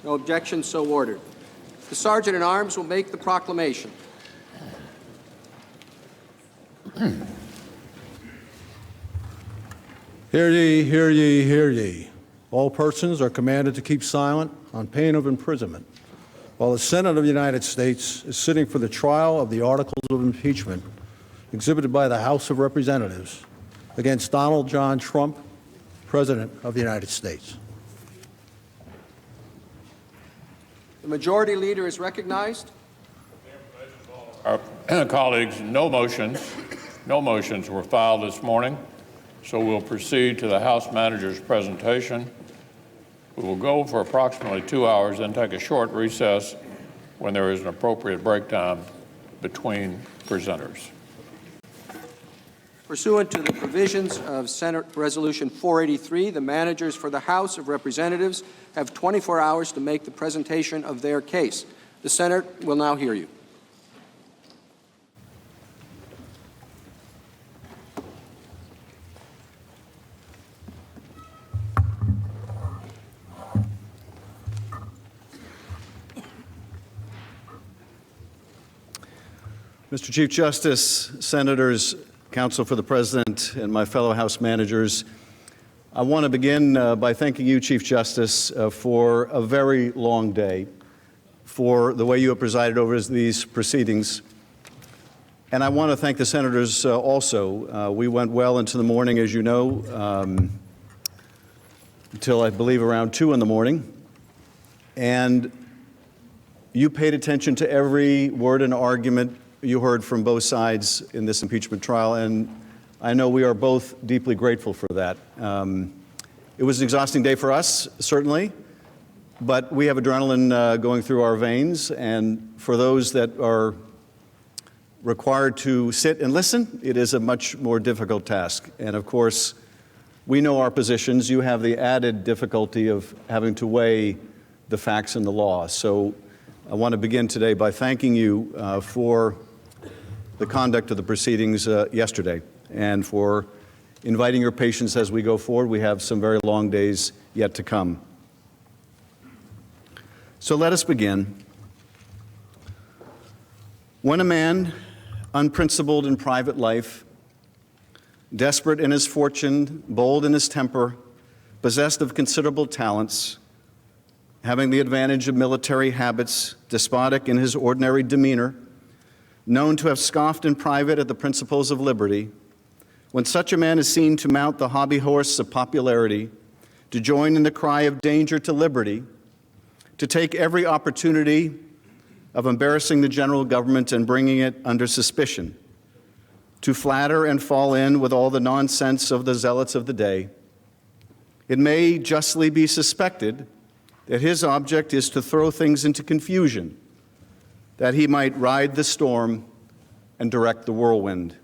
No objection, so ordered. The Sergeant-at-Arms will make the proclamation. Hear ye, hear ye, hear ye. All persons are commanded to keep silent on pain of imprisonment while the Senate of the United States is sitting for the trial of the articles of impeachment exhibited by the House of Representatives against Donald John Trump, President of the United States. The Majority Leader is recognized. Our colleagues, no motions were filed this morning, so we'll proceed to the House Manager's presentation. We will go for approximately 2 hours, then take a short recess when there is an appropriate break time between presenters. Pursuant to the provisions of Senate Resolution 483, the managers for the House of Representatives have 24 hours to make the presentation of their case. The Senate will now hear you. Mr. Chief Justice, Senators, Counsel for the President, and my fellow House managers, I want to begin by thanking you, Chief Justice, for a very long day, for the way you have presided over these proceedings. And I want to thank the senators also. We went well into the morning, as you know, until I believe around 2 in the morning. And you paid attention to every word and argument you heard from both sides in this impeachment trial, and I know we are both deeply grateful for that. It was an exhausting day for us, certainly, but we have adrenaline going through our veins, and for those that are required to sit and listen, it is a much more difficult task. And of course, we know our positions. You have the added difficulty of having to weigh the facts and the law. So I want to begin today by thanking you for the conduct of the proceedings yesterday and for inviting your patience as we go forward. We have some very long days yet to come. So let us begin. When a man, unprincipled in private life, desperate in his fortune, bold in his temper, possessed of considerable talents, having the advantage of military habits, despotic in his ordinary demeanor, known to have scoffed in private at the principles of liberty, when such a man is seen to mount the hobby horse of popularity, to join in the cry of danger to liberty, to take every opportunity of embarrassing the general government and bringing it under suspicion, to flatter and fall in with all the nonsense of the zealots of the day, it may justly be suspected that his object is to throw things into confusion, that he might ride the storm and direct the whirlwind.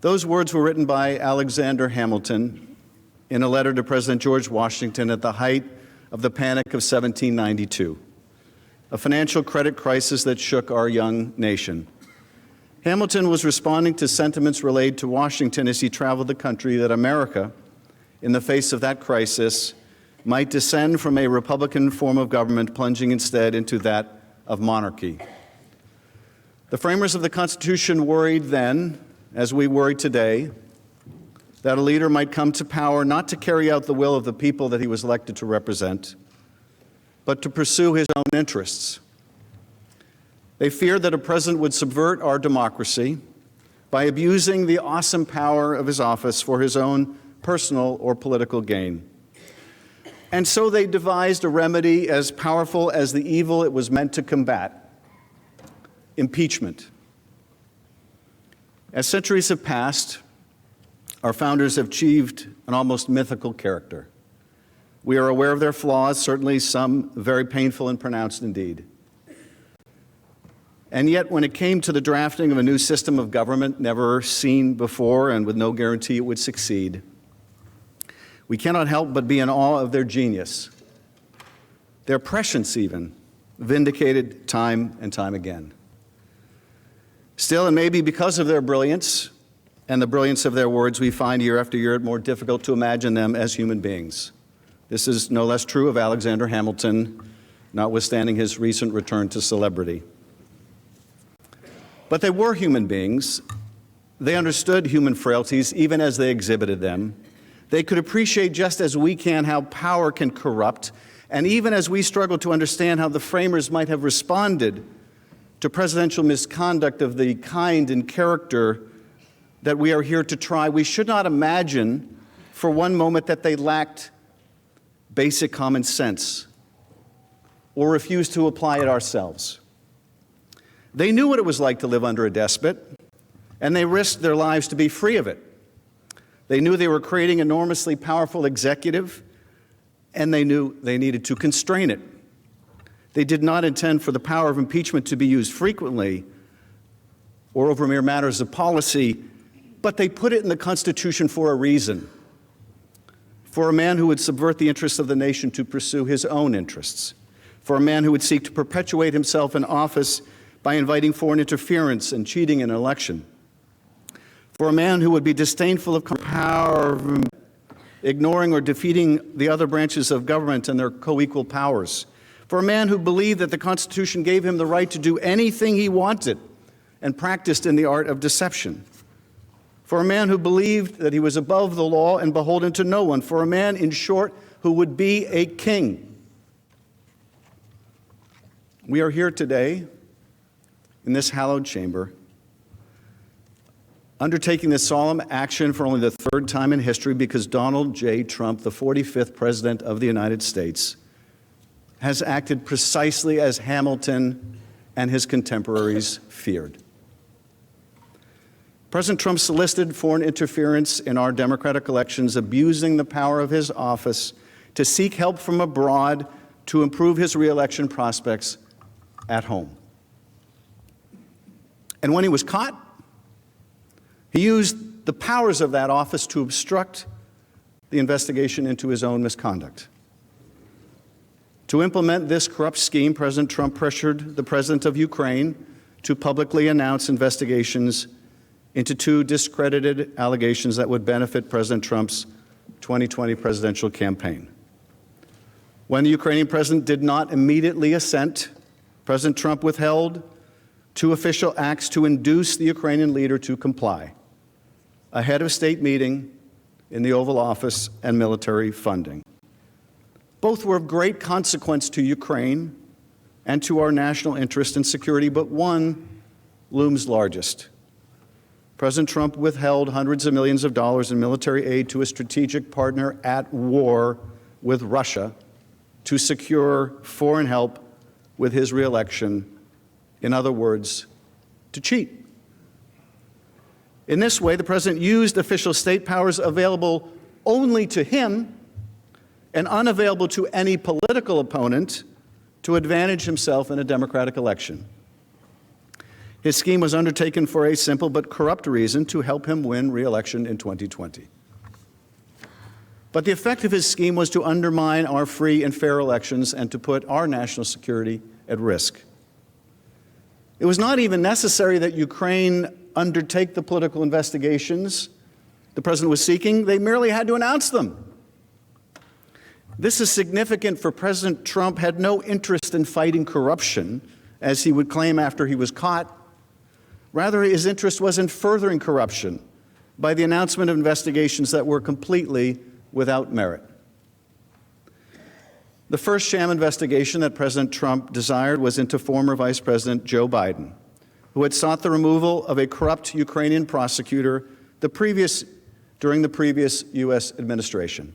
Those words were written by Alexander Hamilton in a letter to President George Washington at the height of the Panic of 1792, a financial credit crisis that shook our young nation. Hamilton was responding to sentiments relayed to Washington as he traveled the country that America, in the face of that crisis, might descend from a Republican form of government, plunging instead into that of monarchy. The framers of the Constitution worried then, as we worry today, that a leader might come to power not to carry out the will of the people that he was elected to represent, but to pursue his own interests. They feared that a president would subvert our democracy by abusing the awesome power of his office for his own personal or political gain. And so they devised a remedy as powerful as the evil it was meant to combat: impeachment. As centuries have passed, our founders have achieved an almost mythical character. We are aware of their flaws, certainly some very painful and pronounced indeed. And yet, when it came to the drafting of a new system of government never seen before and with no guarantee it would succeed, we cannot help but be in awe of their genius, their prescience even, vindicated time and time again. Still, and maybe because of their brilliance and the brilliance of their words, we find year after year it more difficult to imagine them as human beings, This is no less true of Alexander Hamilton, notwithstanding his recent return to celebrity. But they were human beings. They understood human frailties even as they exhibited them. They could appreciate just as we can how power can corrupt, and even as we struggle to understand how the framers might have responded to presidential misconduct of the kind and character that we are here to try, we should not imagine for one moment that they lacked basic common sense or refused to apply it ourselves. They knew what it was like to live under a despot, and they risked their lives to be free of it. They knew they were creating an enormously powerful executive, and they knew they needed to constrain it. They did not intend for the power of impeachment to be used frequently or over mere matters of policy, but they put it in the Constitution for a reason, for a man who would subvert the interests of the nation to pursue his own interests, for a man who would seek to perpetuate himself in office by inviting foreign interference and cheating in an election, for a man who would be disdainful of power, ignoring or defeating the other branches of government and their co-equal powers, for a man who believed that the Constitution gave him the right to do anything he wanted and practiced in the art of deception, for a man who believed that he was above the law and beholden to no one, for a man, in short, who would be a king. We are here today in this hallowed chamber, undertaking this solemn action for only the third time in history because Donald J. Trump, the 45th President of the United States, has acted precisely as Hamilton and his contemporaries feared. President Trump solicited foreign interference in our democratic elections, abusing the power of his office to seek help from abroad to improve his re-election prospects at home. And when he was caught, he used the powers of that office to obstruct the investigation into his own misconduct. To implement this corrupt scheme, President Trump pressured the president of Ukraine to publicly announce investigations into two discredited allegations that would benefit President Trump's 2020 presidential campaign. When the Ukrainian president did not immediately assent, President Trump withheld two official acts to induce the Ukrainian leader to comply: a head of state meeting in the Oval Office and military funding. Both were of great consequence to Ukraine and to our national interest and security, but one looms largest. President Trump withheld hundreds of millions of dollars in military aid to a strategic partner at war with Russia to secure foreign help with his re-election. In other words, to cheat. In this way, the president used official state powers available only to him and unavailable to any political opponent to advantage himself in a democratic election. His scheme was undertaken for a simple but corrupt reason: to help him win re-election in 2020. But the effect of his scheme was to undermine our free and fair elections and to put our national security at risk. It was not even necessary that Ukraine undertake the political investigations the president was seeking. They merely had to announce them. This is significant, for President Trump had no interest in fighting corruption, as he would claim after he was caught. Rather, his interest was in furthering corruption by the announcement of investigations that were completely without merit. The first sham investigation that President Trump desired was into former Vice President Joe Biden, who had sought the removal of a corrupt Ukrainian prosecutor during the previous U.S. administration.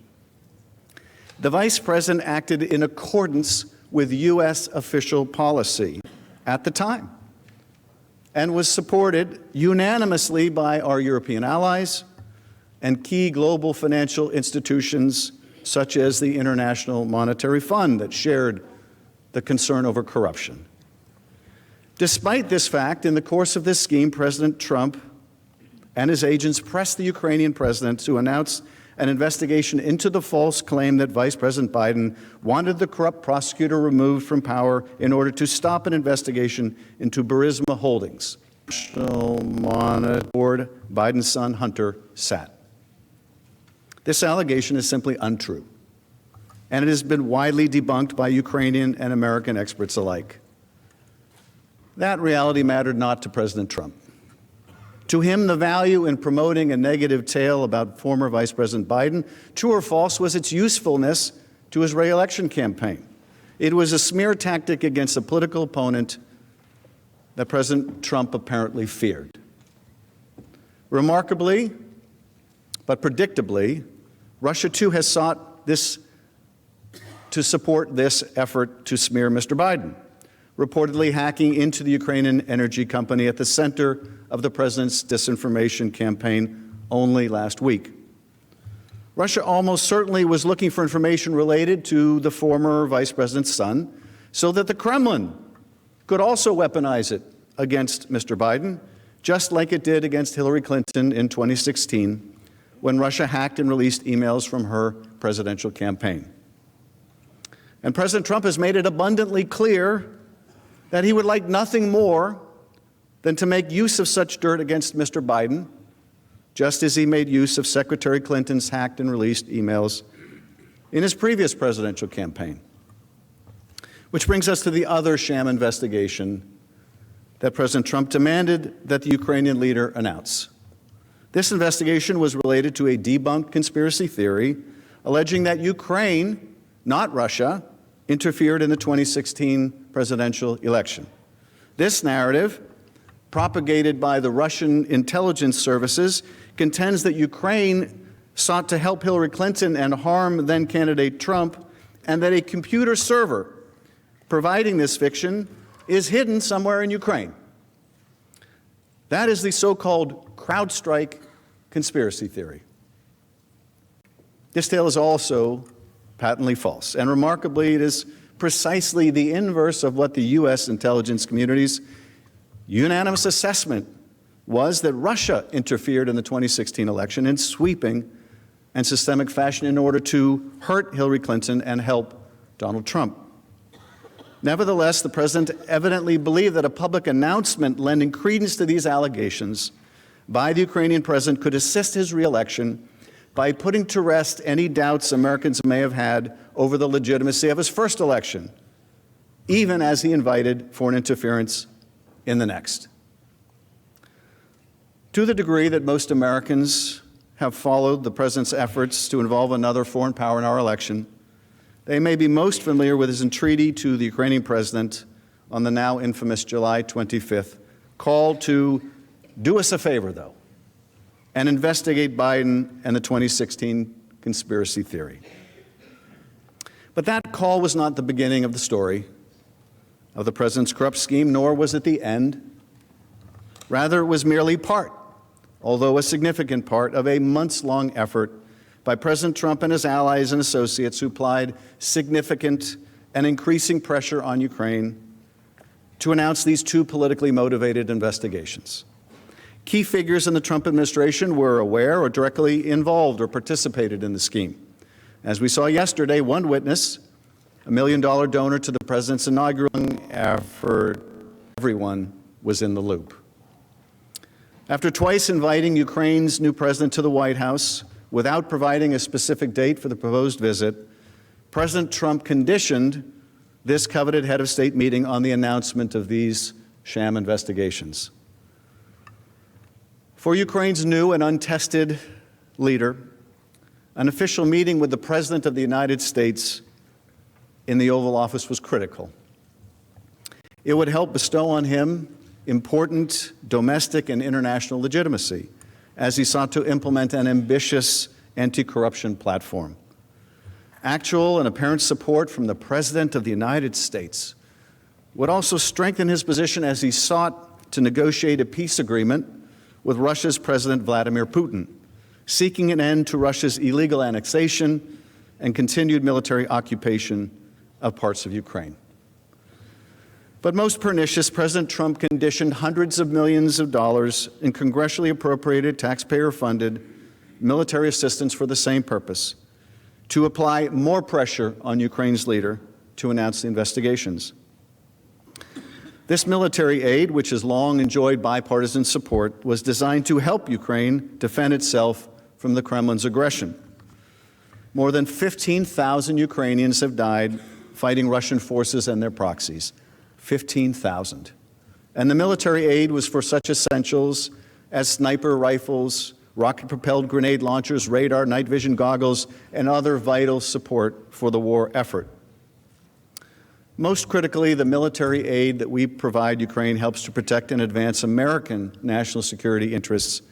The Vice President acted in accordance with U.S. official policy at the time and was supported unanimously by our European allies and key global financial institutions such as the International Monetary Fund that shared the concern over corruption. Despite this fact, in the course of this scheme, President Trump and his agents pressed the Ukrainian president to announce an investigation into the false claim that Vice President Biden wanted the corrupt prosecutor removed from power in order to stop an investigation into Burisma Holdings. National Monetary Board, Biden's son Hunter sat. This allegation is simply untrue and it has been widely debunked by Ukrainian and American experts alike. That reality mattered not to President Trump. To him, the value in promoting a negative tale about former Vice President Biden, true or false, was its usefulness to his re-election campaign. It was a smear tactic against a political opponent that President Trump apparently feared. Remarkably, but predictably, Russia too has sought to support this effort to smear Mr. Biden, reportedly hacking into the Ukrainian energy company at the center of the president's disinformation campaign only last week. Russia almost certainly was looking for information related to the former vice president's son so that the Kremlin could also weaponize it against Mr. Biden, just like it did against Hillary Clinton in 2016 when Russia hacked and released emails from her presidential campaign. And President Trump has made it abundantly clear that he would like nothing more than to make use of such dirt against Mr. Biden, just as he made use of Secretary Clinton's hacked and released emails in his previous presidential campaign. Which brings us to the other sham investigation that President Trump demanded that the Ukrainian leader announce. This investigation was related to a debunked conspiracy theory alleging that Ukraine, not Russia, interfered in the 2016 presidential election. This narrative, propagated by the Russian intelligence services, contends that Ukraine sought to help Hillary Clinton and harm then-candidate Trump, and that a computer server providing this fiction is hidden somewhere in Ukraine. That is the so-called CrowdStrike conspiracy theory. This tale is also patently false, and remarkably, it is precisely the inverse of what the U.S. intelligence community's unanimous assessment was, that Russia interfered in the 2016 election in sweeping and systemic fashion in order to hurt Hillary Clinton and help Donald Trump. Nevertheless, the president evidently believed that a public announcement lending credence to these allegations by the Ukrainian president could assist his re-election by putting to rest any doubts Americans may have had over the legitimacy of his first election, even as he invited foreign interference in the next. To the degree that most Americans have followed the president's efforts to involve another foreign power in our election, they may be most familiar with his entreaty to the Ukrainian president on the now infamous July 25th call to do us a favor, though, and investigate Biden and the 2016 conspiracy theory. But that call was not the beginning of the story of the president's corrupt scheme, nor was it the end. Rather, it was merely part, although a significant part, of a months-long effort by President Trump and his allies and associates who applied significant and increasing pressure on Ukraine to announce these two politically motivated investigations. Key figures in the Trump administration were aware or directly involved or participated in the scheme. As we saw yesterday, one witness, a $1 million donor to the president's inaugural effort, everyone was in the loop. After twice inviting Ukraine's new president to the White House without providing a specific date for the proposed visit, President Trump conditioned this coveted head of state meeting on the announcement of these sham investigations. For Ukraine's new and untested leader, an official meeting with the President of the United States in the Oval Office was critical. It would help bestow on him important domestic and international legitimacy as he sought to implement an ambitious anti-corruption platform. Actual and apparent support from the President of the United States would also strengthen his position as he sought to negotiate a peace agreement with Russia's President Vladimir Putin, seeking an end to Russia's illegal annexation and continued military occupation of parts of Ukraine. But most pernicious, President Trump conditioned hundreds of millions of dollars in congressionally appropriated, taxpayer-funded military assistance for the same purpose, to apply more pressure on Ukraine's leader to announce the investigations. This military aid, which has long enjoyed bipartisan support, was designed to help Ukraine defend itself from the Kremlin's aggression. More than 15,000 Ukrainians have died fighting Russian forces and their proxies. 15,000. And the military aid was for such essentials as sniper rifles, rocket-propelled grenade launchers, radar, night vision goggles, and other vital support for the war effort. Most critically, the military aid that we provide Ukraine helps to protect and advance American national security interests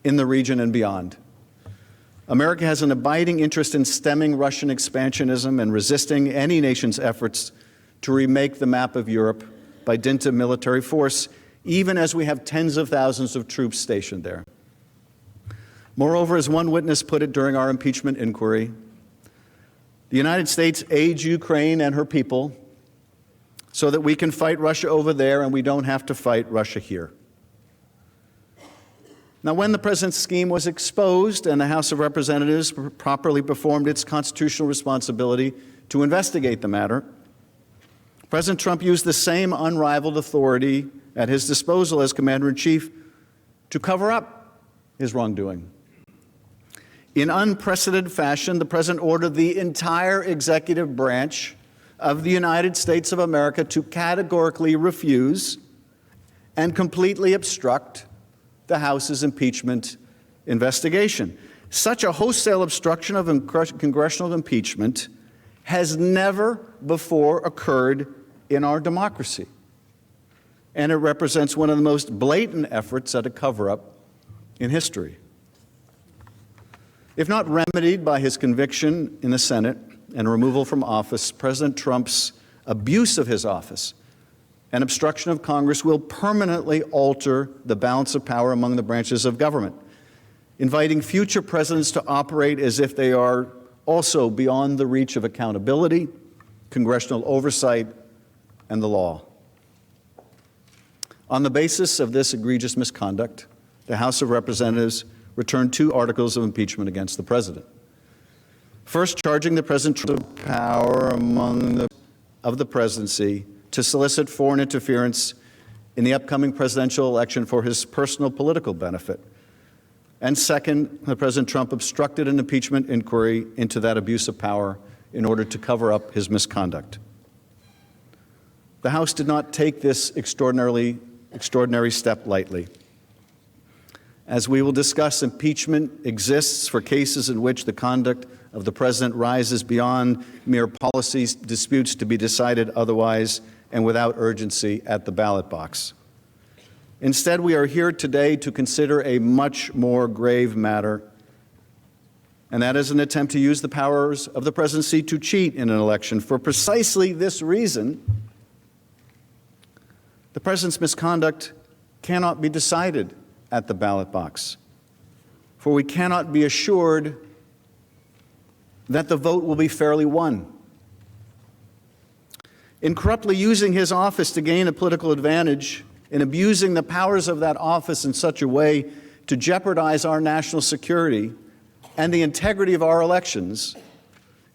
in the region and beyond. America has an abiding interest in stemming Russian expansionism and resisting any nation's efforts to remake the map of Europe by dint of military force, even as we have tens of thousands of troops stationed there. Moreover, as one witness put it during our impeachment inquiry, the United States aids Ukraine and her people so that we can fight Russia over there and we don't have to fight Russia here. Now, when the president's scheme was exposed and the House of Representatives properly performed its constitutional responsibility to investigate the matter, President Trump used the same unrivaled authority at his disposal as Commander-in-Chief to cover up his wrongdoing. In unprecedented fashion, the president ordered the entire executive branch of the United States of America to categorically refuse and completely obstruct the House's impeachment investigation. Such a wholesale obstruction of congressional impeachment has never before occurred in our democracy, and it represents one of the most blatant efforts at a cover-up in history. If not remedied by his conviction in the Senate and removal from office, President Trump's abuse of his office and obstruction of Congress will permanently alter the balance of power among the branches of government, inviting future presidents to operate as if they are also beyond the reach of accountability, congressional oversight, and the law. On the basis of this egregious misconduct, the House of Representatives returned 2 articles of impeachment against the president. First, charging the president with power of the presidency to solicit foreign interference in the upcoming presidential election for his personal political benefit. And second, President Trump obstructed an impeachment inquiry into that abuse of power in order to cover up his misconduct. The House did not take this extraordinary step lightly. As we will discuss, impeachment exists for cases in which the conduct of the president rises beyond mere policy disputes to be decided otherwise and without urgency at the ballot box. Instead, we are here today to consider a much more grave matter, and that is an attempt to use the powers of the presidency to cheat in an election. For precisely this reason, the president's misconduct cannot be decided at the ballot box, for we cannot be assured that the vote will be fairly won. In corruptly using his office to gain a political advantage, in abusing the powers of that office in such a way to jeopardize our national security and the integrity of our elections,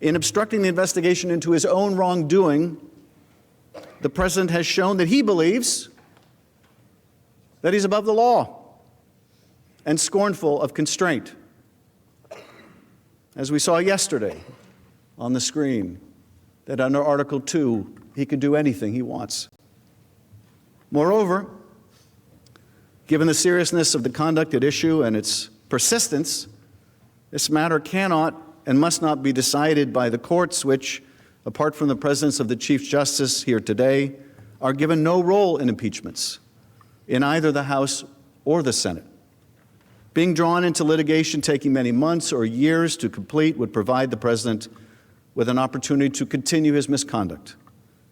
in obstructing the investigation into his own wrongdoing, the president has shown that he believes that he's above the law and scornful of constraint. As we saw yesterday on the screen, that under Article 2, he can do anything he wants. Moreover, given the seriousness of the conduct at issue and its persistence, this matter cannot and must not be decided by the courts, which, apart from the presence of the Chief Justice here today, are given no role in impeachments in either the House or the Senate. Being drawn into litigation taking many months or years to complete would provide the president with an opportunity to continue his misconduct.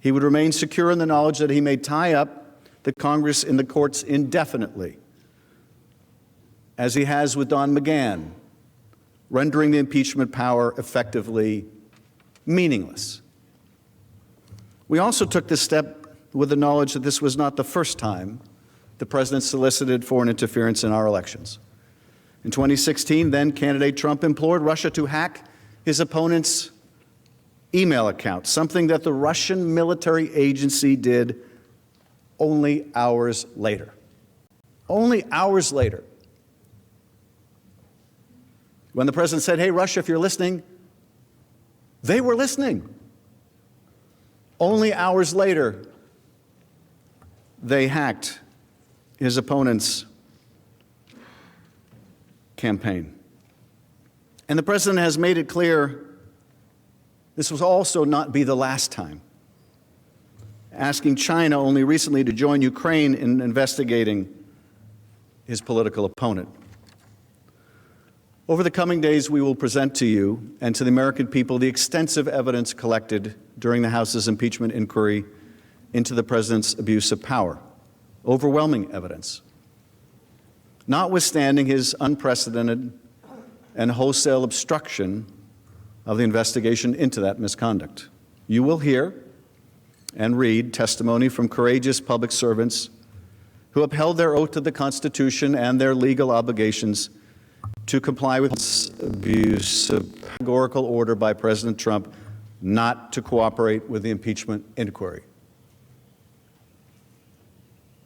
He would remain secure in the knowledge that he may tie up the Congress in the courts indefinitely, as he has with Don McGahn, rendering the impeachment power effectively meaningless. We also took this step with the knowledge that this was not the first time the president solicited foreign interference in our elections. In 2016, then candidate Trump implored Russia to hack his opponent's email account, something that the Russian military agency did only hours later. Only hours later. When the president said, "Hey, Russia, if you're listening, They were listening. Only hours later, they hacked his opponent's campaign. And the president has made it clear this will also not be the last time, asking China only recently to join Ukraine in investigating his political opponent. Over the coming days, we will present to you and to the American people the extensive evidence collected during the House's impeachment inquiry into the president's abuse of power, overwhelming evidence, notwithstanding his unprecedented and wholesale obstruction of the investigation into that misconduct. You will hear and read testimony from courageous public servants who upheld their oath to the Constitution and their legal obligations to comply with abuse of categorical order by President Trump not to cooperate with the impeachment inquiry.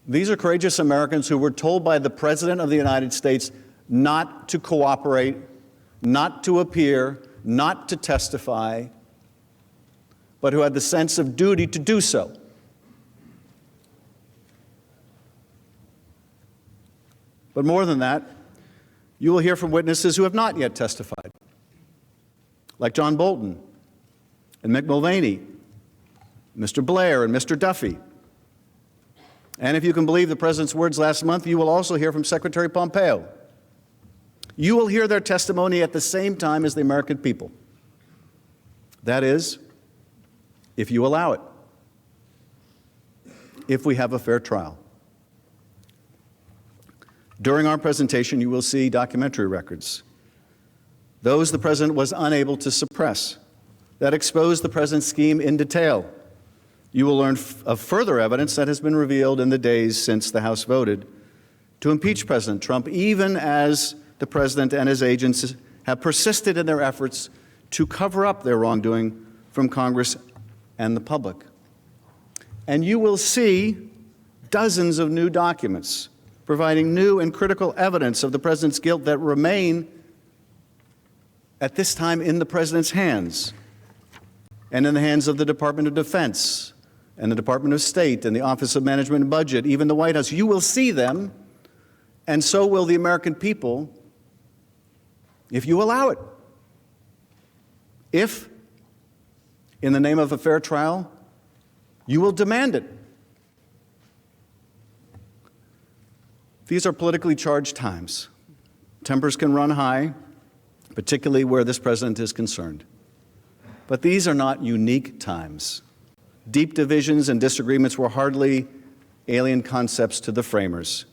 These are courageous Americans who were told by the President of the United States not to cooperate, not to appear, not to testify, but who had the sense of duty to do so. But more than that, you will hear from witnesses who have not yet testified, like John Bolton and Mick Mulvaney, Mr. Blair and Mr. Duffy. And if you can believe the President's words last month, you will also hear from Secretary Pompeo. You will hear their testimony at the same time as the American people. That is, if you allow it, if we have a fair trial. During our presentation, you will see documentary records, those the President was unable to suppress, that expose the President's scheme in detail. You will learn of further evidence that has been revealed in the days since the House voted to impeach President Trump, even as the President and his agents have persisted in their efforts to cover up their wrongdoing from Congress and the public. And you will see dozens of new documents providing new and critical evidence of the President's guilt that remain at this time in the President's hands and in the hands of the Department of Defense and the Department of State and the Office of Management and Budget, even the White House. You will see them, and so will the American people, if you allow it. If, in the name of a fair trial, you will demand it. These are politically charged times. Tempers can run high, particularly where this president is concerned. But these are not unique times. Deep divisions and disagreements were hardly alien concepts to the framers.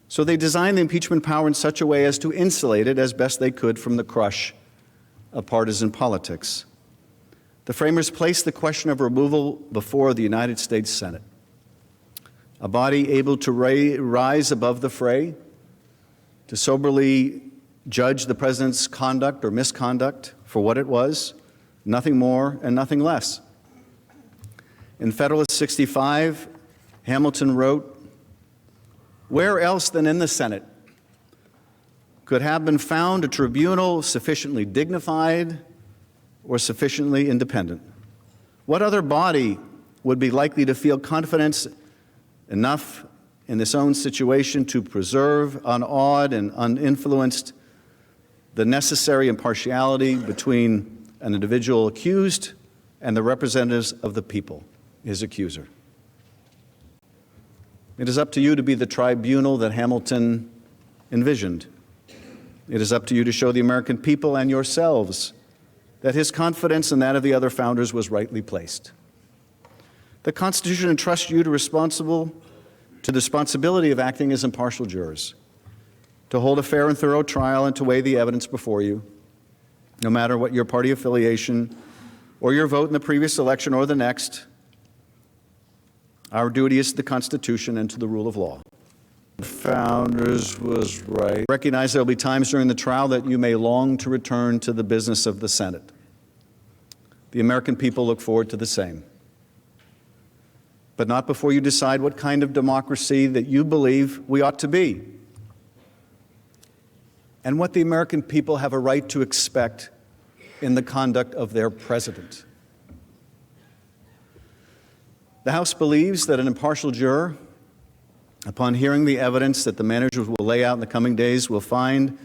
So they designed the impeachment power in such a way as to insulate it as best they could from the crush of partisan politics. The framers placed the question of removal before the United States Senate, a body able to rise above the fray, to soberly judge the president's conduct or misconduct for what it was, nothing more and nothing less. In Federalist 65, Hamilton wrote, "Where else than in the Senate could have been found a tribunal sufficiently dignified or sufficiently independent? What other body would be likely to feel confidence enough in its own situation to preserve, unawed and uninfluenced, the necessary impartiality between an individual accused and the representatives of the people, his accuser?" It is up to you to be the tribunal that Hamilton envisioned. It is up to you to show the American people and yourselves that his confidence and that of the other founders was rightly placed. The Constitution entrusts you to the responsibility of acting as impartial jurors, to hold a fair and thorough trial and to weigh the evidence before you, no matter what your party affiliation or your vote in the previous election or the next. Our duty is to the Constitution and to the rule of law. The founders was right. Recognize there will be times during the trial that you may long to return to the business of the Senate. The American people look forward to the same. But not before you decide what kind of democracy that you believe we ought to be, and what the American people have a right to expect in the conduct of their president. The House believes that an impartial juror, upon hearing the evidence that the managers will lay out in the coming days, will find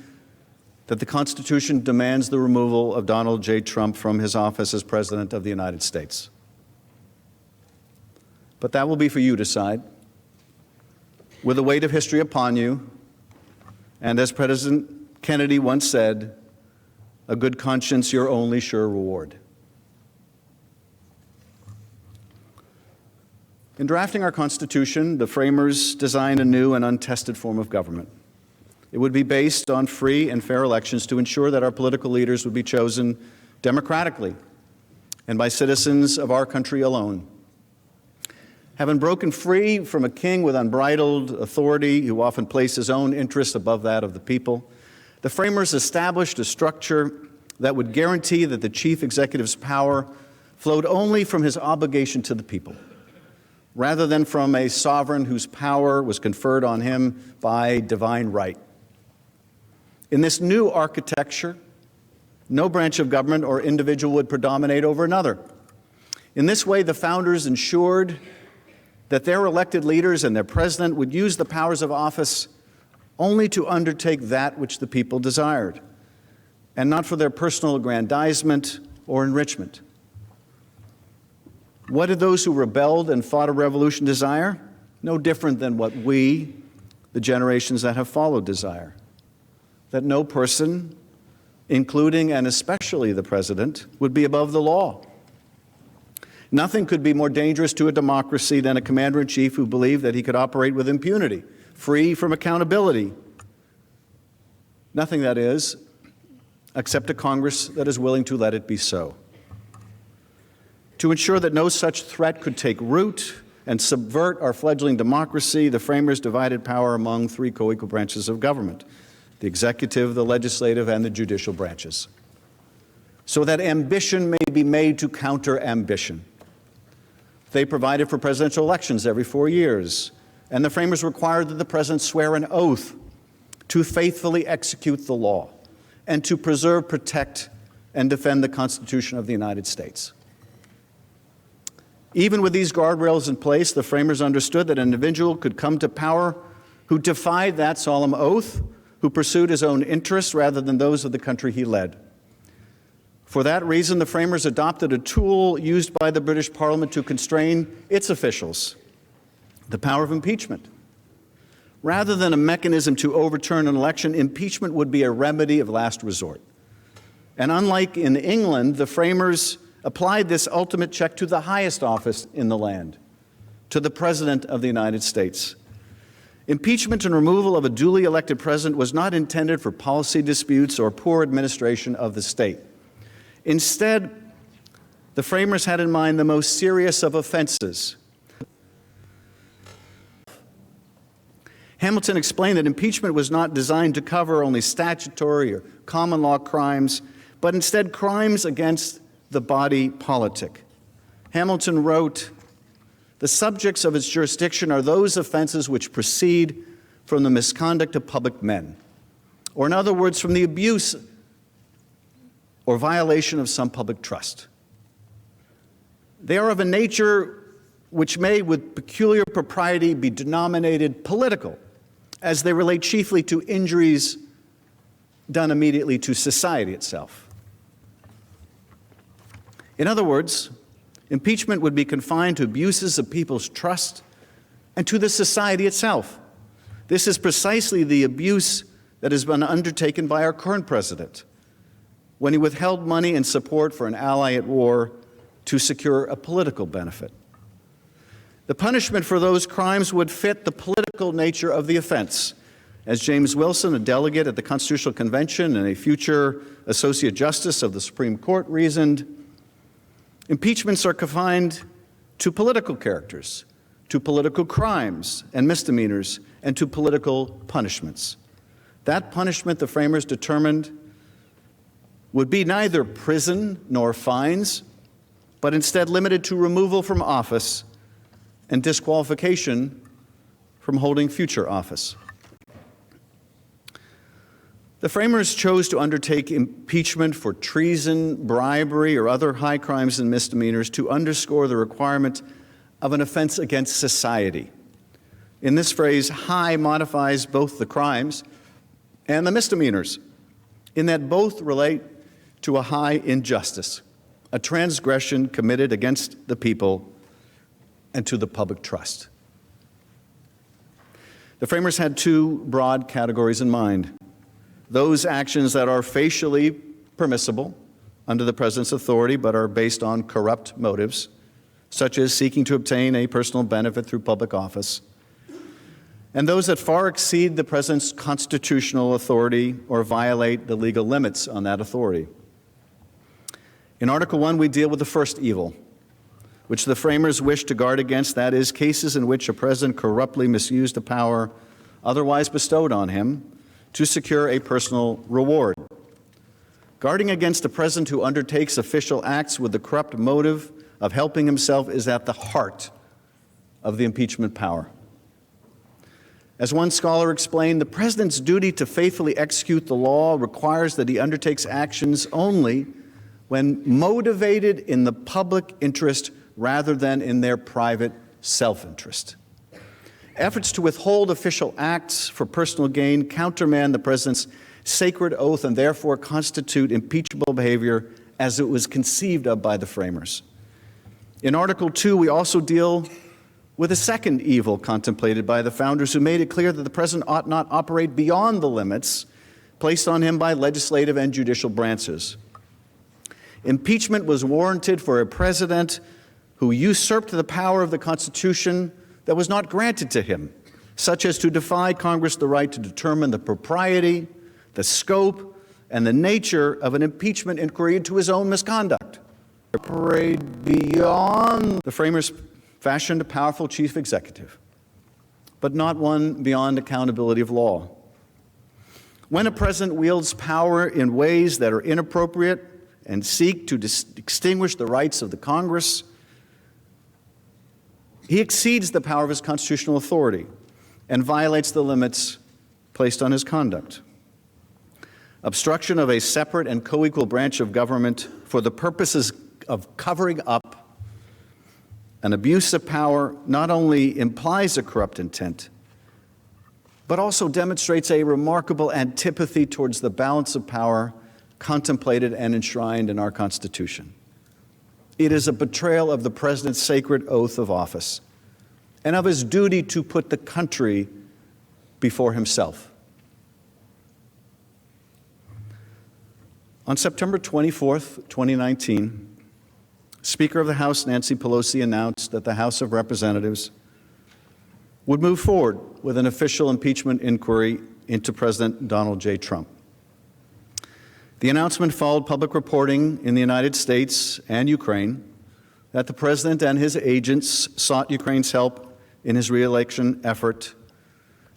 that the Constitution demands the removal of Donald J. Trump from his office as President of the United States. But that will be for you to decide, with the weight of history upon you, and as President Kennedy once said, a good conscience your only sure reward. In drafting our Constitution, the framers designed a new and untested form of government. It would be based on free and fair elections to ensure that our political leaders would be chosen democratically and by citizens of our country alone. Having broken free from a king with unbridled authority who often placed his own interests above that of the people, the framers established a structure that would guarantee that the chief executive's power flowed only from his obligation to the people, rather than from a sovereign whose power was conferred on him by divine right. In this new architecture, no branch of government or individual would predominate over another. In this way, the founders ensured that their elected leaders and their president would use the powers of office only to undertake that which the people desired, and not for their personal aggrandizement or enrichment. What did those who rebelled and fought a revolution desire? No different than what we, the generations that have followed, desire. That no person, including and especially the president, would be above the law. Nothing could be more dangerous to a democracy than a commander-in-chief who believed that he could operate with impunity, free from accountability. Nothing, that is, except a Congress that is willing to let it be so. To ensure that no such threat could take root and subvert our fledgling democracy, the framers divided power among three co-equal branches of government: the executive, the legislative, and the judicial branches, so that ambition may be made to counter ambition. They provided for presidential elections every 4 years, and the framers required that the president swear an oath to faithfully execute the law and to preserve, protect, and defend the Constitution of the United States. Even with these guardrails in place, the framers understood that an individual could come to power who defied that solemn oath, who pursued his own interests rather than those of the country he led. For that reason, the framers adopted a tool used by the British Parliament to constrain its officials: the power of impeachment. Rather than a mechanism to overturn an election, impeachment would be a remedy of last resort. And unlike in England, the framers applied this ultimate check to the highest office in the land, to the President of the United States. Impeachment and removal of a duly elected president was not intended for policy disputes or poor administration of the state. Instead, the framers had in mind the most serious of offenses. Hamilton explained that impeachment was not designed to cover only statutory or common law crimes, but instead crimes against the body politic. Hamilton wrote, "The subjects of its jurisdiction are those offenses which proceed from the misconduct of public men, or in other words, from the abuse or violation of some public trust. They are of a nature which may with peculiar propriety be denominated political, as they relate chiefly to injuries done immediately to society itself." In other words, impeachment would be confined to abuses of people's trust and to the society itself. This is precisely the abuse that has been undertaken by our current president when he withheld money in support for an ally at war to secure a political benefit. The punishment for those crimes would fit the political nature of the offense. As James Wilson, a delegate at the Constitutional Convention and a future Associate Justice of the Supreme Court, reasoned, impeachments are confined to political characters, to political crimes and misdemeanors, and to political punishments. That punishment, the framers determined, would be neither prison nor fines, but instead limited to removal from office and disqualification from holding future office. The framers chose to undertake impeachment for treason, bribery, or other high crimes and misdemeanors to underscore the requirement of an offense against society. In this phrase, high modifies both the crimes and the misdemeanors, in that both relate to a high injustice, a transgression committed against the people and to the public trust. The framers had two broad categories in mind: those actions that are facially permissible under the president's authority but are based on corrupt motives, such as seeking to obtain a personal benefit through public office, and those that far exceed the president's constitutional authority or violate the legal limits on that authority. In Article 1, we deal with the first evil, which the framers wish to guard against, that is, cases in which a president corruptly misused the power otherwise bestowed on him to secure a personal reward. Guarding against a president who undertakes official acts with the corrupt motive of helping himself is at the heart of the impeachment power. As one scholar explained, the president's duty to faithfully execute the law requires that he undertakes actions only when motivated in the public interest rather than in their private self-interest. Efforts to withhold official acts for personal gain countermand the president's sacred oath and therefore constitute impeachable behavior as it was conceived of by the framers. In Article 2, we also deal with a second evil contemplated by the founders, who made it clear that the president ought not operate beyond the limits placed on him by legislative and judicial branches. Impeachment was warranted for a president who usurped the power of the Constitution that was not granted to him, such as to defy Congress the right to determine the propriety, the scope, and the nature of an impeachment inquiry into his own misconduct. Operate beyond. The framers fashioned a powerful chief executive, but not one beyond accountability of law. When a president wields power in ways that are inappropriate and seek to extinguish the rights of the Congress, he exceeds the power of his constitutional authority and violates the limits placed on his conduct. Obstruction of a separate and co-equal branch of government for the purposes of covering up an abuse of power not only implies a corrupt intent, but also demonstrates a remarkable antipathy towards the balance of power contemplated and enshrined in our Constitution. It is a betrayal of the president's sacred oath of office and of his duty to put the country before himself. On September 24th, 2019, Speaker of the House Nancy Pelosi announced that the House of Representatives would move forward with an official impeachment inquiry into President Donald J. Trump. The announcement followed public reporting in the United States and Ukraine that the president and his agents sought Ukraine's help in his re-election effort,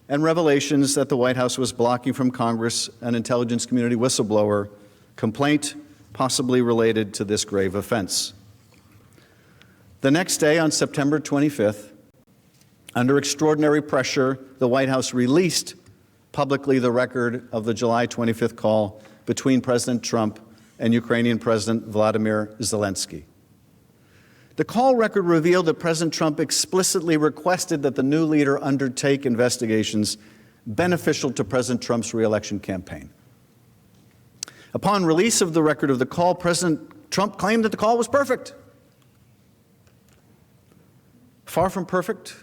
and revelations that the White House was blocking from Congress an intelligence community whistleblower complaint possibly related to this grave offense. The next day, on September 25th, under extraordinary pressure, the White House released publicly the record of the July 25th call between President Trump and Ukrainian President Vladimir Zelensky. The call record revealed that President Trump explicitly requested that the new leader undertake investigations beneficial to President Trump's re-election campaign. Upon release of the record of the call, President Trump claimed that the call was perfect. Far from perfect,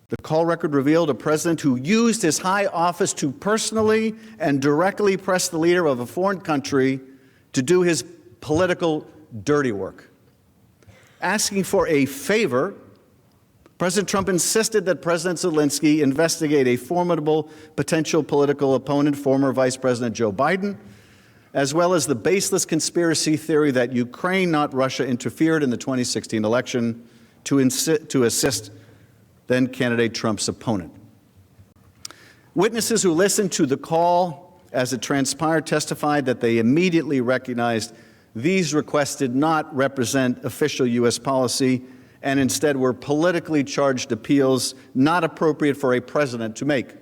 the call record revealed a president who used his high office to personally and directly press the leader of a foreign country to do his political dirty work. Asking for a favor, President Trump insisted that President Zelensky investigate a formidable potential political opponent, former Vice President Joe Biden, as well as the baseless conspiracy theory that Ukraine, not Russia, interfered in the 2016 election to assist then-candidate Trump's opponent. Witnesses who listened to the call as it transpired testified that they immediately recognized these requests did not represent official U.S. policy and instead were politically charged appeals not appropriate for a president to make.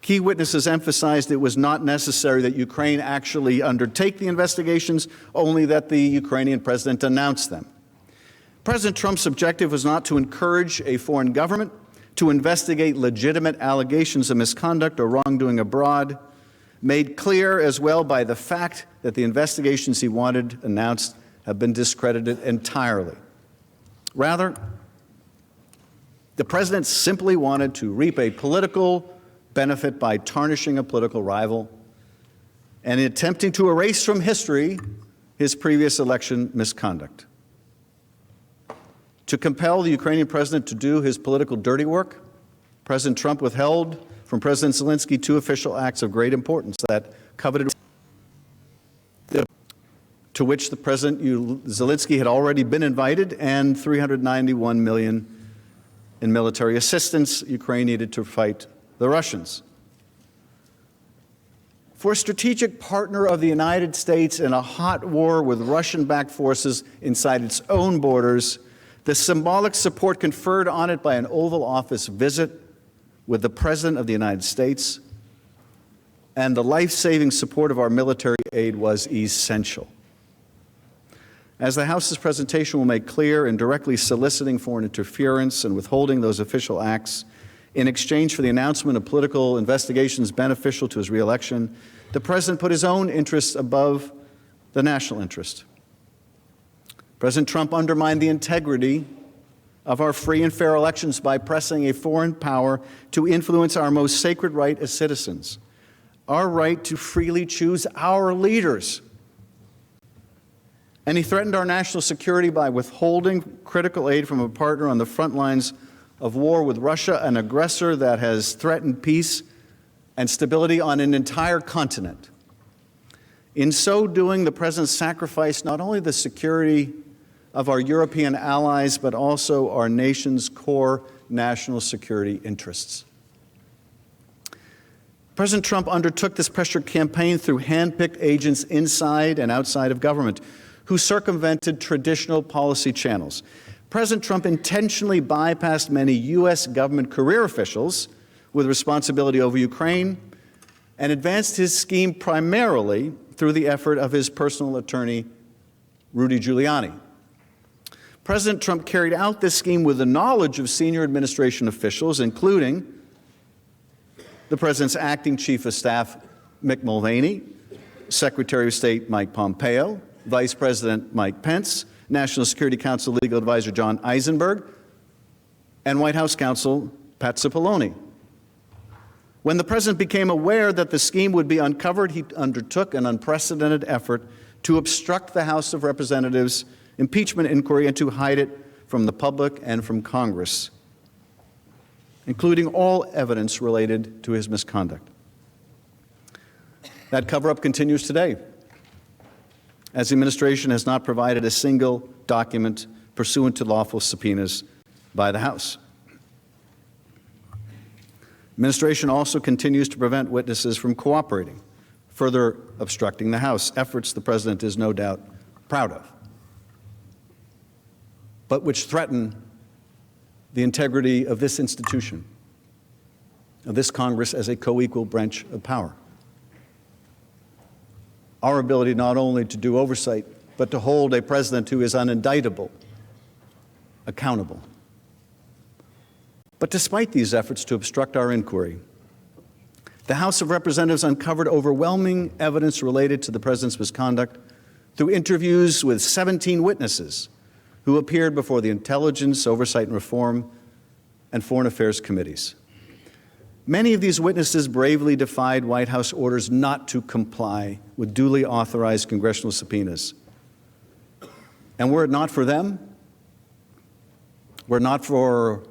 Key witnesses emphasized it was not necessary that Ukraine actually undertake the investigations, only that the Ukrainian president announce them. President Trump's objective was not to encourage a foreign government to investigate legitimate allegations of misconduct or wrongdoing abroad, made clear as well by the fact that the investigations he wanted announced have been discredited entirely. Rather, the president simply wanted to reap a political benefit by tarnishing a political rival and attempting to erase from history his previous election misconduct. To compel the Ukrainian president to do his political dirty work, President Trump withheld from President Zelensky 2 official acts of great importance that coveted, to which the President Zelensky had already been invited, and $391 million in military assistance Ukraine needed to fight the Russians. For a strategic partner of the United States in a hot war with Russian-backed forces inside its own borders, the symbolic support conferred on it by an Oval Office visit with the President of the United States and the life-saving support of our military aid was essential. As the House's presentation will make clear, in directly soliciting foreign interference and withholding those official acts in exchange for the announcement of political investigations beneficial to his reelection, the President put his own interests above the national interest. President Trump undermined the integrity of our free and fair elections by pressing a foreign power to influence our most sacred right as citizens, our right to freely choose our leaders. And he threatened our national security by withholding critical aid from a partner on the front lines of war with Russia, an aggressor that has threatened peace and stability on an entire continent. In so doing, the President sacrificed not only the security of our European allies, but also our nation's core national security interests. President Trump undertook this pressure campaign through hand-picked agents inside and outside of government who circumvented traditional policy channels. President Trump intentionally bypassed many U.S. government career officials with responsibility over Ukraine and advanced his scheme primarily through the effort of his personal attorney, Rudy Giuliani. President Trump carried out this scheme with the knowledge of senior administration officials, including the President's acting Chief of Staff, Mick Mulvaney, Secretary of State Mike Pompeo, Vice President Mike Pence, National Security Council Legal Advisor John Eisenberg, and White House counsel Pat Cipollone. When the President became aware that the scheme would be uncovered, he undertook an unprecedented effort to obstruct the House of Representatives' impeachment inquiry and to hide it from the public and from Congress, including all evidence related to his misconduct. That cover-up continues today, as the administration has not provided a single document pursuant to lawful subpoenas by the House. Administration also continues to prevent witnesses from cooperating, further obstructing the House, efforts the President is no doubt proud of, but which threaten the integrity of this institution, of this Congress as a co-equal branch of power. Our ability not only to do oversight, but to hold a president who is unindictable accountable. But despite these efforts to obstruct our inquiry, the House of Representatives uncovered overwhelming evidence related to the president's misconduct through interviews with 17 witnesses who appeared before the Intelligence, Oversight and Reform, and Foreign Affairs committees. Many of these witnesses bravely defied White House orders not to comply with duly authorized congressional subpoenas. And were it not for them, were it not for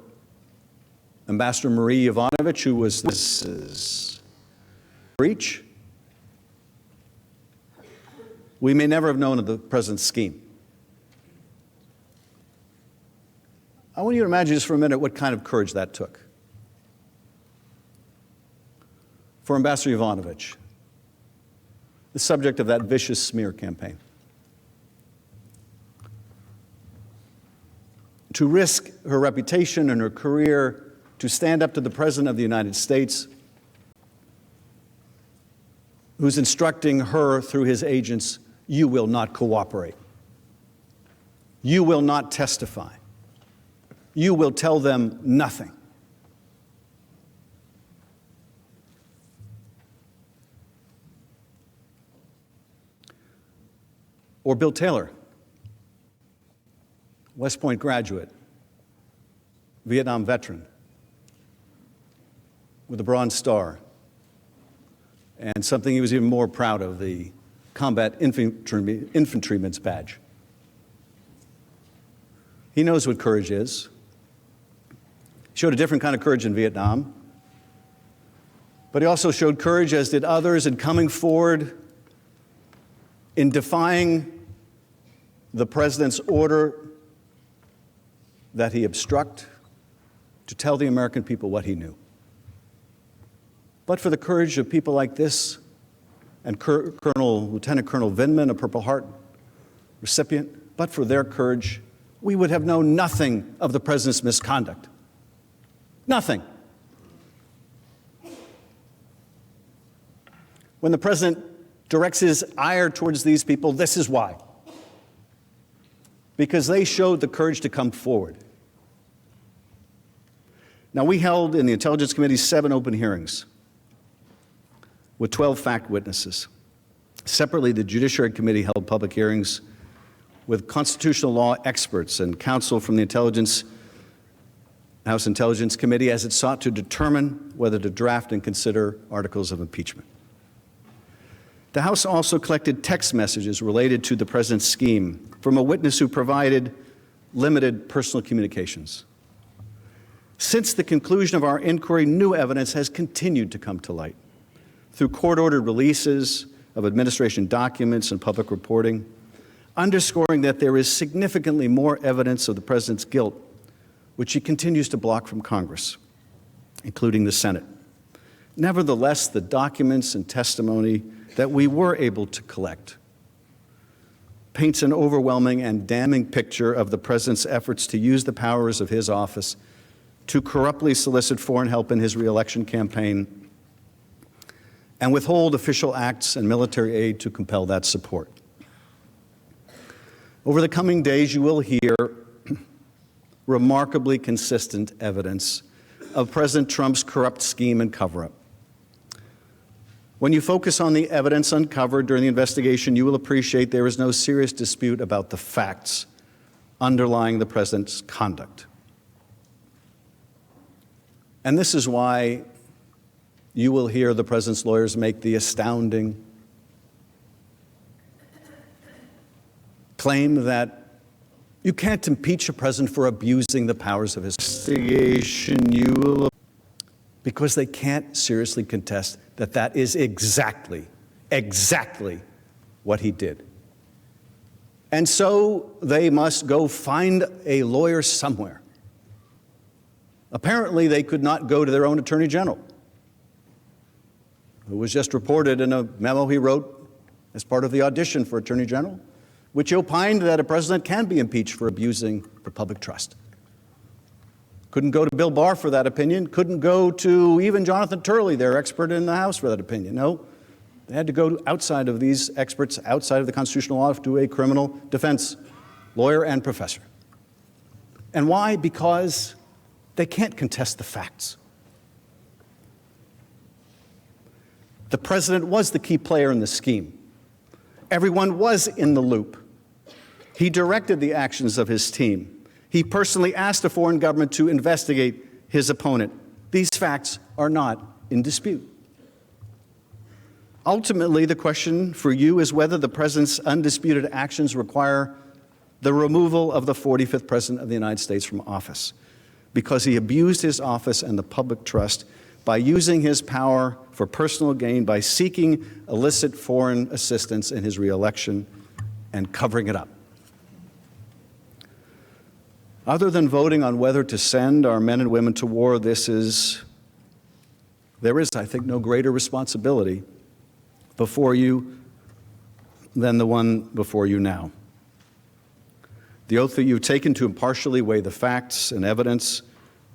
Ambassador Marie Yovanovitch, who was this breach, we may never have known of the president's scheme. I want you to imagine just for a minute what kind of courage that took. For Ambassador Yovanovitch, the subject of that vicious smear campaign, to risk her reputation and her career to stand up to the President of the United States who's instructing her through his agents, you will not cooperate. You will not testify. You will tell them nothing. Or Bill Taylor, West Point graduate, Vietnam veteran, with a Bronze Star, and something he was even more proud of, the Combat Infantryman's Badge. He knows what courage is. He showed a different kind of courage in Vietnam, but he also showed courage, as did others, in coming forward, in defying the president's order that he obstruct, to tell the American people what he knew. But for the courage of people like this, and Lieutenant Colonel Vindman, a Purple Heart recipient, but for their courage, we would have known nothing of the president's misconduct. Nothing. When the president directs his ire towards these people, this is why. Because they showed the courage to come forward. Now, we held in the Intelligence Committee 7 open hearings with 12 fact witnesses. Separately, the Judiciary Committee held public hearings with constitutional law experts and counsel from the House Intelligence Committee as it sought to determine whether to draft and consider articles of impeachment. The House also collected text messages related to the president's scheme from a witness who provided limited personal communications. Since the conclusion of our inquiry, new evidence has continued to come to light through court-ordered releases of administration documents and public reporting, underscoring that there is significantly more evidence of the president's guilt, which he continues to block from Congress, including the Senate. Nevertheless, the documents and testimony that we were able to collect paints an overwhelming and damning picture of the president's efforts to use the powers of his office to corruptly solicit foreign help in his reelection campaign and withhold official acts and military aid to compel that support. Over the coming days, you will hear remarkably consistent evidence of President Trump's corrupt scheme and cover-up. When you focus on the evidence uncovered during the investigation, you will appreciate there is no serious dispute about the facts underlying the president's conduct. And this is why you will hear the president's lawyers make the astounding claim that you can't impeach a president for abusing the powers of his investigation. Because they can't seriously contest that that is exactly what he did. And so they must go find a lawyer somewhere. Apparently, they could not go to their own attorney general, who was just reported in a memo he wrote as part of the audition for attorney general, which opined that a president can be impeached for abusing the public trust. Couldn't go to Bill Barr for that opinion. Couldn't go to even Jonathan Turley, their expert in the House, for that opinion. No, they had to go outside of these experts, outside of the constitutional law, to a criminal defense lawyer and professor. And why? Because they can't contest the facts. The president was the key player in the scheme. Everyone was in the loop. He directed the actions of his team. He personally asked a foreign government to investigate his opponent. These facts are not in dispute. Ultimately, the question for you is whether the president's undisputed actions require the removal of the 45th president of the United States from office, because he abused his office and the public trust by using his power for personal gain, by seeking illicit foreign assistance in his reelection and covering it up. Other than voting on whether to send our men and women to war, there is, I think, no greater responsibility before you than the one before you now. The oath that you've taken to impartially weigh the facts and evidence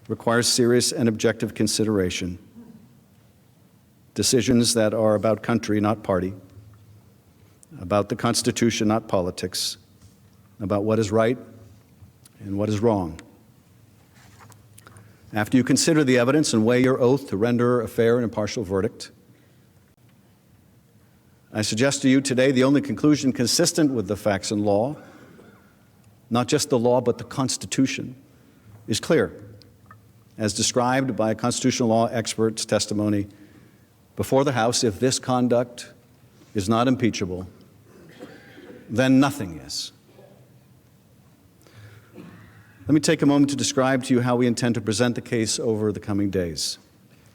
requires serious and objective consideration. decisions that are about country, not party, about the Constitution, not politics, about what is right and what is wrong. After you consider the evidence and weigh your oath to render a fair and impartial verdict, I suggest to you today the only conclusion consistent with the facts and law, not just the law but the Constitution, is clear, as described by a constitutional law expert's testimony before the House. If this conduct is not impeachable, then nothing is. Let me take a moment to describe to you how we intend to present the case over the coming days.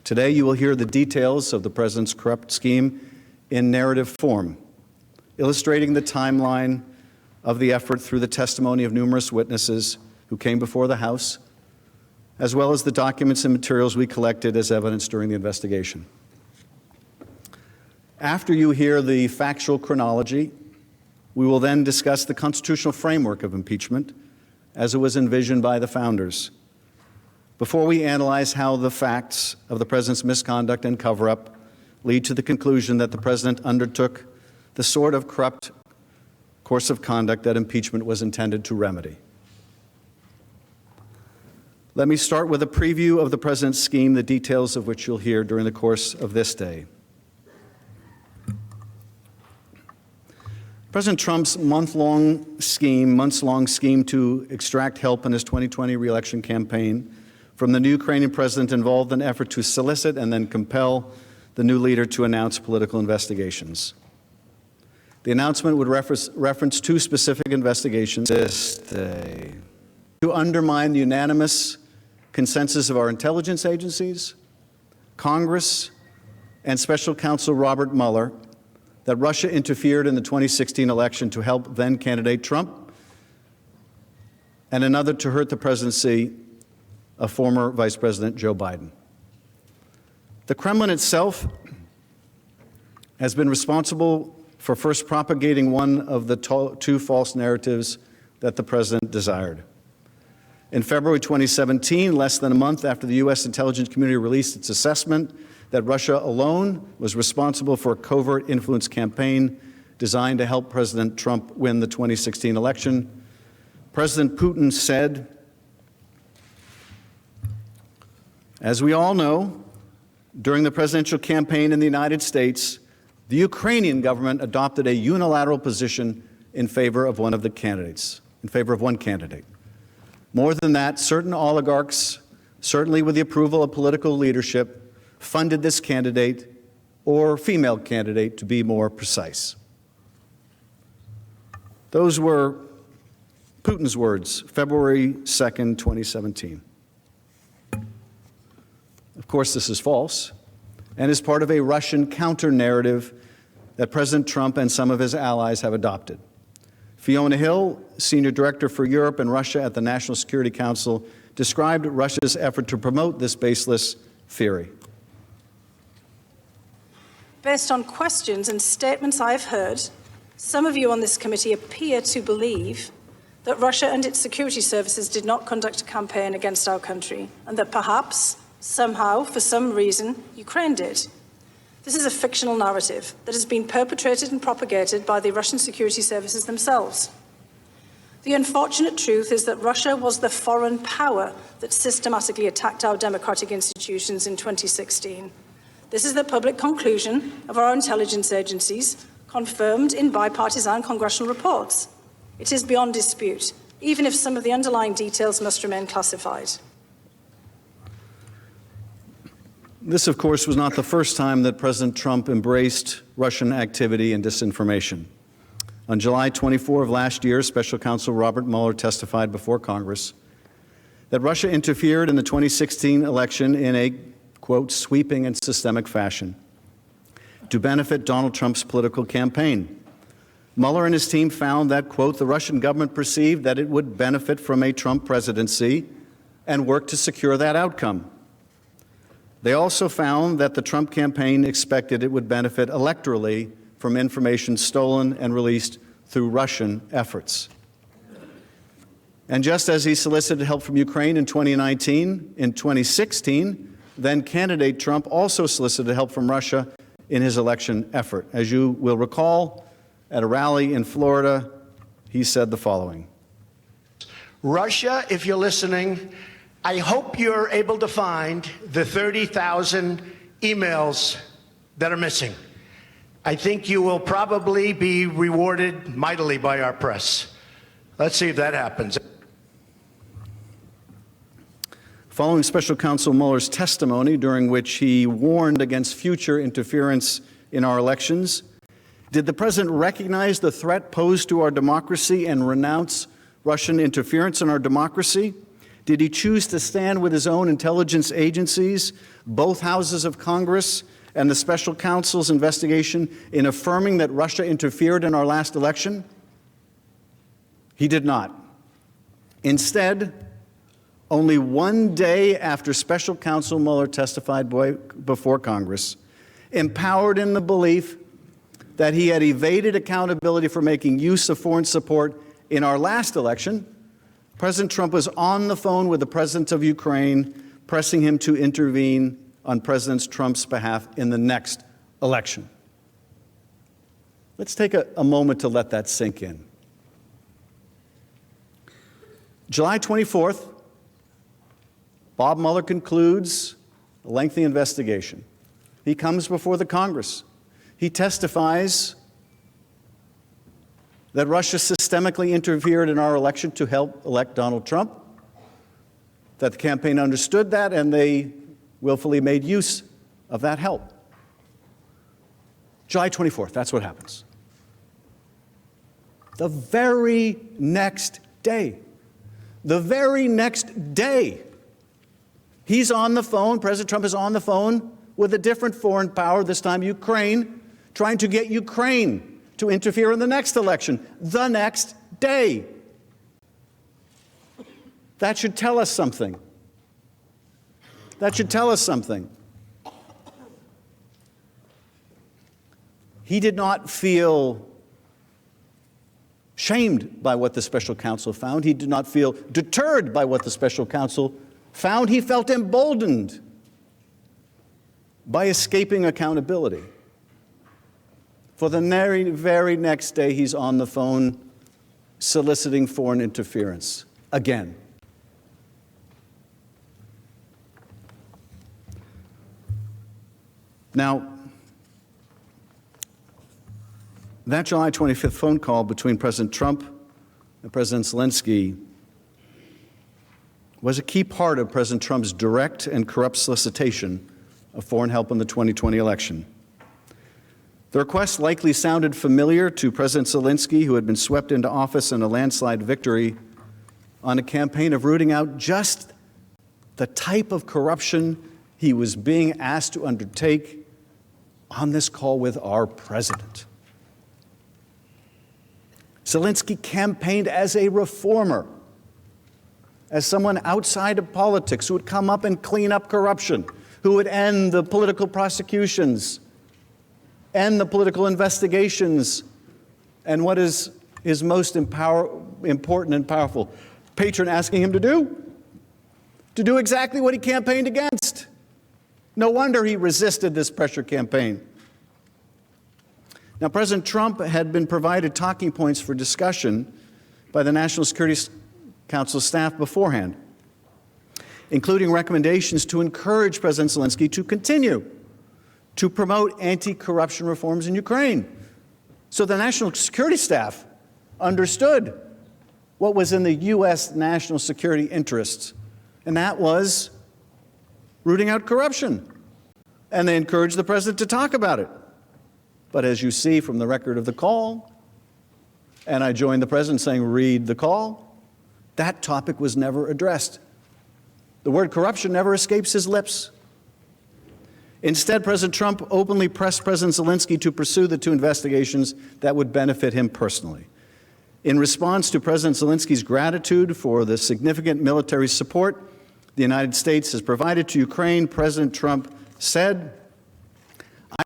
Today, you will hear the details of the President's corrupt scheme in narrative form, illustrating the timeline of the effort through the testimony of numerous witnesses who came before the House, as well as the documents and materials we collected as evidence during the investigation. After you hear the factual chronology, we will then discuss the constitutional framework of impeachment as it was envisioned by the founders, before we analyze how the facts of the President's misconduct and cover-up lead to the conclusion that the President undertook the sort of corrupt course of conduct that impeachment was intended to remedy. Let me start with a preview of the President's scheme, the details of which you'll hear during the course of this day. President Trump's months-long scheme to extract help in his 2020 re-election campaign from the new Ukrainian president involved an effort to solicit and then compel the new leader to announce political investigations. The announcement would reference two specific investigations this day: to undermine the unanimous consensus of our intelligence agencies, Congress, and Special Counsel Robert Mueller that Russia interfered in the 2016 election to help then-candidate Trump, and another to hurt the presidency of former Vice President Joe Biden. The Kremlin itself has been responsible for first propagating one of the two false narratives that the president desired. In February 2017, less than a month after the U.S. intelligence community released its assessment that Russia alone was responsible for a covert influence campaign designed to help President Trump win the 2016 election, President Putin said, "As we all know, during the presidential campaign in the United States, the Ukrainian government adopted a unilateral position in favor of one of the candidates, in favor of one candidate. More than that, certain oligarchs, certainly with the approval of political leadership, funded this candidate, or female candidate to be more precise." Those were Putin's words, February 2nd, 2017. Of course, this is false and is part of a Russian counter-narrative that President Trump and some of his allies have adopted. Fiona Hill, Senior Director for Europe and Russia at the National Security Council, described Russia's effort to promote this baseless theory. Based on questions and statements I've heard, some of you on this committee appear to believe that Russia and its security services did not conduct a campaign against our country, and that perhaps, somehow, for some reason, Ukraine did. This is a fictional narrative that has been perpetrated and propagated by the Russian security services themselves. The unfortunate truth is that Russia was the foreign power that systematically attacked our democratic institutions in 2016. This is the public conclusion of our intelligence agencies, confirmed in bipartisan congressional reports. It is beyond dispute, even if some of the underlying details must remain classified. This, of course, was not the first time that President Trump embraced Russian activity and disinformation. On July 24 of last year, Special Counsel Robert Mueller testified before Congress that Russia interfered in the 2016 election in a, quote, sweeping and systemic fashion to benefit Donald Trump's political campaign. Mueller and his team found that, quote, the Russian government perceived that it would benefit from a Trump presidency and worked to secure that outcome. They also found that the Trump campaign expected it would benefit electorally from information stolen and released through Russian efforts. And just as he solicited help from Ukraine in 2019, in 2016, then candidate Trump also solicited help from Russia in his election effort. As you will recall, at a rally in Florida, he said the following. Russia, if you're listening, I hope you're able to find the 30,000 emails that are missing. I think you will probably be rewarded mightily by our press. Let's see if that happens. Following Special Counsel Mueller's testimony, during which he warned against future interference in our elections, did the president recognize the threat posed to our democracy and renounce Russian interference in our democracy? Did he choose to stand with his own intelligence agencies, both houses of Congress, and the special counsel's investigation in affirming that Russia interfered in our last election? He did not. Instead, only one day after special counsel Mueller testified before Congress, empowered in the belief that he had evaded accountability for making use of foreign support in our last election, President Trump was on the phone with the president of Ukraine, pressing him to intervene on President Trump's behalf in the next election. Let's take a moment to let that sink in. July 24th, Bob Mueller concludes a lengthy investigation. He comes before the Congress. He testifies that Russia systemically interfered in our election to help elect Donald Trump, that the campaign understood that, and they willfully made use of that help. July 24th, that's what happens. The very next day, he's on the phone, President Trump is on the phone with a different foreign power, this time Ukraine, trying to get Ukraine to interfere in the next election, the next day. That should tell us something. That should tell us something. He did not feel shamed by what the special counsel found. He did not feel deterred by what the special counsel found. He felt emboldened by escaping accountability. For the very next day, he's on the phone soliciting foreign interference again. Now, that July 25th phone call between President Trump and President Zelensky was a key part of President Trump's direct and corrupt solicitation of foreign help in the 2020 election. The request likely sounded familiar to President Zelensky, who had been swept into office in a landslide victory on a campaign of rooting out just the type of corruption he was being asked to undertake on this call with our president. Zelensky campaigned as a reformer, as someone outside of politics who would come up and clean up corruption, who would end the political prosecutions, end the political investigations, and what is his most important and powerful patron asking him to do exactly what he campaigned against. No wonder he resisted this pressure campaign. Now, President Trump had been provided talking points for discussion by the National Security Council staff beforehand, including recommendations to encourage President Zelensky to continue to promote anti-corruption reforms in Ukraine. So the National Security Staff understood what was in the U.S. national security interests, and that was rooting out corruption. And they encouraged the president to talk about it. But as you see from the record of the call, and I joined the president saying, read the call, that topic was never addressed. The word corruption never escapes his lips. Instead, President Trump openly pressed President Zelensky to pursue the two investigations that would benefit him personally. In response to President Zelensky's gratitude for the significant military support the United States has provided to Ukraine, President Trump said,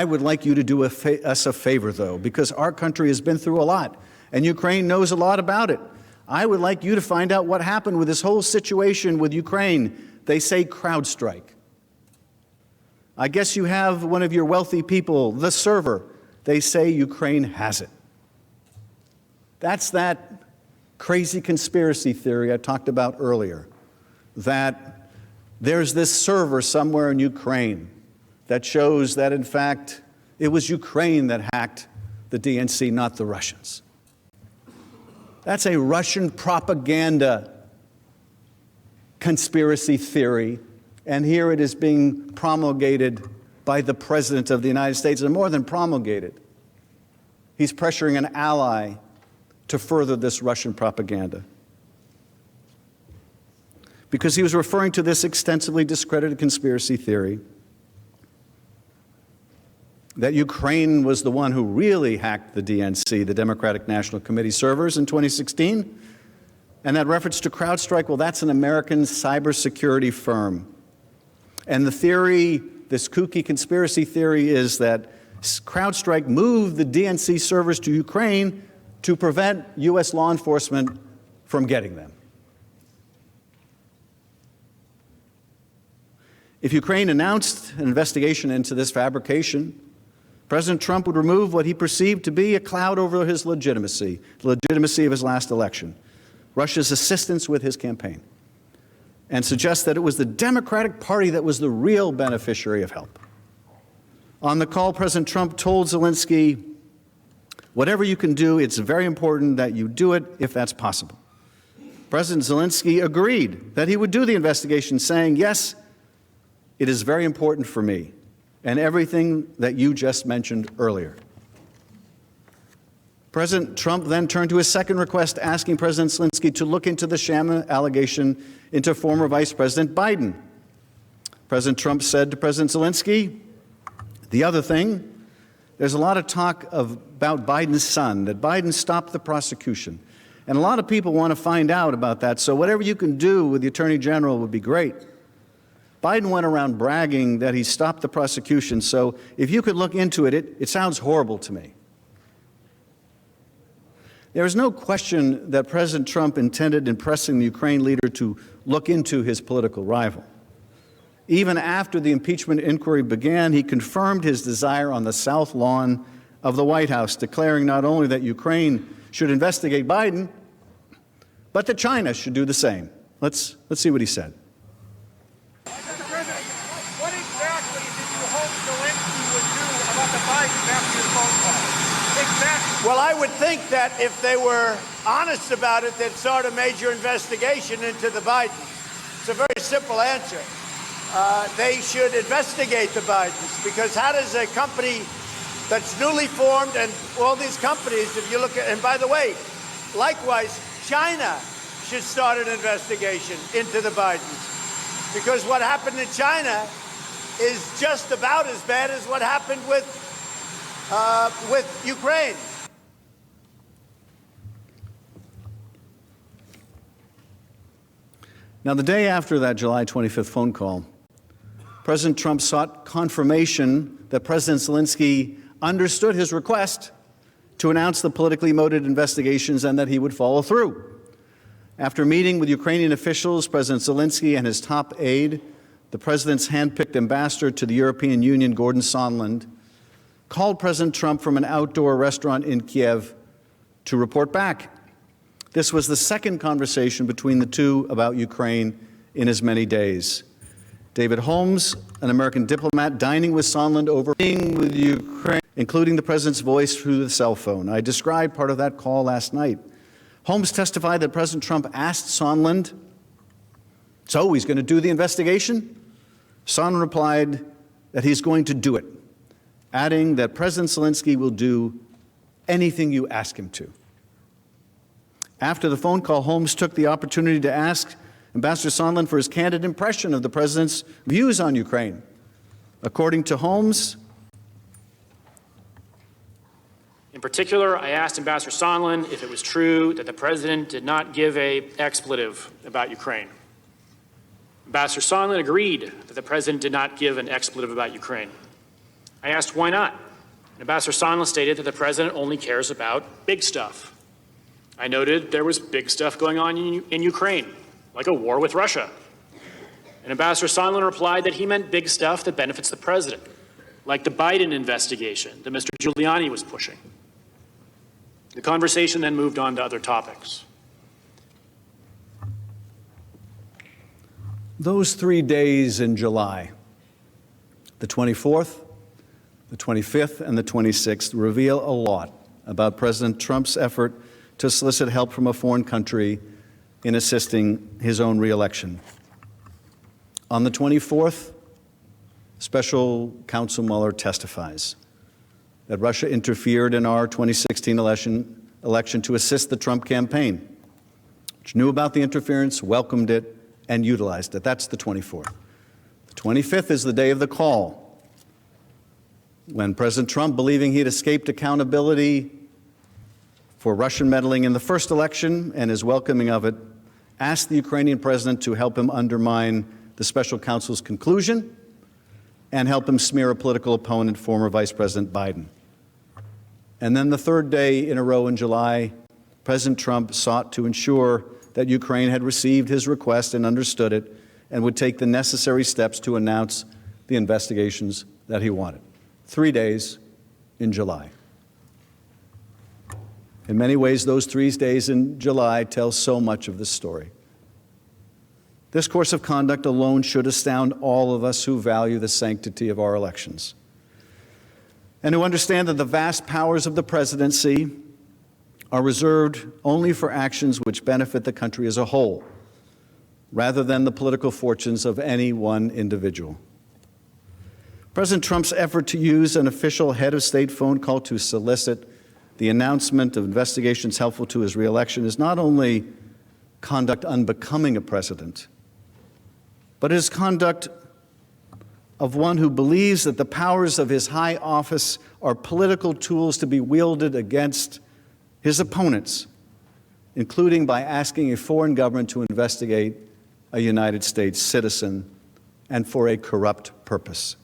I would like you to do us a favor, though, because our country has been through a lot, and Ukraine knows a lot about it. I would like you to find out what happened with this whole situation with Ukraine. They say CrowdStrike. I guess you have one of your wealthy people, the server. They say Ukraine has it. That's that crazy conspiracy theory I talked about earlier, that there's this server somewhere in Ukraine that shows that, in fact, it was Ukraine that hacked the DNC, not the Russians. That's a Russian propaganda conspiracy theory, and here it is being promulgated by the President of the United States, and more than promulgated. He's pressuring an ally to further this Russian propaganda, because he was referring to this extensively discredited conspiracy theory that Ukraine was the one who really hacked the DNC, the Democratic National Committee servers, in 2016. And that reference to CrowdStrike, well, that's an American cybersecurity firm. And the theory, this kooky conspiracy theory, is that CrowdStrike moved the DNC servers to Ukraine to prevent U.S. law enforcement from getting them. If Ukraine announced an investigation into this fabrication, President Trump would remove what he perceived to be a cloud over his legitimacy, the legitimacy of his last election, Russia's assistance with his campaign, and suggest that it was the Democratic Party that was the real beneficiary of help. On the call, President Trump told Zelensky, whatever you can do, it's very important that you do it if that's possible. President Zelensky agreed that he would do the investigation, saying, yes, it is very important for me, and everything that you just mentioned earlier. President Trump then turned to his second request, asking President Zelensky to look into the sham allegation into former Vice President Biden. President Trump said to President Zelensky, the other thing, there's a lot of talk about Biden's son, that Biden stopped the prosecution. And a lot of people want to find out about that, so whatever you can do with the Attorney General would be great. Biden went around bragging that he stopped the prosecution, so if you could look into it, it sounds horrible to me. There is no question that President Trump intended in pressing the Ukraine leader to look into his political rival. Even after the impeachment inquiry began, he confirmed his desire on the South Lawn of the White House, declaring not only that Ukraine should investigate Biden, but that China should do the same. Let's see what he said. Mr. President, what exactly did you hope Zelensky would do about the Bidens after your phone call? Exactly. Well, I would think that if they were honest about it, they'd start a major investigation into the Bidens. It's a very simple answer. They should investigate the Bidens, because how does a company that's newly formed, and all these companies, if you look at, and by the way, likewise, China should start an investigation into the Bidens, because what happened in China is just about as bad as what happened with Ukraine. Now, the day after that July 25th phone call, President Trump sought confirmation that President Zelensky understood his request to announce the politically motivated investigations and that he would follow through. After meeting with Ukrainian officials, President Zelensky and his top aide, the president's handpicked ambassador to the European Union, Gordon Sondland, called President Trump from an outdoor restaurant in Kiev to report back. This was the second conversation between the two about Ukraine in as many days. David Holmes, an American diplomat, dining with Sondland over meeting with Ukraine, including the president's voice through the cell phone. I described part of that call last night. Holmes testified that President Trump asked Sondland, so he's going to do the investigation? Sondland replied that he's going to do it, adding that President Zelensky will do anything you ask him to. After the phone call, Holmes took the opportunity to ask Ambassador Sondland for his candid impression of the president's views on Ukraine. According to Holmes, in particular, I asked Ambassador Sondland if it was true that the president did not give an expletive about Ukraine. Ambassador Sondland agreed that the president did not give an expletive about Ukraine. I asked why not. And Ambassador Sondland stated that the president only cares about big stuff. I noted there was big stuff going on in Ukraine, like a war with Russia. And Ambassador Sondland replied that he meant big stuff that benefits the president, like the Biden investigation that Mr. Giuliani was pushing. The conversation then moved on to other topics. Those 3 days in July, the 24th, the 25th, and the 26th, reveal a lot about President Trump's effort to solicit help from a foreign country in assisting his own reelection. On the 24th, Special Counsel Mueller testifies that Russia interfered in our 2016 election to assist the Trump campaign, which knew about the interference, welcomed it, and utilized it. That's the 24th. The 25th is the day of the call, when President Trump, believing he'd escaped accountability for Russian meddling in the first election and his welcoming of it, asked the Ukrainian president to help him undermine the special counsel's conclusion and help him smear a political opponent, former Vice President Biden. And then the third day in a row in July, President Trump sought to ensure that Ukraine had received his request and understood it and would take the necessary steps to announce the investigations that he wanted. 3 days in July. In many ways, those 3 days in July tell so much of this story. This course of conduct alone should astound all of us who value the sanctity of our elections and who understand that the vast powers of the presidency are reserved only for actions which benefit the country as a whole, rather than the political fortunes of any one individual. President Trump's effort to use an official head of state phone call to solicit the announcement of investigations helpful to his reelection is not only conduct unbecoming a president, but it is conduct of one who believes that the powers of his high office are political tools to be wielded against his opponents, including by asking a foreign government to investigate a United States citizen and for a corrupt purpose.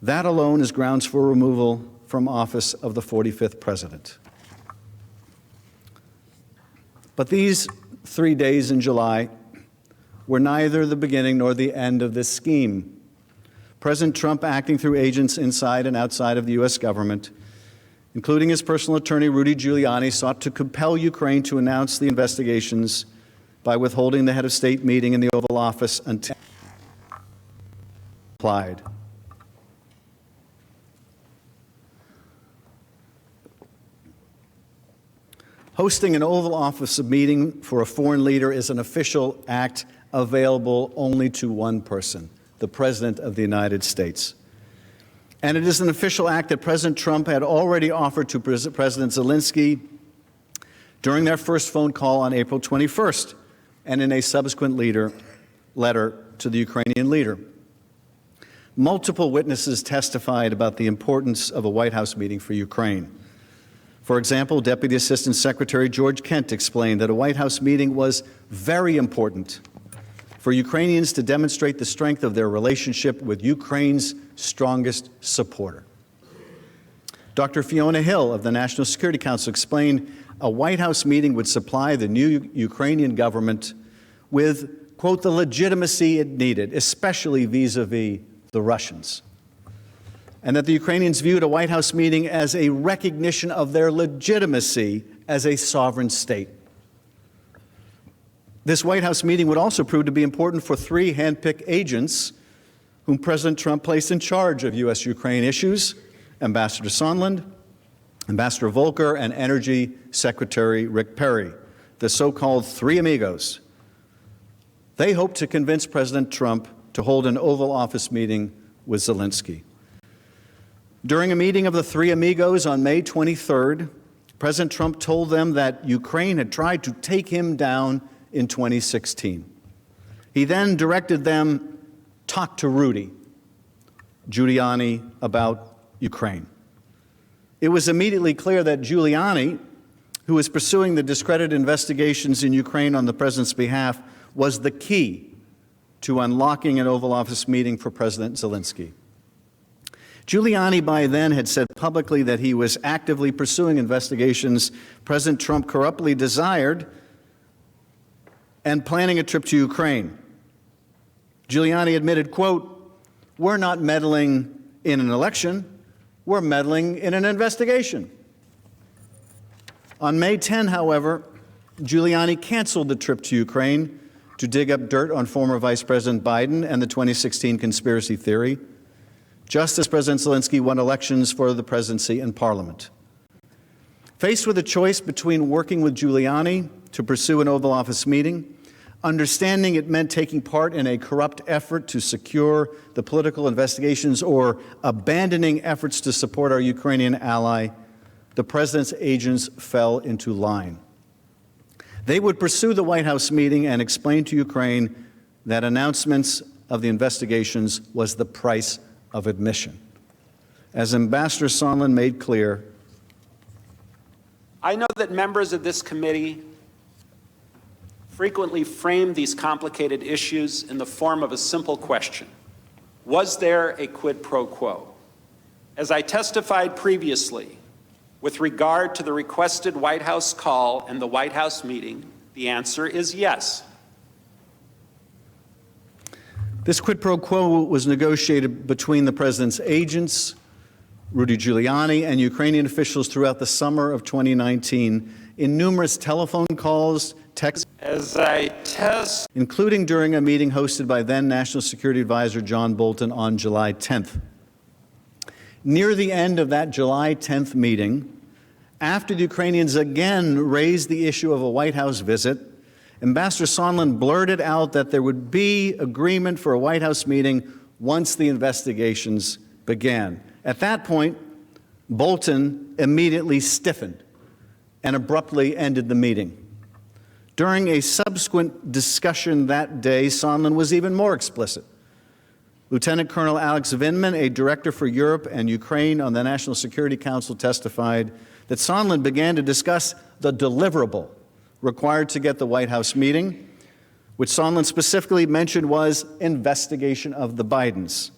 That alone is grounds for removal from office of the 45th president. But these 3 days in July were neither the beginning nor the end of this scheme. President Trump, acting through agents inside and outside of the U.S. government, including his personal attorney, Rudy Giuliani, sought to compel Ukraine to announce the investigations by withholding the head of state meeting in the Oval Office until applied. Hosting an Oval Office meeting for a foreign leader is an official act available only to one person, the President of the United States. And it is an official act that President Trump had already offered to President Zelensky during their first phone call on April 21st and in a subsequent letter to the Ukrainian leader. Multiple witnesses testified about the importance of a White House meeting for Ukraine. For example, Deputy Assistant Secretary George Kent explained that a White House meeting was very important for Ukrainians to demonstrate the strength of their relationship with Ukraine's strongest supporter. Dr. Fiona Hill of the National Security Council explained a White House meeting would supply the new Ukrainian government with, quote, the legitimacy it needed, especially vis-a-vis the Russians, and that the Ukrainians viewed a White House meeting as a recognition of their legitimacy as a sovereign state. This White House meeting would also prove to be important for 3 hand-picked agents whom President Trump placed in charge of U.S.-Ukraine issues: Ambassador Sondland, Ambassador Volker, and Energy Secretary Rick Perry, the so-called 3 amigos. They hope to convince President Trump to hold an Oval Office meeting with Zelensky. During a meeting of the 3 amigos on May 23rd, President Trump told them that Ukraine had tried to take him down in 2016. He then directed them, talk to Rudy Giuliani about Ukraine. It was immediately clear that Giuliani, who was pursuing the discredited investigations in Ukraine on the president's behalf, was the key to unlocking an Oval Office meeting for President Zelensky. Giuliani by then had said publicly that he was actively pursuing investigations President Trump corruptly desired and planning a trip to Ukraine. Giuliani admitted, quote, "We're not meddling in an election, we're meddling in an investigation." On May 10, however, Giuliani canceled the trip to Ukraine to dig up dirt on former Vice President Biden and the 2016 conspiracy theory, just as President Zelensky won elections for the presidency and parliament. Faced with a choice between working with Giuliani to pursue an Oval Office meeting, understanding it meant taking part in a corrupt effort to secure the political investigations, or abandoning efforts to support our Ukrainian ally, the president's agents fell into line. They would pursue the White House meeting and explain to Ukraine that announcements of the investigations was the price of admission. As Ambassador Sondland made clear, I know that members of this committee frequently frame these complicated issues in the form of a simple question: was there a quid pro quo? As I testified previously, with regard to the requested White House call and the White House meeting, the answer is yes. This quid pro quo was negotiated between the president's agents, Rudy Giuliani, and Ukrainian officials throughout the summer of 2019 in numerous telephone calls, texts, including during a meeting hosted by then National Security Advisor John Bolton on July 10th. Near the end of that July 10th meeting, after the Ukrainians again raised the issue of a White House visit, Ambassador Sondland blurted out that there would be agreement for a White House meeting once the investigations began. At that point, Bolton immediately stiffened and abruptly ended the meeting. During a subsequent discussion that day, Sondland was even more explicit. Lieutenant Colonel Alex Vindman, a director for Europe and Ukraine on the National Security Council, testified that Sondland began to discuss the deliverable required to get the White House meeting, which Sondland specifically mentioned was investigation of the Bidens.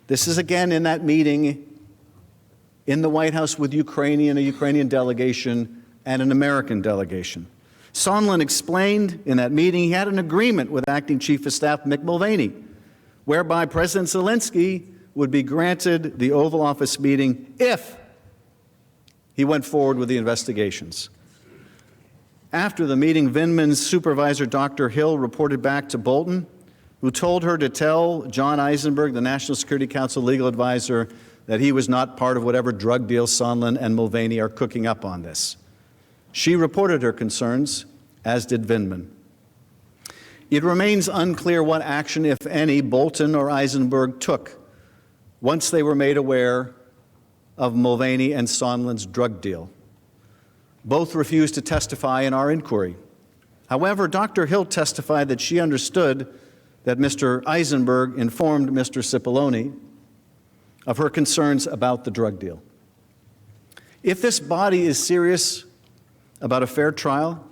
This is again in that meeting in the White House with a Ukrainian delegation and an American delegation. Sondland explained in that meeting he had an agreement with Acting Chief of Staff Mick Mulvaney, whereby President Zelensky would be granted the Oval Office meeting if he went forward with the investigations. After the meeting, Vindman's supervisor, Dr. Hill, reported back to Bolton, who told her to tell John Eisenberg, the National Security Council legal advisor, that he was not part of whatever drug deal Sondland and Mulvaney are cooking up on this. She reported her concerns, as did Vindman. It remains unclear what action, if any, Bolton or Eisenberg took once they were made aware of Mulvaney and Sondland's drug deal. Both refused to testify in our inquiry. However, Dr. Hill testified that she understood that Mr. Eisenberg informed Mr. Cipollone of her concerns about the drug deal. If this body is serious about a fair trial,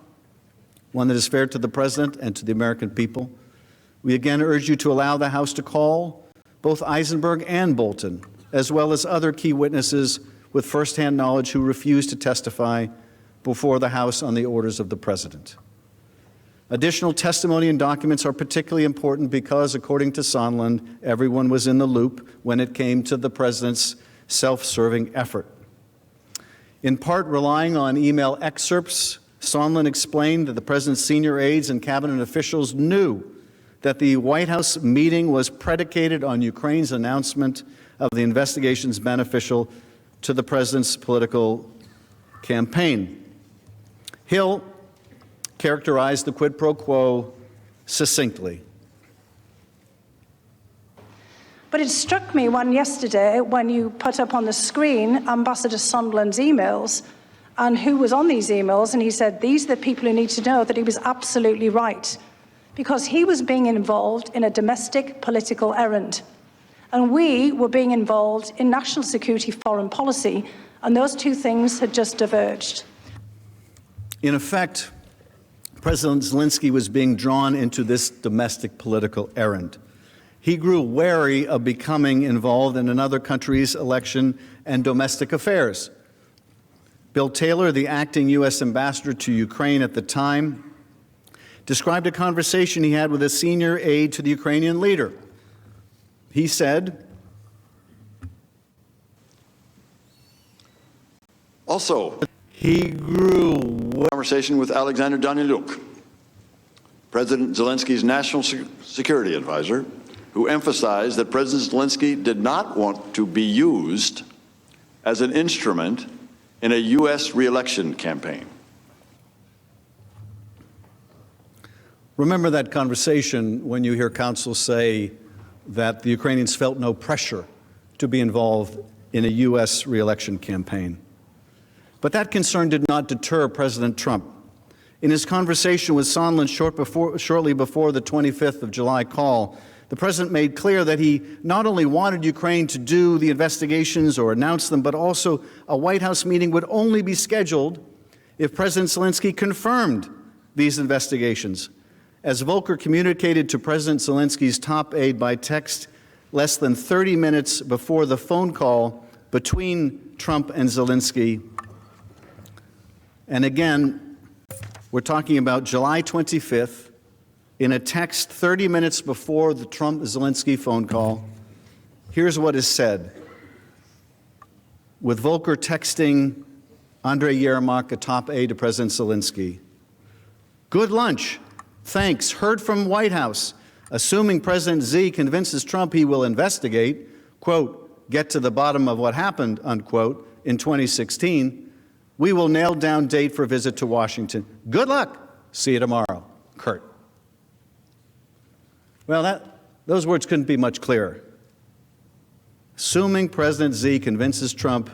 one that is fair to the President and to the American people, we again urge you to allow the House to call both Eisenberg and Bolton, as well as other key witnesses with firsthand knowledge who refuse to testify before the House on the orders of the President. Additional testimony and documents are particularly important because, according to Sondland, everyone was in the loop when it came to the President's self-serving effort. In part relying on email excerpts, Sondland explained that the President's senior aides and cabinet officials knew that the White House meeting was predicated on Ukraine's announcement of the investigations beneficial to the President's political campaign. Hill characterized the quid pro quo succinctly. But it struck me yesterday when you put up on the screen Ambassador Sondland's emails and who was on these emails, and he said, these are the people who need to know, that he was absolutely right, because he was being involved in a domestic political errand. And we were being involved in national security foreign policy, and those two things had just diverged. In effect, President Zelensky was being drawn into this domestic political errand. He grew wary of becoming involved in another country's election and domestic affairs. Bill Taylor, the acting U.S. ambassador to Ukraine at the time, described a conversation he had with a senior aide to the Ukrainian leader. He said, also, he grew conversation with Alexander Daniluk, President Zelensky's national security advisor, who emphasized that President Zelensky did not want to be used as an instrument in a U.S. re-election campaign. Remember that conversation when you hear counsel say that the Ukrainians felt no pressure to be involved in a U.S. re-election campaign. But that concern did not deter President Trump. In his conversation with Sondland shortly before the 25th of July call, the president made clear that he not only wanted Ukraine to do the investigations or announce them, but also a White House meeting would only be scheduled if President Zelensky confirmed these investigations. As Volker communicated to President Zelensky's top aide by text less than 30 minutes before the phone call between Trump and Zelensky, and again, we're talking about July 25th, in a text 30 minutes before the Trump-Zelensky phone call, here's what is said. With Volker texting Andrei Yermak, a top aide to President Zelensky, "Good lunch. Thanks. Heard from White House. Assuming President Z convinces Trump he will investigate, quote, get to the bottom of what happened, unquote, in 2016, we will nail down date for visit to Washington. Good luck. See you tomorrow. Kurt." Well, those words couldn't be much clearer. Assuming President Z convinces Trump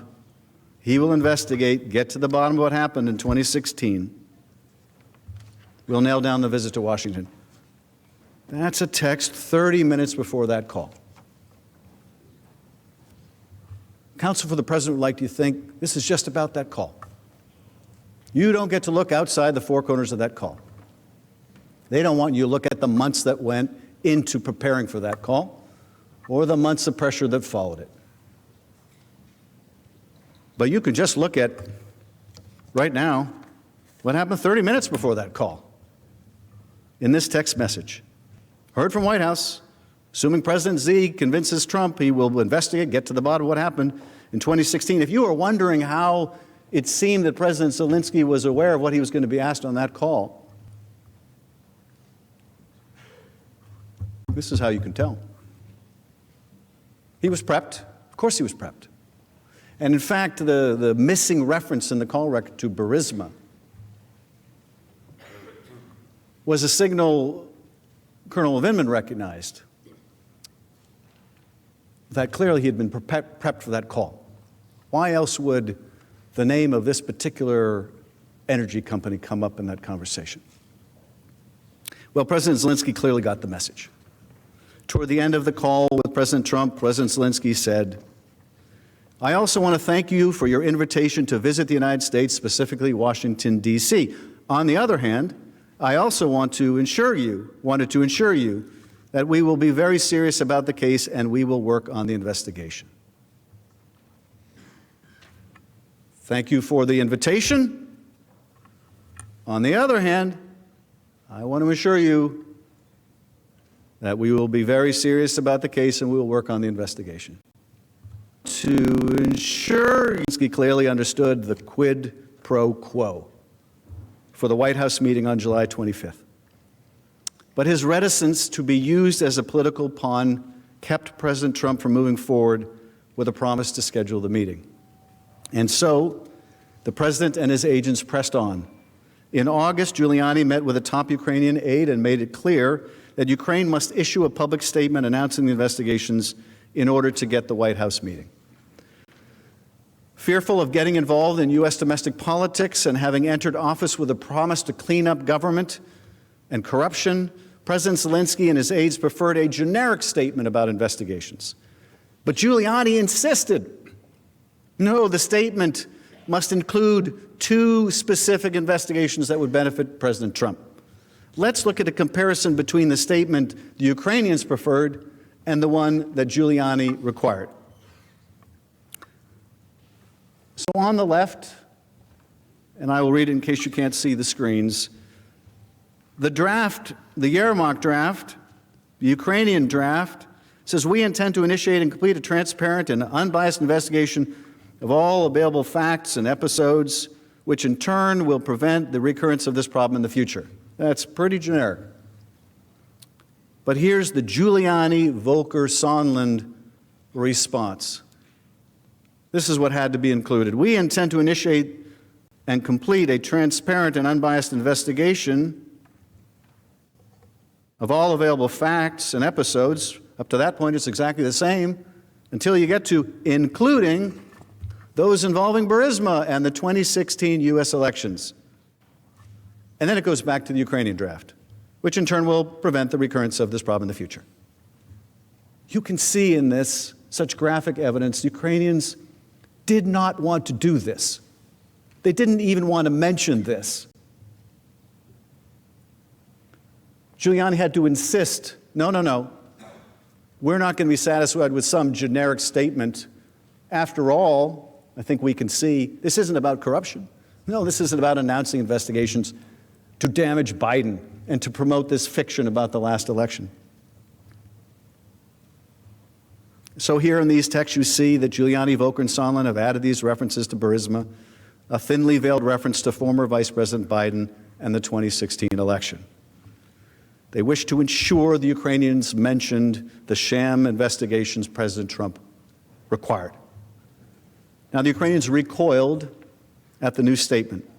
he will investigate, get to the bottom of what happened in 2016, we'll nail down the visit to Washington. That's a text 30 minutes before that call. Counsel for the president would like you to think this is just about that call. You don't get to look outside the four corners of that call. They don't want you to look at the months that went into preparing for that call or the months of pressure that followed it. But you can just look at, right now, what happened 30 minutes before that call in this text message. Heard from White House, assuming President Z convinces Trump he will investigate, get to the bottom of what happened in 2016. If you were wondering how it seemed that President Zelensky was aware of what he was going to be asked on that call, this is how you can tell. He was prepped. Of course he was prepped. And in fact, the missing reference in the call record to Burisma was a signal Colonel Vindman recognized that clearly he had been prepped for that call. Why else would the name of this particular energy company come up in that conversation? Well, President Zelensky clearly got the message. Toward the end of the call with President Trump, President Zelensky said, "I also want to thank you for your invitation to visit the United States, specifically Washington, D.C. On the other hand, I also wanted to ensure you that we will be very serious about the case and we will work on the investigation. Thank you for the invitation. On the other hand, I want to assure you that we will be very serious about the case and we will work on the investigation." To ensure, he clearly understood the quid pro quo for the White House meeting on July 25th. But his reticence to be used as a political pawn kept President Trump from moving forward with a promise to schedule the meeting. And so, the president and his agents pressed on. In August, Giuliani met with a top Ukrainian aide and made it clear that Ukraine must issue a public statement announcing the investigations in order to get the White House meeting. Fearful of getting involved in U.S. domestic politics and having entered office with a promise to clean up government and corruption, President Zelensky and his aides preferred a generic statement about investigations. But Giuliani insisted, no, the statement must include 2 specific investigations that would benefit President Trump. Let's look at a comparison between the statement the Ukrainians preferred and the one that Giuliani required. So on the left, and I will read it in case you can't see the screens, The draft, the Yermak draft, the Ukrainian draft, says we intend to initiate and complete a transparent and unbiased investigation of all available facts and episodes, which in turn will prevent the recurrence of this problem in the future. That's pretty generic. But here's the Giuliani, Volker, Sondland response. This is what had to be included. We intend to initiate and complete a transparent and unbiased investigation of all available facts and episodes. Up to that point, it's exactly the same until you get to including those involving Burisma and the 2016 U.S. elections. And then it goes back to the Ukrainian draft, which in turn will prevent the recurrence of this problem in the future. You can see in this such graphic evidence, Ukrainians did not want to do this. They didn't even want to mention this. Giuliani had to insist, no, we're not going to be satisfied with some generic statement. After all, I think we can see, this isn't about corruption. No, this isn't about announcing investigations to damage Biden and to promote this fiction about the last election. So here in these texts, you see that Giuliani, Volker, and Sondland have added these references to Burisma, a thinly veiled reference to former Vice President Biden and the 2016 election. They wish to ensure the Ukrainians mentioned the sham investigations President Trump required. Now, the Ukrainians recoiled at the new statement,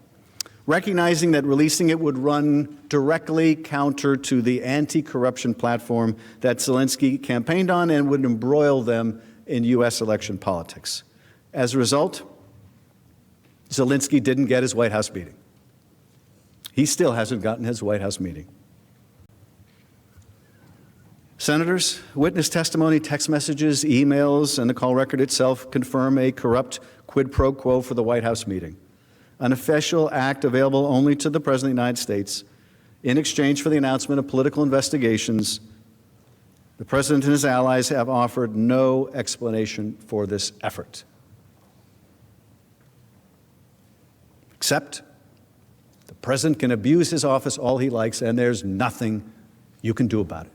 recognizing that releasing it would run directly counter to the anti-corruption platform that Zelensky campaigned on and would embroil them in U.S. election politics. As a result, Zelensky didn't get his White House meeting. He still hasn't gotten his White House meeting. Senators, witness testimony, text messages, emails, and the call record itself confirm a corrupt quid pro quo for the White House meeting, an official act available only to the President of the United States in exchange for the announcement of political investigations. The President and his allies have offered no explanation for this effort, except the President can abuse his office all he likes, and there's nothing you can do about it.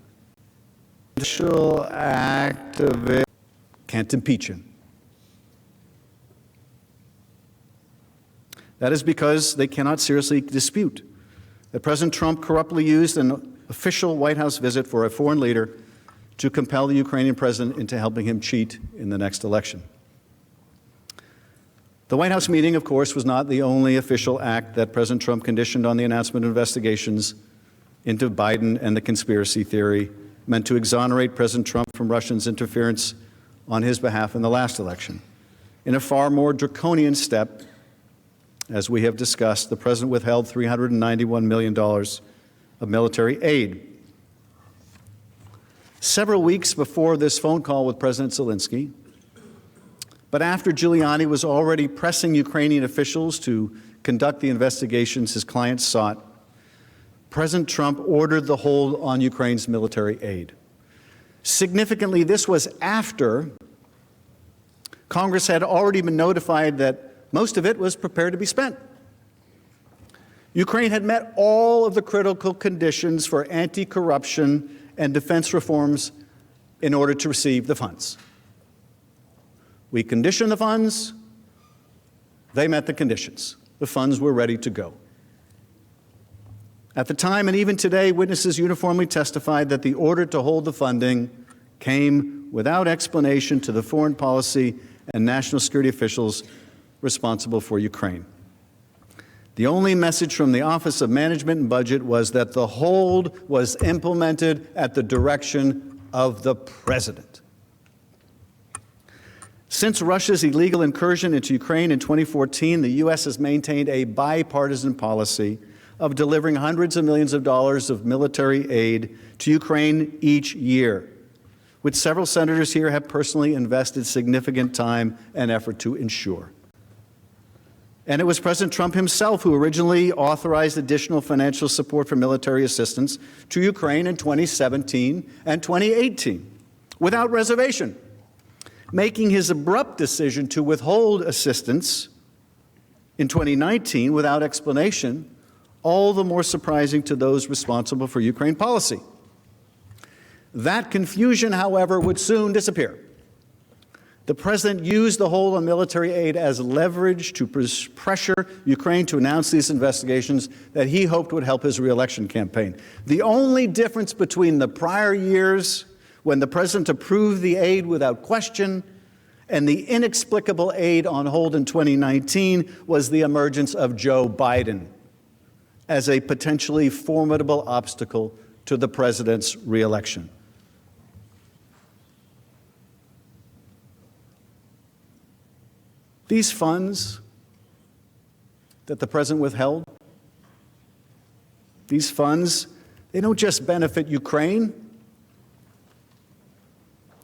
Official act of it can't impeach him. That is because they cannot seriously dispute that President Trump corruptly used an official White House visit for a foreign leader to compel the Ukrainian president into helping him cheat in the next election. The White House meeting, of course, was not the only official act that President Trump conditioned on the announcement of investigations into Biden and the conspiracy theory meant to exonerate President Trump from Russians' interference on his behalf in the last election. In a far more draconian step, as we have discussed, the President withheld $391 million of military aid. Several weeks before this phone call with President Zelensky, but after Giuliani was already pressing Ukrainian officials to conduct the investigations his clients sought, President Trump ordered the hold on Ukraine's military aid. Significantly, this was after Congress had already been notified that most of it was prepared to be spent. Ukraine had met all of the critical conditions for anti-corruption and defense reforms in order to receive the funds. We conditioned the funds. They met the conditions. The funds were ready to go. At the time, and even today, witnesses uniformly testified that the order to hold the funding came without explanation to the foreign policy and national security officials responsible for Ukraine. The only message from the Office of Management and Budget was that the hold was implemented at the direction of the President. Since Russia's illegal incursion into Ukraine in 2014, the U.S. has maintained a bipartisan policy of delivering hundreds of millions of dollars of military aid to Ukraine each year, which several senators here have personally invested significant time and effort to ensure. And it was President Trump himself who originally authorized additional financial support for military assistance to Ukraine in 2017 and 2018, without reservation, making his abrupt decision to withhold assistance in 2019 without explanation all the more surprising to those responsible for Ukraine policy. That confusion, however, would soon disappear. The president used the hold on military aid as leverage to pressure Ukraine to announce these investigations that he hoped would help his re-election campaign. The only difference between the prior years, when the president approved the aid without question, and the inexplicable aid on hold in 2019, was the emergence of Joe Biden as a potentially formidable obstacle to the president's re-election. These funds that the president withheld, these funds, they don't just benefit Ukraine,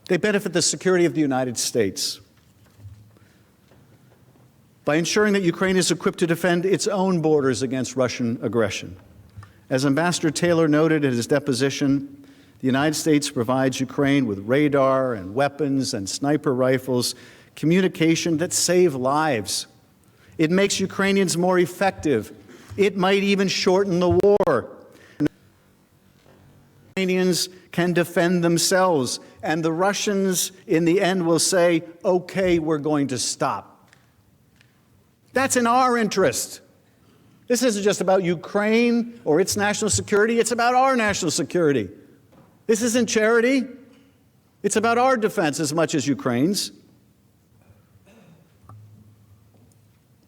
they benefit the security of the United States by ensuring that Ukraine is equipped to defend its own borders against Russian aggression. As Ambassador Taylor noted in his deposition, the United States provides Ukraine with radar and weapons and sniper rifles, communication that save lives. It makes Ukrainians more effective. It might even shorten the war. Ukrainians can defend themselves, and the Russians in the end will say, okay, we're going to stop. That's in our interest. This isn't just about Ukraine or its national security, it's about our national security. This isn't charity. It's about our defense as much as Ukraine's.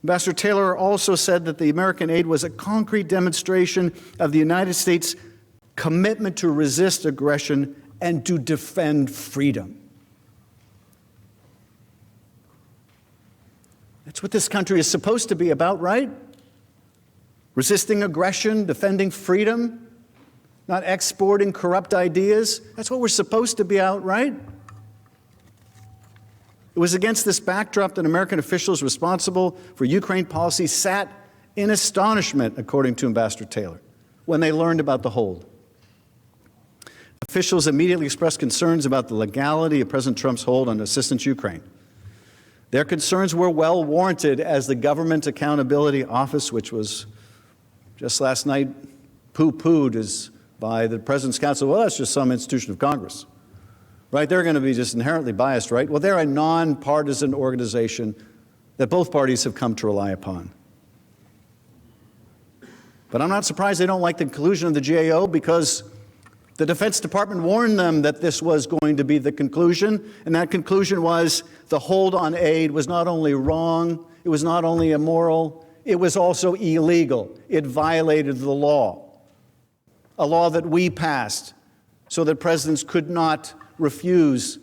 Ambassador Taylor also said that the American aid was a concrete demonstration of the United States' commitment to resist aggression and to defend freedom. That's what this country is supposed to be about, right? Resisting aggression, defending freedom, not exporting corrupt ideas. That's what we're supposed to be out, right? It was against this backdrop that American officials responsible for Ukraine policy sat in astonishment, according to Ambassador Taylor, when they learned about the hold. Officials immediately expressed concerns about the legality of President Trump's hold on assistance to Ukraine. Their concerns were well warranted, as the Government Accountability Office, which was just last night poo-pooed by the President's Counsel, well, that's just some institution of Congress. Right? They're going to be just inherently biased, right? Well, they're a nonpartisan organization that both parties have come to rely upon. But I'm not surprised they don't like the conclusion of the GAO, because the Defense Department warned them that this was going to be the conclusion, and that conclusion was the hold on aid was not only wrong, it was not only immoral, it was also illegal. It violated the law, a law that we passed so that presidents could not refuse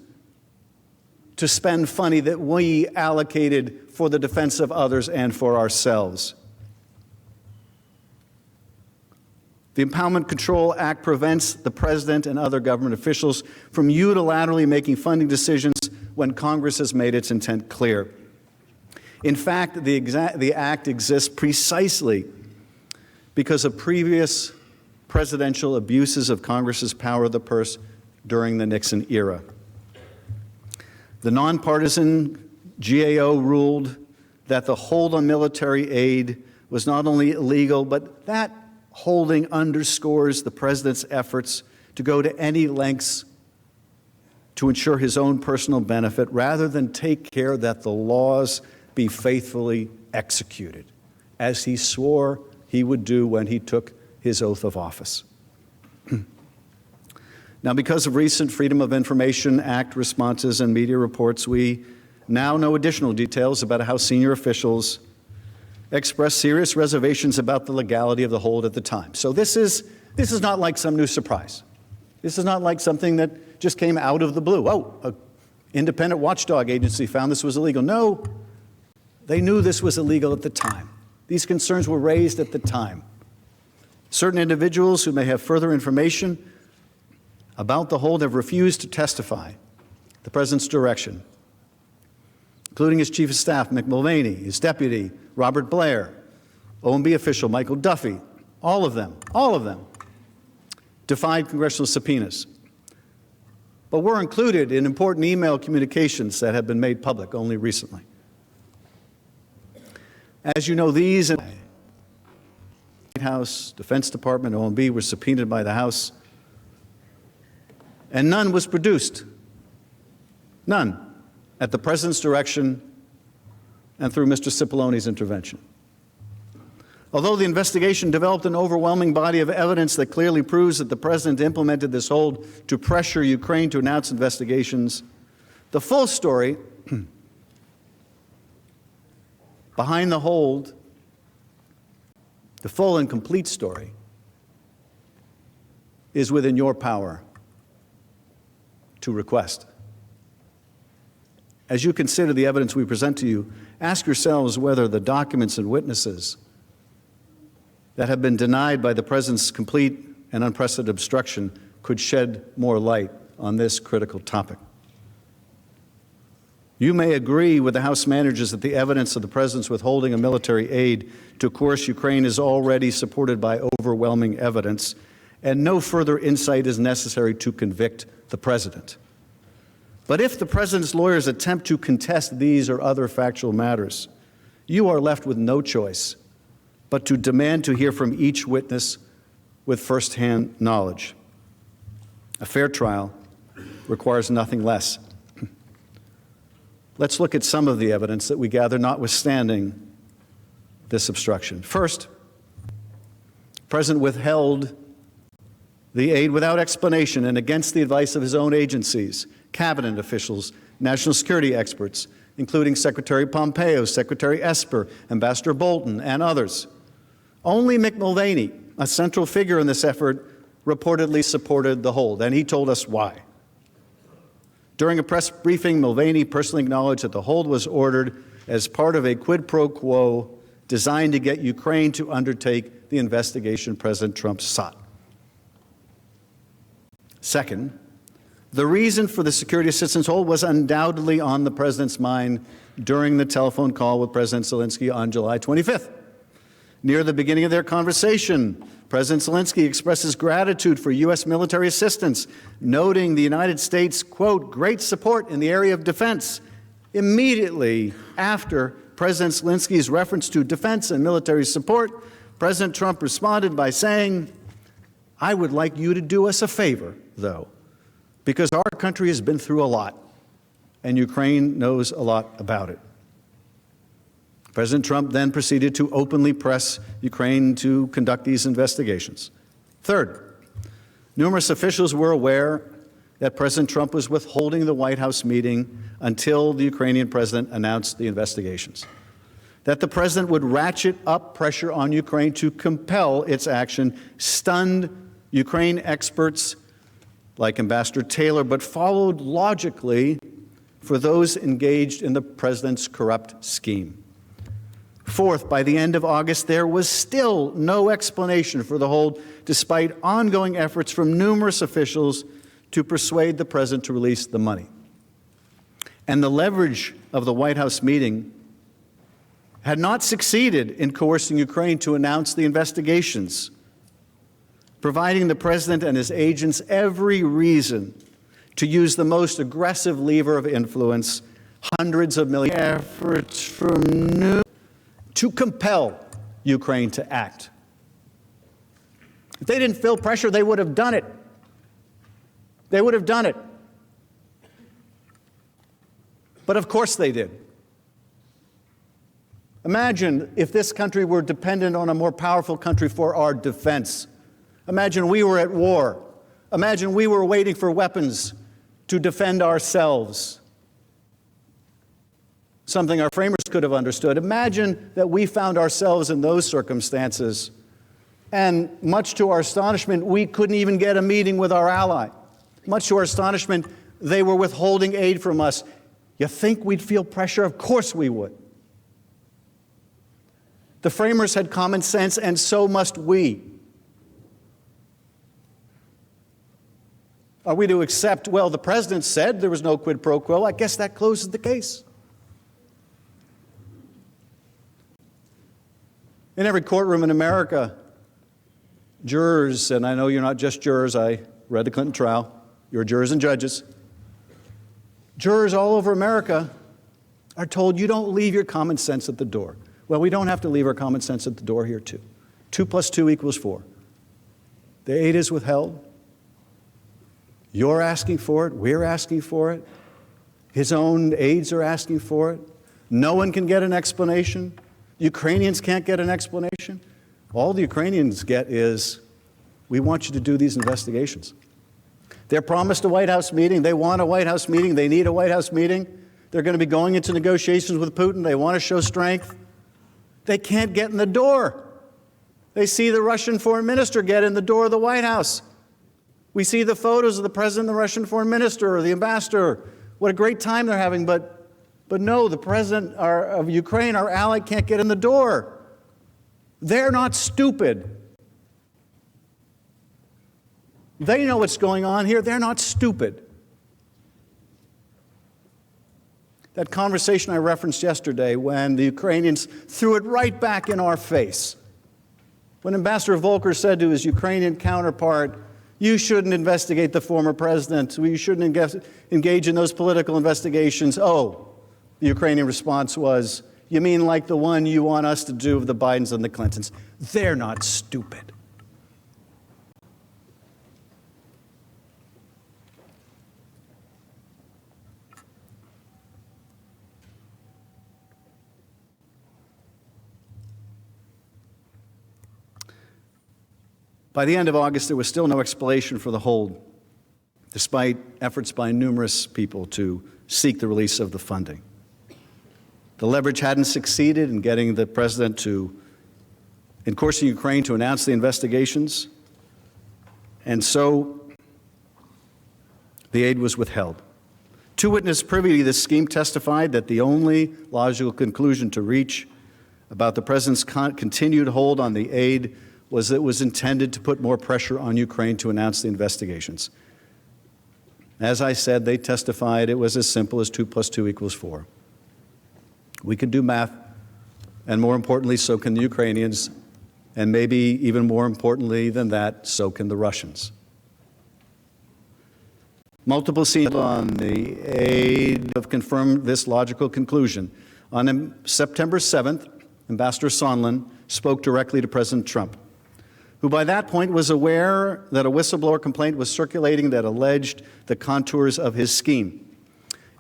to spend money that we allocated for the defense of others and for ourselves. The Impeachment Control Act prevents the president and other government officials from unilaterally making funding decisions when Congress has made its intent clear. In fact, the act exists precisely because of previous presidential abuses of Congress's power of the purse during the Nixon era. The nonpartisan GAO ruled that the hold on military aid was not only illegal, but that holding underscores the president's efforts to go to any lengths to ensure his own personal benefit, rather than take care that the laws be faithfully executed, as he swore he would do when he took his oath of office. Now, because of recent Freedom of Information Act responses and media reports, we now know additional details about how senior officials expressed serious reservations about the legality of the hold at the time. So this is not like some new surprise. This is not like something that just came out of the blue. Oh, an independent watchdog agency found this was illegal. No, they knew this was illegal at the time. These concerns were raised at the time. Certain individuals who may have further information about the hold have refused to testify the president's direction, including his chief of staff, Mick Mulvaney, his deputy, Robert Blair, OMB official Michael Duffy. All of them defied congressional subpoenas. But were included in important email communications that have been made public only recently. As you know, these House, Defense Department, OMB were subpoenaed by the House, and none was produced. None, at the President's direction and through Mr. Cipollone's intervention. Although the investigation developed an overwhelming body of evidence that clearly proves that the President implemented this hold to pressure Ukraine to announce investigations, the full story behind the hold, the full and complete story, is within your power to request. As you consider the evidence we present to you, ask yourselves whether the documents and witnesses that have been denied by the President's complete and unprecedented obstruction could shed more light on this critical topic. You may agree with the House managers that the evidence of the President's withholding of military aid to coerce Ukraine is already supported by overwhelming evidence, and no further insight is necessary to convict the President. But if the President's lawyers attempt to contest these or other factual matters, you are left with no choice but to demand to hear from each witness with firsthand knowledge. A fair trial requires nothing less. Let's look at some of the evidence that we gather notwithstanding this obstruction. First, the President withheld the aid without explanation and against the advice of his own agencies, cabinet officials, national security experts, including Secretary Pompeo, Secretary Esper, Ambassador Bolton, and others. Only Mick Mulvaney, a central figure in this effort, reportedly supported the hold, and he told us why. During a press briefing, Mulvaney personally acknowledged that the hold was ordered as part of a quid pro quo designed to get Ukraine to undertake the investigation President Trump sought. Second, the reason for the security assistance hold was undoubtedly on the President's mind during the telephone call with President Zelensky on July 25th. Near the beginning of their conversation, President Zelensky expresses gratitude for U.S. military assistance, noting the United States' quote, great support in the area of defense. Immediately after President Zelensky's reference to defense and military support, President Trump responded by saying, I would like you to do us a favor, though, because our country has been through a lot, and Ukraine knows a lot about it. President Trump then proceeded to openly press Ukraine to conduct these investigations. Third, numerous officials were aware that President Trump was withholding the White House meeting until the Ukrainian president announced the investigations. That the president would ratchet up pressure on Ukraine to compel its action stunned Ukraine experts like Ambassador Taylor, but followed logically for those engaged in the president's corrupt scheme. Fourth, by the end of August, there was still no explanation for the hold, despite ongoing efforts from numerous officials to persuade the president to release the money. And the leverage of the White House meeting had not succeeded in coercing Ukraine to announce the investigations, providing the president and his agents every reason to use the most aggressive lever of influence, hundreds of million efforts from to compel Ukraine to act. If they didn't feel pressure, they would have done it. They would have done it. But of course they did. Imagine if this country were dependent on a more powerful country for our defense. Imagine we were at war. Imagine we were waiting for weapons to defend ourselves. Something our framers could have understood. Imagine that we found ourselves in those circumstances, and much to our astonishment, we couldn't even get a meeting with our ally. Much to our astonishment, they were withholding aid from us. You think we'd feel pressure? Of course we would. The framers had common sense, and so must we. Are we to accept, well, the president said there was no quid pro quo? I guess that closes the case. In every courtroom in America, jurors, and I know you're not just jurors, I read the Clinton trial, you're jurors and judges. Jurors all over America are told you don't leave your common sense at the door. Well, we don't have to leave our common sense at the door here, too. 2 + 2 = 4. The aid is withheld. You're asking for it. We're asking for it. His own aides are asking for it. No one can get an explanation. Ukrainians can't get an explanation. All the Ukrainians get is, we want you to do these investigations. They're promised a White House meeting. They want a White House meeting. They need a White House meeting. They're going to be going into negotiations with Putin. They want to show strength. They can't get in the door. They see the Russian foreign minister get in the door of the White House. We see the photos of the president, the Russian foreign minister, or the ambassador. What a great time they're having. But no, the president of Ukraine, our ally, can't get in the door. They're not stupid. They know what's going on here. They're not stupid. That conversation I referenced yesterday when the Ukrainians threw it right back in our face. When Ambassador Volker said to his Ukrainian counterpart, you shouldn't investigate the former president, you shouldn't engage in those political investigations. Oh, the Ukrainian response was, you mean like the one you want us to do of the Bidens and the Clintons? They're not stupid. By the end of August, there was still no explanation for the hold, despite efforts by numerous people to seek the release of the funding. The leverage hadn't succeeded in getting the president to, in course in Ukraine, to announce the investigations, and so the aid was withheld. Two witnesses privy to this scheme testified that the only logical conclusion to reach about the president's continued hold on the aid was that it was intended to put more pressure on Ukraine to announce the investigations. As I said, they testified it was as simple as 2 + 2 = 4. We can do math, and more importantly, so can the Ukrainians, and maybe even more importantly than that, so can the Russians. Multiple scenes on the aid have confirmed this logical conclusion. On September 7th, Ambassador Sondland spoke directly to President Trump, who by that point was aware that a whistleblower complaint was circulating that alleged the contours of his scheme,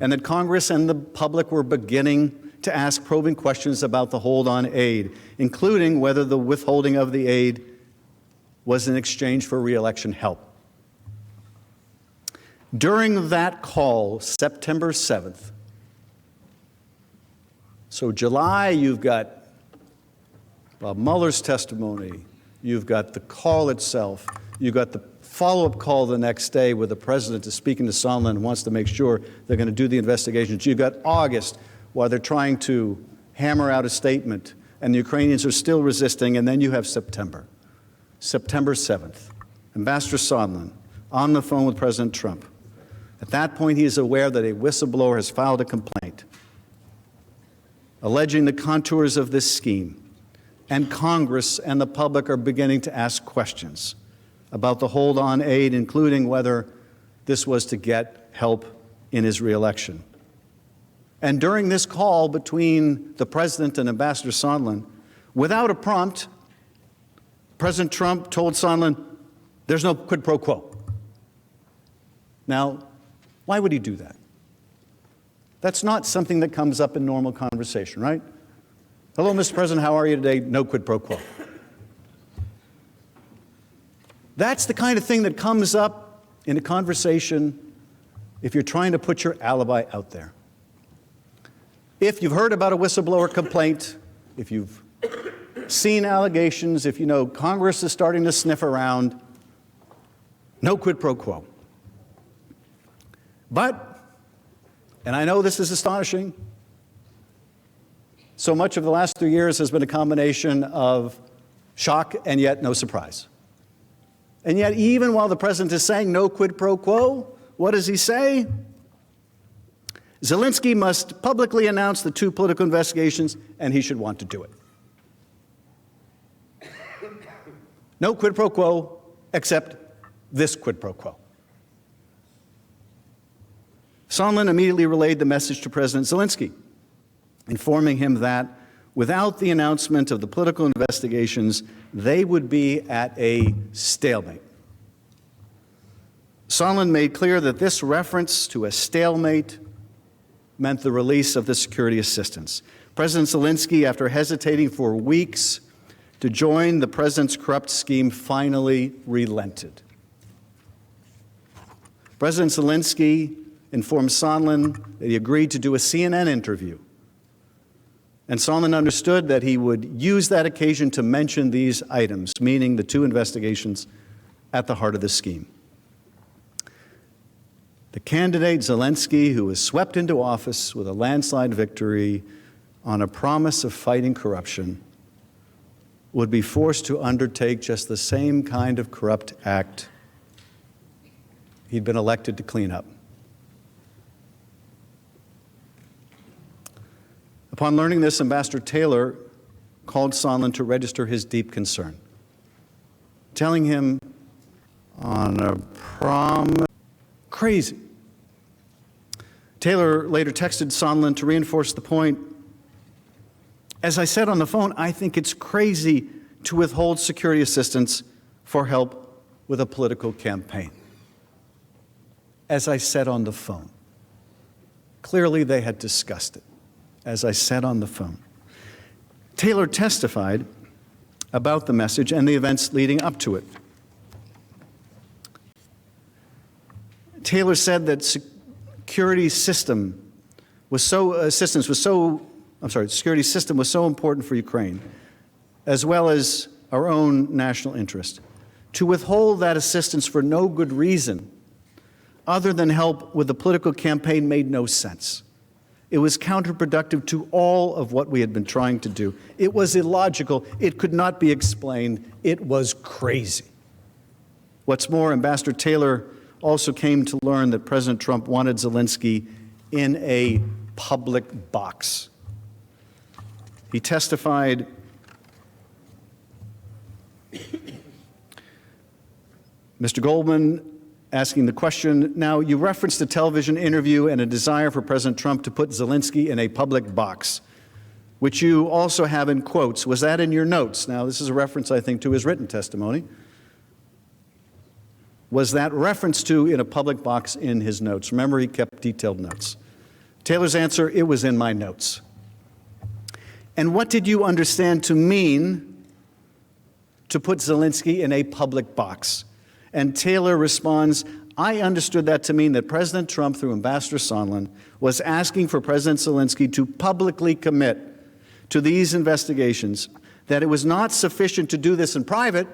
and that Congress and the public were beginning to ask probing questions about the hold on aid, including whether the withholding of the aid was in exchange for re-election help. During that call, September 7th, so July, you've got Bob Mueller's testimony, you've got the call itself. You've got the follow-up call the next day where the president is speaking to Sondland and wants to make sure they're going to do the investigations. You've got August while they're trying to hammer out a statement, and the Ukrainians are still resisting. And then you have September 7th. Ambassador Sondland on the phone with President Trump. At that point, he is aware that a whistleblower has filed a complaint alleging the contours of this scheme. And Congress and the public are beginning to ask questions about the hold on aid, including whether this was to get help in his re-election. And during this call between the president and Ambassador Sondland, without a prompt, President Trump told Sondland, there's no quid pro quo. Now, why would he do that? That's not something that comes up in normal conversation, right? Hello, Mr. President, how are you today? No quid pro quo. That's the kind of thing that comes up in a conversation if you're trying to put your alibi out there. If you've heard about a whistleblower complaint, if you've seen allegations, if you know Congress is starting to sniff around, no quid pro quo. But, and I know this is astonishing, so much of the last 3 years has been a combination of shock and yet no surprise. And yet, even while the president is saying no quid pro quo, what does he say? Zelensky must publicly announce the 2 political investigations, and he should want to do it. No quid pro quo, except this quid pro quo. Sondland immediately relayed the message to President Zelensky, informing him that Without the announcement of the political investigations, they would be at a stalemate. Sondland made clear that this reference to a stalemate meant the release of the security assistance. President Zelensky, after hesitating for weeks to join the president's corrupt scheme, finally relented. President Zelensky informed Sondland that he agreed to do a CNN interview. And Sondland understood that he would use that occasion to mention these items, meaning the two investigations at the heart of the scheme. The candidate, Zelensky, who was swept into office with a landslide victory on a promise of fighting corruption, would be forced to undertake just the same kind of corrupt act he'd been elected to clean up. Upon learning this, Ambassador Taylor called Sondland to register his deep concern, telling him on a promise, crazy. Taylor later texted Sondland to reinforce the point, as I said on the phone, I think it's crazy to withhold security assistance for help with a political campaign. As I said on the phone. Clearly they had discussed it, as I said on the phone. Taylor testified about the message and the events leading up to it. Taylor said that security system was so important for Ukraine, as well as our own national interest, to withhold that assistance for no good reason other than help with the political campaign made no sense. It was counterproductive to all of what we had been trying to do. It was illogical. It could not be explained. It was crazy. What's more, Ambassador Taylor also came to learn that President Trump wanted Zelensky in a public box. He testified Mr. Goldman asking the question, now you referenced a television interview and a desire for President Trump to put Zelensky in a public box, which you also have in quotes. Was that in your notes? Now, this is a reference, I think, to his written testimony. Was that reference to in a public box in his notes? Remember, he kept detailed notes. Taylor's answer, it was in my notes. And what did you understand to mean to put Zelensky in a public box? And Taylor responds, I understood that to mean that President Trump, through Ambassador Sondland, was asking for President Zelensky to publicly commit to these investigations, that it was not sufficient to do this in private,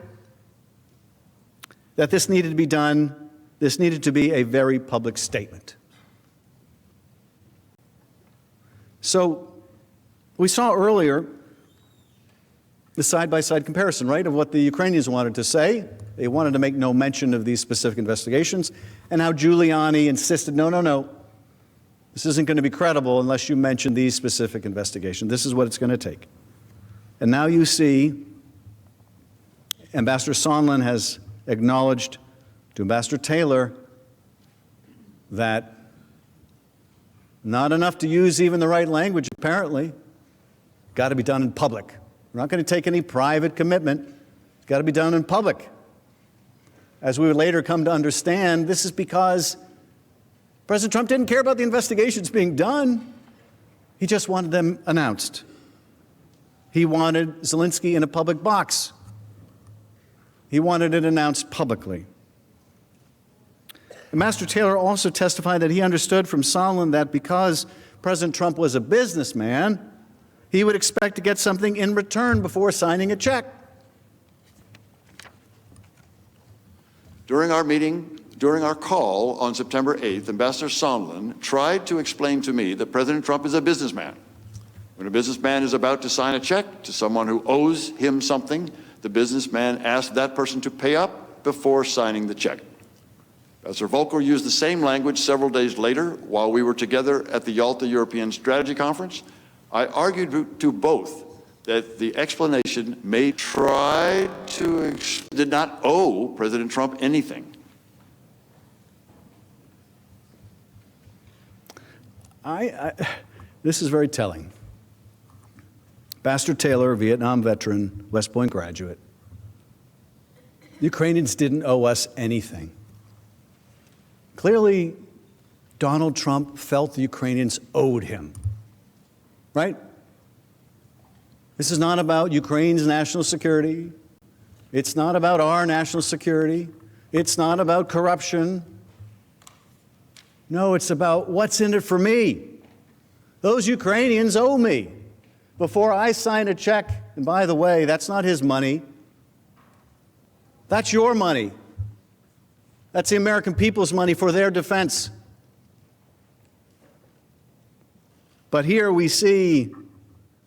that this needed to be done, this needed to be a very public statement. So we saw earlier the side-by-side comparison, right, of what the Ukrainians wanted to say. They wanted to make no mention of these specific investigations, and how Giuliani insisted, no, this isn't going to be credible unless you mention these specific investigations. This is what it's going to take. And now you see Ambassador Sondland has acknowledged to Ambassador Taylor that not enough to use even the right language, apparently. Got to be done in public. We're not going to take any private commitment. It's got to be done in public. As we would later come to understand, this is because President Trump didn't care about the investigations being done. He just wanted them announced. He wanted Zelensky in a public box. He wanted it announced publicly. Ambassador Taylor also testified that he understood from Sondland that because President Trump was a businessman, he would expect to get something in return before signing a check. During our call on September 8th, Ambassador Sondland tried to explain to me that President Trump is a businessman. When a businessman is about to sign a check to someone who owes him something, the businessman asks that person to pay up before signing the check. Ambassador Volker used the same language several days later while we were together at the Yalta European Strategy Conference. I argued to both that the explanation may try to did not owe President Trump anything. This is very telling. Ambassador Taylor, Vietnam veteran, West Point graduate. The Ukrainians didn't owe us anything. Clearly, Donald Trump felt the Ukrainians owed him, right? This is not about Ukraine's national security. It's not about our national security. It's not about corruption. No, it's about what's in it for me. Those Ukrainians owe me. Before I sign a check, and by the way, that's not his money. That's your money. That's the American people's money for their defense. But here we see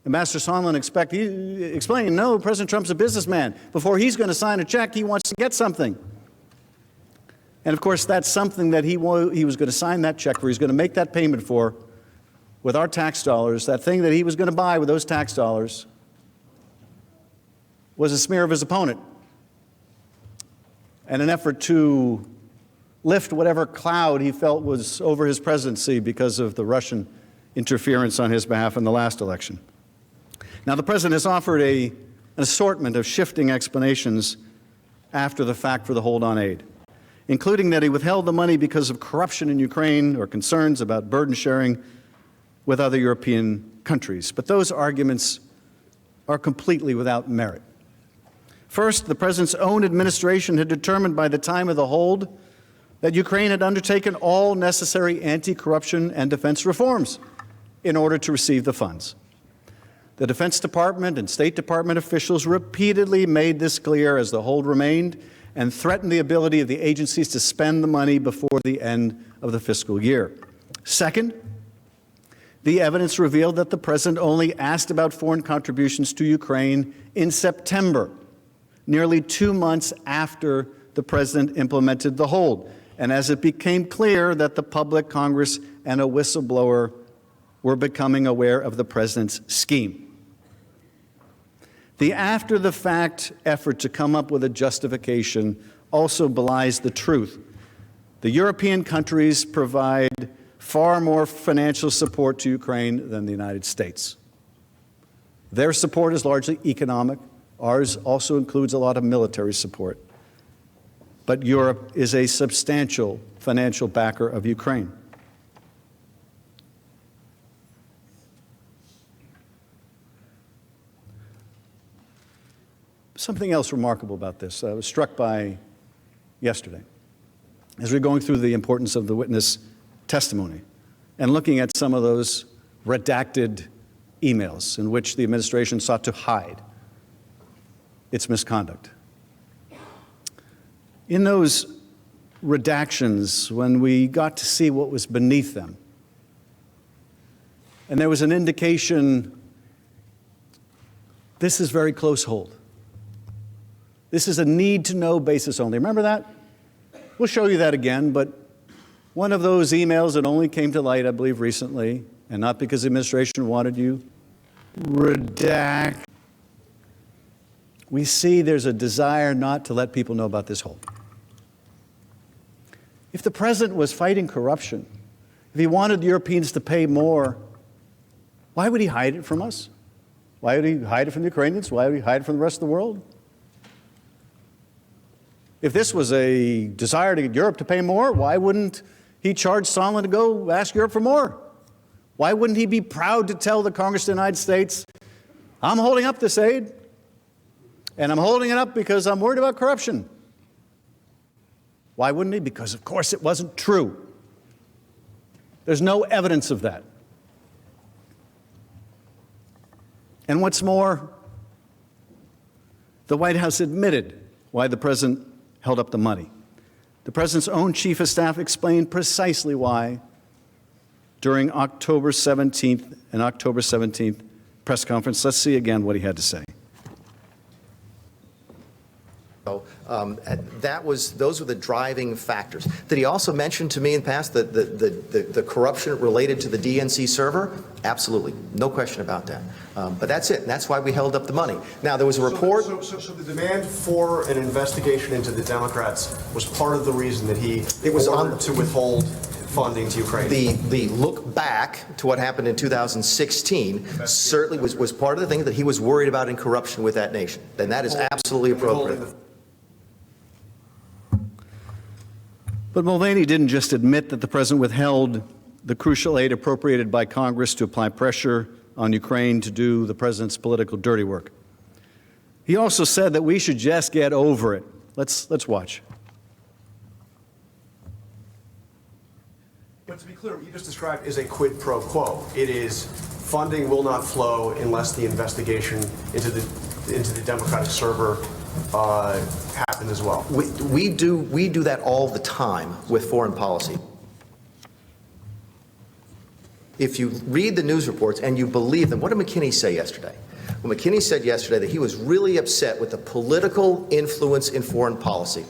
Ambassador Sondland explaining, no, President Trump's a businessman. Before he's going to sign a check, he wants to get something. And of course, that's something that he was going to sign that check for, he's going to make that payment for with our tax dollars. That thing that he was going to buy with those tax dollars was a smear of his opponent and an effort to lift whatever cloud he felt was over his presidency because of the Russian interference on his behalf in the last election. Now, the president has offered an assortment of shifting explanations after the fact for the hold on aid, including that he withheld the money because of corruption in Ukraine or concerns about burden sharing with other European countries. But those arguments are completely without merit. First, the president's own administration had determined by the time of the hold that Ukraine had undertaken all necessary anti-corruption and defense reforms in order to receive the funds. The Defense Department and State Department officials repeatedly made this clear as the hold remained and threatened the ability of the agencies to spend the money before the end of the fiscal year. Second, the evidence revealed that the president only asked about foreign contributions to Ukraine in September, nearly 2 months after the president implemented the hold, and as it became clear that the public, Congress, and a whistleblower were becoming aware of the president's scheme. The after-the-fact effort to come up with a justification also belies the truth. The European countries provide far more financial support to Ukraine than the United States. Their support is largely economic. Ours also includes a lot of military support. But Europe is a substantial financial backer of Ukraine. Something else remarkable about this I was struck by yesterday as we were going through the importance of the witness testimony and looking at some of those redacted emails in which the administration sought to hide its misconduct. In those redactions, when we got to see what was beneath them, and there was an indication, this is very close hold. This is a need-to-know basis only. Remember that? We'll show you that again, but one of those emails that only came to light, I believe, recently, and not because the administration wanted you, redact. We see there's a desire not to let people know about this hold. If the president was fighting corruption, if he wanted the Europeans to pay more, why would he hide it from us? Why would he hide it from the Ukrainians? Why would he hide it from the rest of the world? If this was a desire to get Europe to pay more, why wouldn't he charge Sondland to go ask Europe for more? Why wouldn't he be proud to tell the Congress of the United States, I'm holding up this aid, and I'm holding it up because I'm worried about corruption? Why wouldn't he? Because, of course, it wasn't true. There's no evidence of that. And what's more, the White House admitted why the president held up the money. The president's own chief of staff explained precisely why during October 17th and October 17th press conference. Let's see again what he had to say. Those were the driving factors. Did he also mention to me in the past the corruption related to the DNC server? Absolutely, no question about that. But that's it. That's why we held up the money. Now there was a report. So the demand for an investigation into the Democrats was part of the reason that he ordered to withhold funding to Ukraine. The look back to what happened in 2016 certainly was part of the thing that he was worried about in corruption with that nation. And that is absolutely appropriate. But Mulvaney didn't just admit that the president withheld the crucial aid appropriated by Congress to apply pressure on Ukraine to do the president's political dirty work. He also said that we should just get over it. Let's watch. But to be clear, what you just described is a quid pro quo. It is funding will not flow unless the investigation into the Democratic server happened as well. We do that all the time with foreign policy. If you read the news reports and you believe them, what did McKinney say yesterday? Well, McKinney said yesterday that he was really upset with the political influence in foreign policy.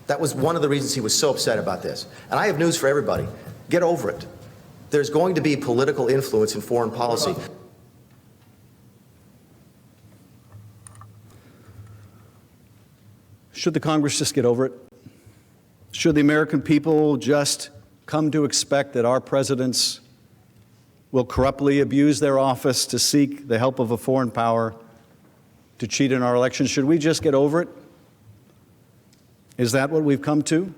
That was one of the reasons he was so upset about this. And I have news for everybody. Get over it. There's going to be political influence in foreign policy. Should the Congress just get over it? Should the American people just come to expect that our presidents will corruptly abuse their office to seek the help of a foreign power to cheat in our elections? Should we just get over it? Is that what we've come to?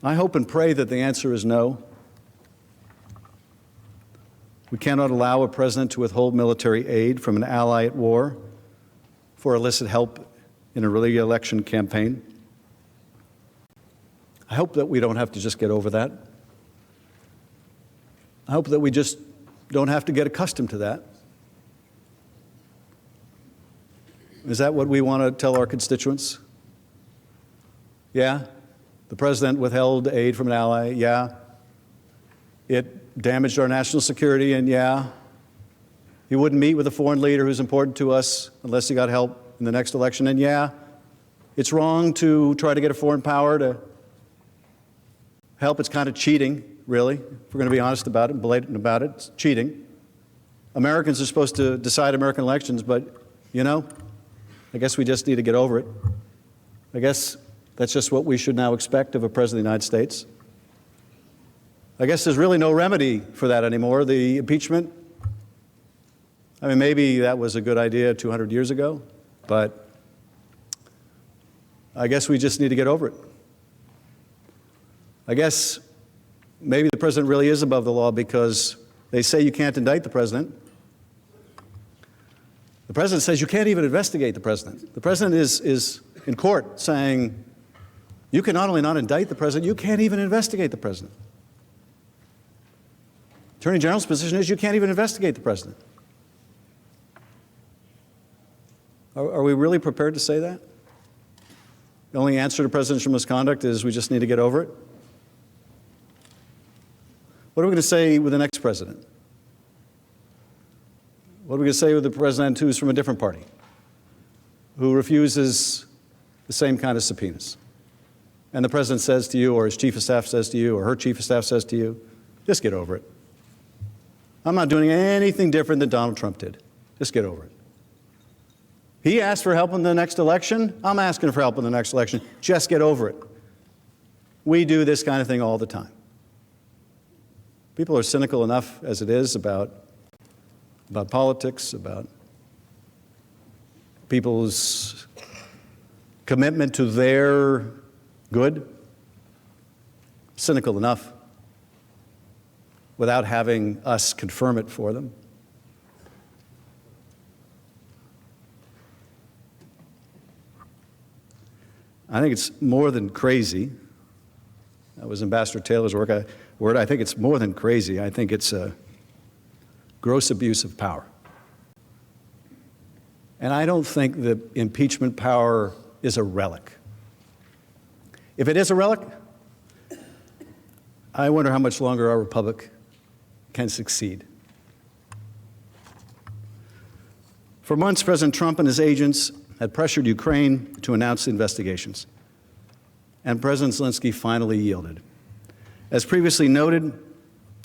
I hope and pray that the answer is no. We cannot allow a president to withhold military aid from an ally at war for illicit help in a re-election campaign. I hope that we don't have to just get over that. I hope that we just don't have to get accustomed to that. Is that what we want to tell our constituents? Yeah, the president withheld aid from an ally. Yeah, it damaged our national security. And yeah, he wouldn't meet with a foreign leader who's important to us unless he got help in the next election. And yeah, it's wrong to try to get a foreign power to help. It's kind of cheating, really, if we're going to be honest about it and blatant about it. It's cheating. Americans are supposed to decide American elections, but, you know, I guess we just need to get over it. I guess that's just what we should now expect of a president of the United States. I guess there's really no remedy for that anymore. The impeachment, I mean, maybe that was a good idea 200 years ago, but I guess we just need to get over it. I guess maybe the president really is above the law because they say you can't indict the president. The president says you can't even investigate the president. The president is in court saying you can not only not indict the president, you can't even investigate the president. Attorney General's position is you can't even investigate the president. Are we really prepared to say that? The only answer to presidential misconduct is we just need to get over it? What are we going to say with the next president? What are we going to say with the president who's from a different party, who refuses the same kind of subpoenas? And the president says to you, or his chief of staff says to you, or her chief of staff says to you, just get over it. I'm not doing anything different than Donald Trump did. Just get over it. He asked for help in the next election. I'm asking for help in the next election. Just get over it. We do this kind of thing all the time. People are cynical enough as it is about politics, about people's commitment to their good. Cynical enough without having us confirm it for them. I think it's more than crazy. That was Ambassador Taylor's word. I think it's more than crazy. I think it's a gross abuse of power. And I don't think the impeachment power is a relic. If it is a relic, I wonder how much longer our republic can succeed. For months, President Trump and his agents had pressured Ukraine to announce the investigations, and President Zelensky finally yielded. As previously noted,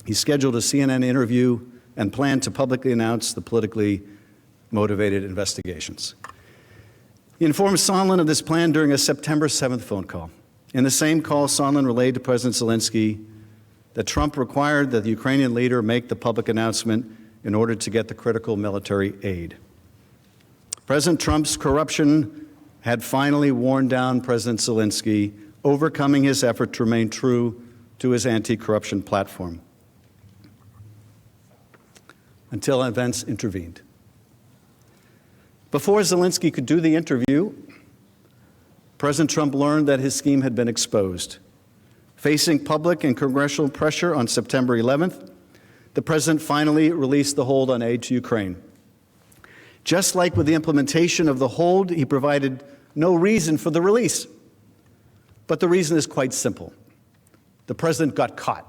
he scheduled a CNN interview and planned to publicly announce the politically motivated investigations. He informed Sondland of this plan during a September 7th phone call. In the same call, Sondland relayed to President Zelensky that Trump required that the Ukrainian leader make the public announcement in order to get the critical military aid. President Trump's corruption had finally worn down President Zelensky, overcoming his effort to remain true to his anti-corruption platform, until events intervened. Before Zelensky could do the interview, President Trump learned that his scheme had been exposed. Facing public and congressional pressure on September 11th, the president finally released the hold on aid to Ukraine. Just like with the implementation of the hold, he provided no reason for the release. But the reason is quite simple. The president got caught.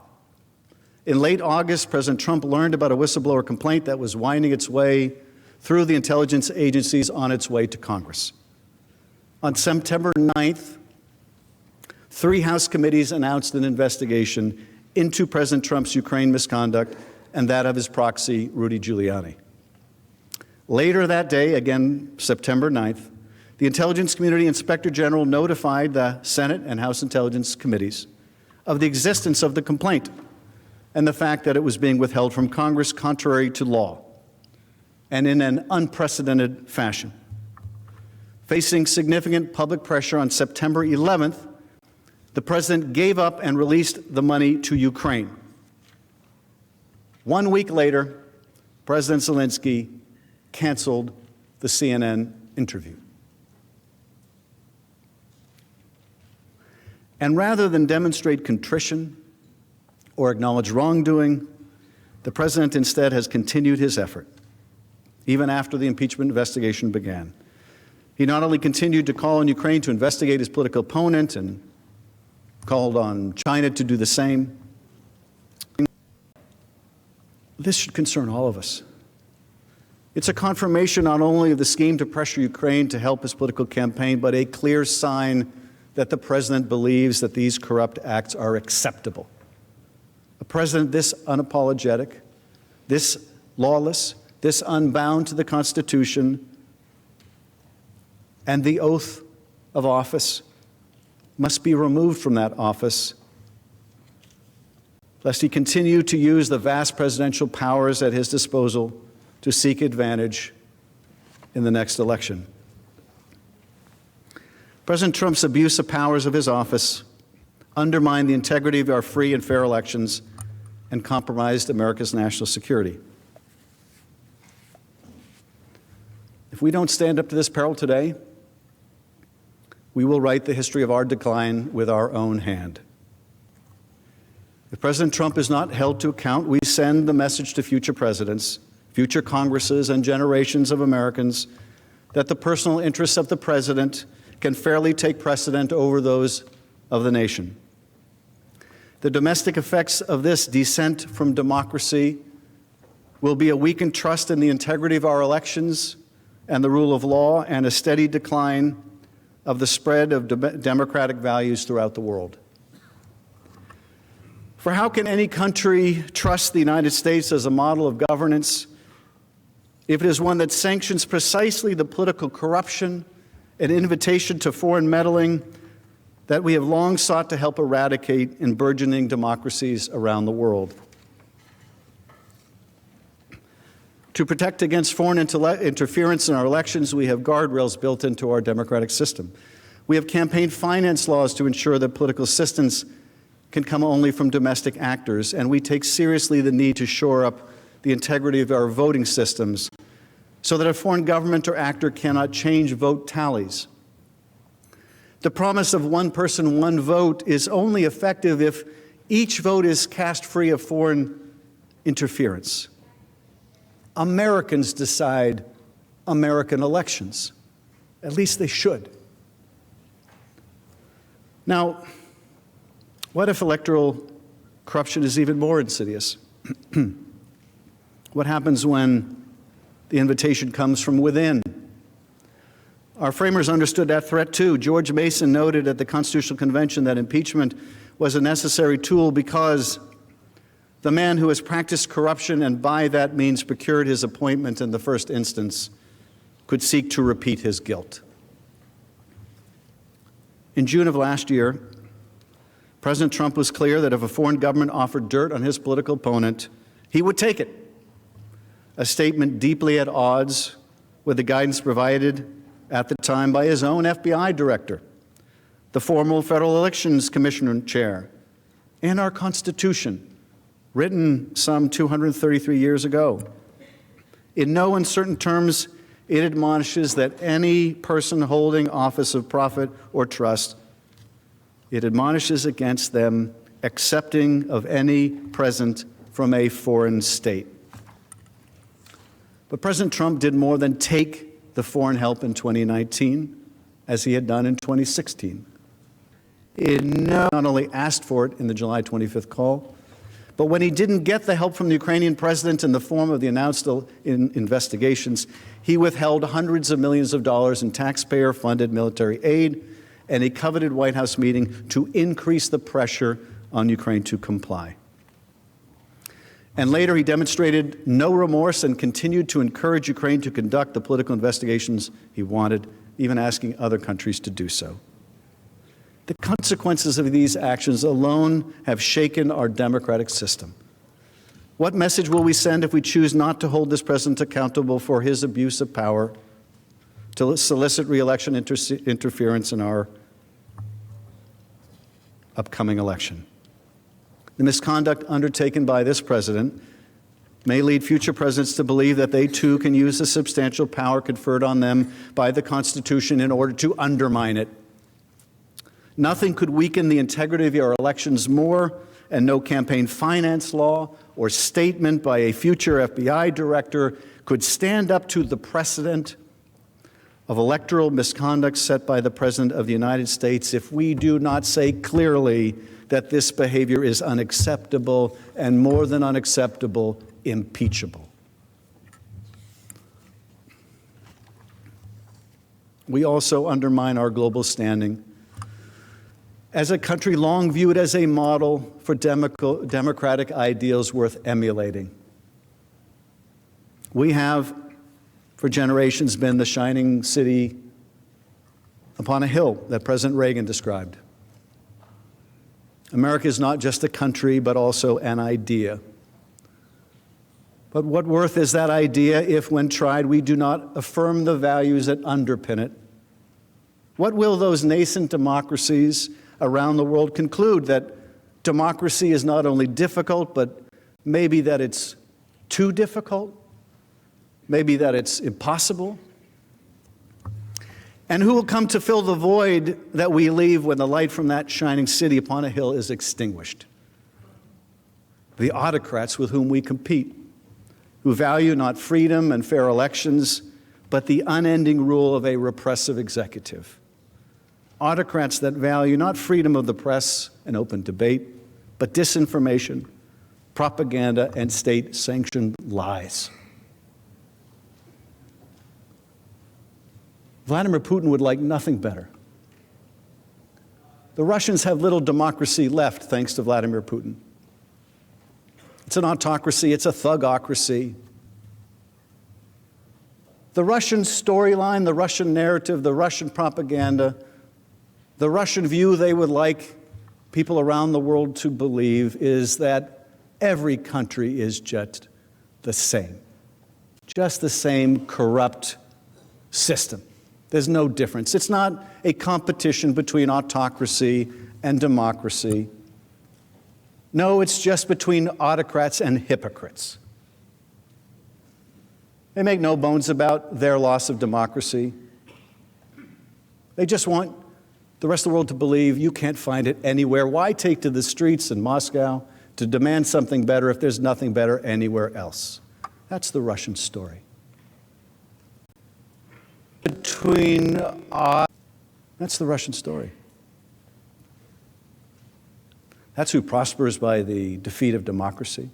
In late August, President Trump learned about a whistleblower complaint that was winding its way through the intelligence agencies on its way to Congress. On September 9th, 3 House committees announced an investigation into President Trump's Ukraine misconduct and that of his proxy, Rudy Giuliani. Later that day, again September 9th, the Intelligence Community Inspector General notified the Senate and House Intelligence Committees of the existence of the complaint and the fact that it was being withheld from Congress contrary to law and in an unprecedented fashion. Facing significant public pressure on September 11th, the president gave up and released the money to Ukraine. 1 week later, President Zelensky canceled the CNN interview. And rather than demonstrate contrition or acknowledge wrongdoing, the president instead has continued his effort, even after the impeachment investigation began. He not only continued to call on Ukraine to investigate his political opponent and called on China to do the same. This should concern all of us. It's a confirmation not only of the scheme to pressure Ukraine to help his political campaign, but a clear sign that the president believes that these corrupt acts are acceptable. A president this unapologetic, this lawless, this unbound to the Constitution and the oath of office must be removed from that office, lest he continue to use the vast presidential powers at his disposal to seek advantage in the next election. President Trump's abuse of powers of his office undermined the integrity of our free and fair elections and compromised America's national security. If we don't stand up to this peril today, we will write the history of our decline with our own hand. If President Trump is not held to account, we send the message to future presidents, future Congresses, and generations of Americans that the personal interests of the president can fairly take precedent over those of the nation. The domestic effects of this descent from democracy will be a weakened trust in the integrity of our elections and the rule of law, and a steady decline of the spread of democratic values throughout the world. For how can any country trust the United States as a model of governance if it is one that sanctions precisely the political corruption and invitation to foreign meddling that we have long sought to help eradicate in burgeoning democracies around the world? To protect against foreign interference in our elections, we have guardrails built into our democratic system. We have campaign finance laws to ensure that political assistance can come only from domestic actors, and we take seriously the need to shore up the integrity of our voting systems so that a foreign government or actor cannot change vote tallies. The promise of one person, one vote is only effective if each vote is cast free of foreign interference. Americans decide American elections. At least they should. Now, what if electoral corruption is even more insidious? What happens when the invitation comes from within? Our framers understood that threat too. George Mason noted at the Constitutional Convention that impeachment was a necessary tool because the man who has practiced corruption and by that means procured his appointment in the first instance could seek to repeat his guilt. In June of last year, President Trump was clear that if a foreign government offered dirt on his political opponent, he would take it. A statement deeply at odds with the guidance provided at the time by his own FBI director, the former Federal Elections Commissioner chair, and our Constitution, written some 233 years ago. In no uncertain terms, it admonishes that any person holding office of profit or trust, it admonishes against them accepting of any present from a foreign state. But President Trump did more than take the foreign help in 2019, as he had done in 2016. He not only asked for it in the July 25th call, but when he didn't get the help from the Ukrainian president in the form of the announced investigations, he withheld hundreds of millions of dollars in taxpayer-funded military aid and a coveted White House meeting to increase the pressure on Ukraine to comply. And later, he demonstrated no remorse and continued to encourage Ukraine to conduct the political investigations he wanted, even asking other countries to do so. The consequences of these actions alone have shaken our democratic system. What message will we send if we choose not to hold this president accountable for his abuse of power, to solicit re-election interference in our upcoming election? The misconduct undertaken by this president may lead future presidents to believe that they too can use the substantial power conferred on them by the Constitution in order to undermine it. Nothing could weaken the integrity of our elections more, and no campaign finance law or statement by a future FBI director could stand up to the precedent of electoral misconduct set by the President of the United States if we do not say clearly that this behavior is unacceptable and, more than unacceptable, impeachable. We also undermine our global standing as a country long viewed as a model for democratic ideals worth emulating. We have, for generations, been the shining city upon a hill that President Reagan described. America is not just a country, but also an idea. But what worth is that idea if, when tried, we do not affirm the values that underpin it? What will those nascent democracies around the world conclude? That democracy is not only difficult, but maybe that it's too difficult? Maybe that it's impossible? And who will come to fill the void that we leave when the light from that shining city upon a hill is extinguished? The autocrats with whom we compete, who value not freedom and fair elections, but the unending rule of a repressive executive. Autocrats that value not freedom of the press and open debate, but disinformation, propaganda, and state-sanctioned lies. Vladimir Putin would like nothing better. The Russians have little democracy left thanks to Vladimir Putin. It's an autocracy, it's a thugocracy. The Russian storyline, the Russian narrative, the Russian propaganda, the Russian view they would like people around the world to believe is that every country is just the same corrupt system. There's no difference. It's not a competition between autocracy and democracy. No, it's just between autocrats and hypocrites. They make no bones about their loss of democracy. They just want the rest of the world to believe you can't find it anywhere. Why take to the streets in Moscow to demand something better if there's nothing better anywhere else? That's the Russian story. That's the Russian story. That's who prospers by the defeat of democracy.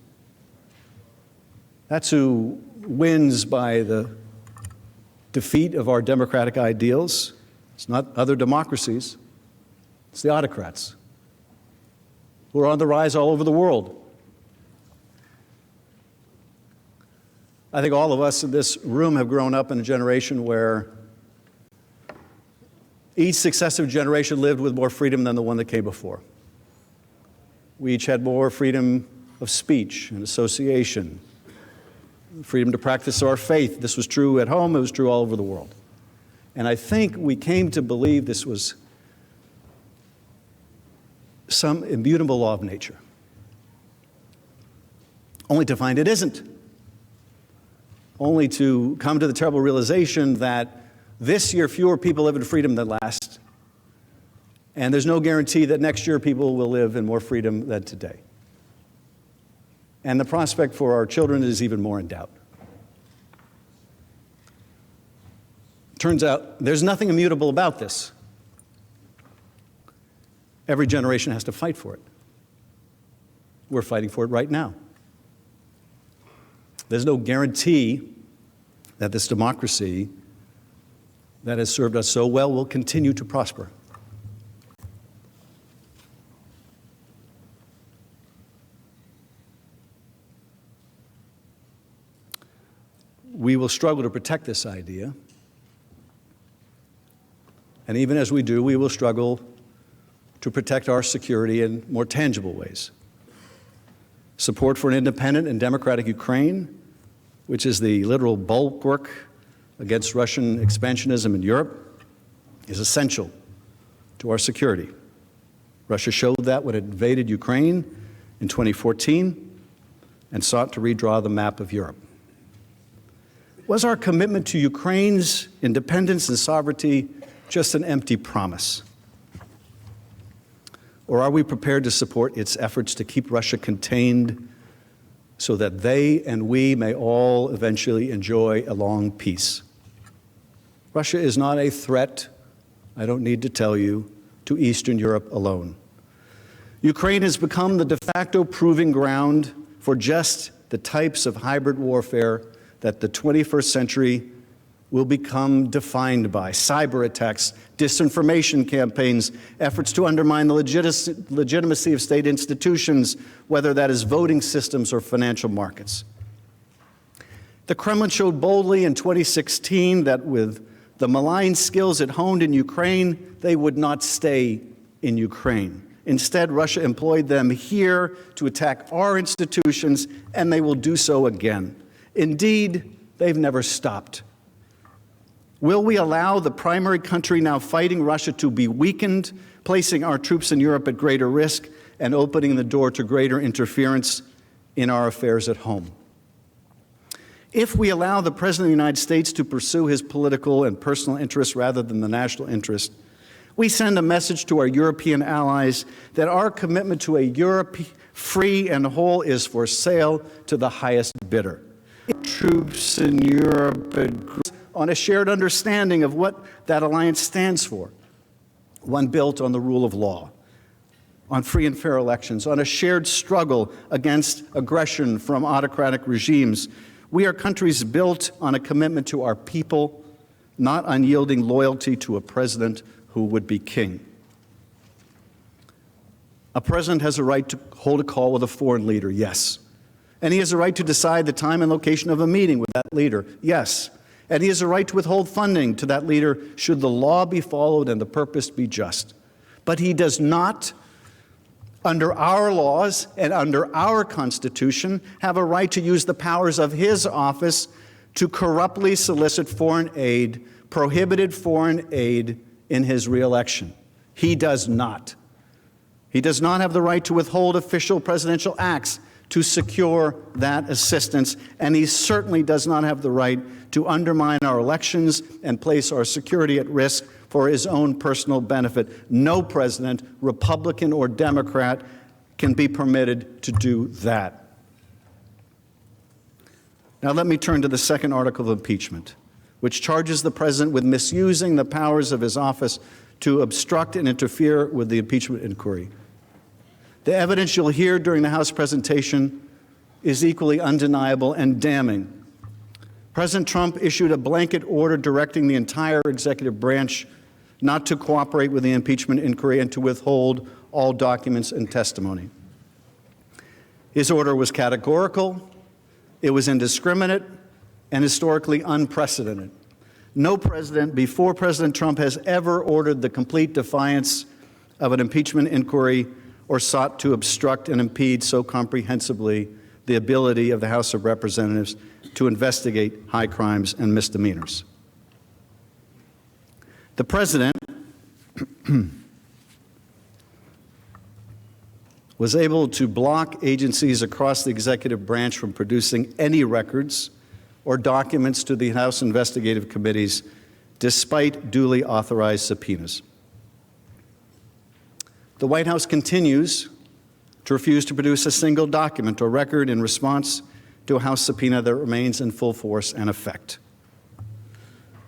That's who wins by the defeat of our democratic ideals. It's not other democracies. It's the autocrats who are on the rise all over the world. I think all of us in this room have grown up in a generation where each successive generation lived with more freedom than the one that came before. We each had more freedom of speech and association, freedom to practice our faith. This was true at home, it was true all over the world. And I think we came to believe this was some immutable law of nature, only to find it isn't. Only to come to the terrible realization that this year fewer people live in freedom than last, and there's no guarantee that next year people will live in more freedom than today. And the prospect for our children is even more in doubt. Turns out there's nothing immutable about this. Every generation has to fight for it. We're fighting for it right now. There's no guarantee that this democracy that has served us so well will continue to prosper. We will struggle to protect this idea. And even as we do, we will struggle to protect our security in more tangible ways. Support for an independent and democratic Ukraine, which is the literal bulwark against Russian expansionism in Europe, is essential to our security. Russia showed that when it invaded Ukraine in 2014 and sought to redraw the map of Europe. Was our commitment to Ukraine's independence and sovereignty just an empty promise? Or are we prepared to support its efforts to keep Russia contained so that they and we may all eventually enjoy a long peace? Russia is not a threat, I don't need to tell you, to Eastern Europe alone. Ukraine has become the de facto proving ground for just the types of hybrid warfare that the 21st century will become defined by: cyber attacks, disinformation campaigns, efforts to undermine the legitimacy of state institutions, whether that is voting systems or financial markets. The Kremlin showed boldly in 2016 that with the malign skills it honed in Ukraine, they would not stay in Ukraine. Instead, Russia employed them here to attack our institutions, and they will do so again. Indeed, they've never stopped. Will we allow the primary country now fighting Russia to be weakened, placing our troops in Europe at greater risk and opening the door to greater interference in our affairs at home? If we allow the President of the United States to pursue his political and personal interests rather than the national interest, we send a message to our European allies that our commitment to a Europe free and whole is for sale to the highest bidder. Troops in Europe on a shared understanding of what that alliance stands for, one built on the rule of law, on free and fair elections, on a shared struggle against aggression from autocratic regimes. We are countries built on a commitment to our people, not unyielding loyalty to a president who would be king. A president has a right to hold a call with a foreign leader, yes. And he has a right to decide the time and location of a meeting with that leader, yes. And he has a right to withhold funding to that leader should the law be followed and the purpose be just. But he does not, under our laws and under our Constitution, have a right to use the powers of his office to corruptly solicit foreign aid, prohibited foreign aid in his reelection. He does not. He does not have the right to withhold official presidential acts to secure that assistance, and he certainly does not have the right to undermine our elections and place our security at risk for his own personal benefit. No president, Republican or Democrat, can be permitted to do that. Now let me turn to the second article of impeachment, which charges the president with misusing the powers of his office to obstruct and interfere with the impeachment inquiry. The evidence you'll hear during the House presentation is equally undeniable and damning. President Trump issued a blanket order directing the entire executive branch not to cooperate with the impeachment inquiry and to withhold all documents and testimony. His order was categorical, it was indiscriminate, and historically unprecedented. No president before President Trump has ever ordered the complete defiance of an impeachment inquiry or sought to obstruct and impede so comprehensively the ability of the House of Representatives to investigate high crimes and misdemeanors. The President was able to block agencies across the executive branch from producing any records or documents to the House investigative committees despite duly authorized subpoenas. The White House continues to refuse to produce a single document or record in response to a House subpoena that remains in full force and effect.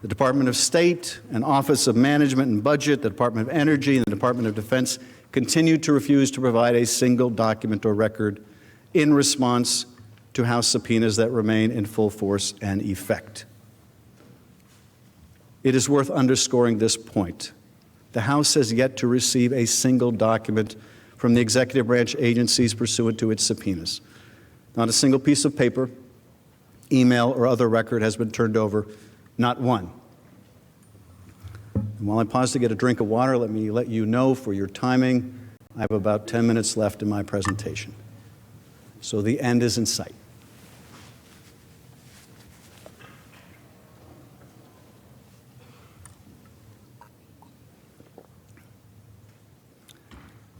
The Department of State and Office of Management and Budget, the Department of Energy, and the Department of Defense continue to refuse to provide a single document or record in response to House subpoenas that remain in full force and effect. It is worth underscoring this point. The House has yet to receive a single document from the executive branch agencies pursuant to its subpoenas. Not a single piece of paper, email, or other record has been turned over, not one. And while I pause to get a drink of water, let me let you know for your timing, I have about 10 minutes left in my presentation. So the end is in sight.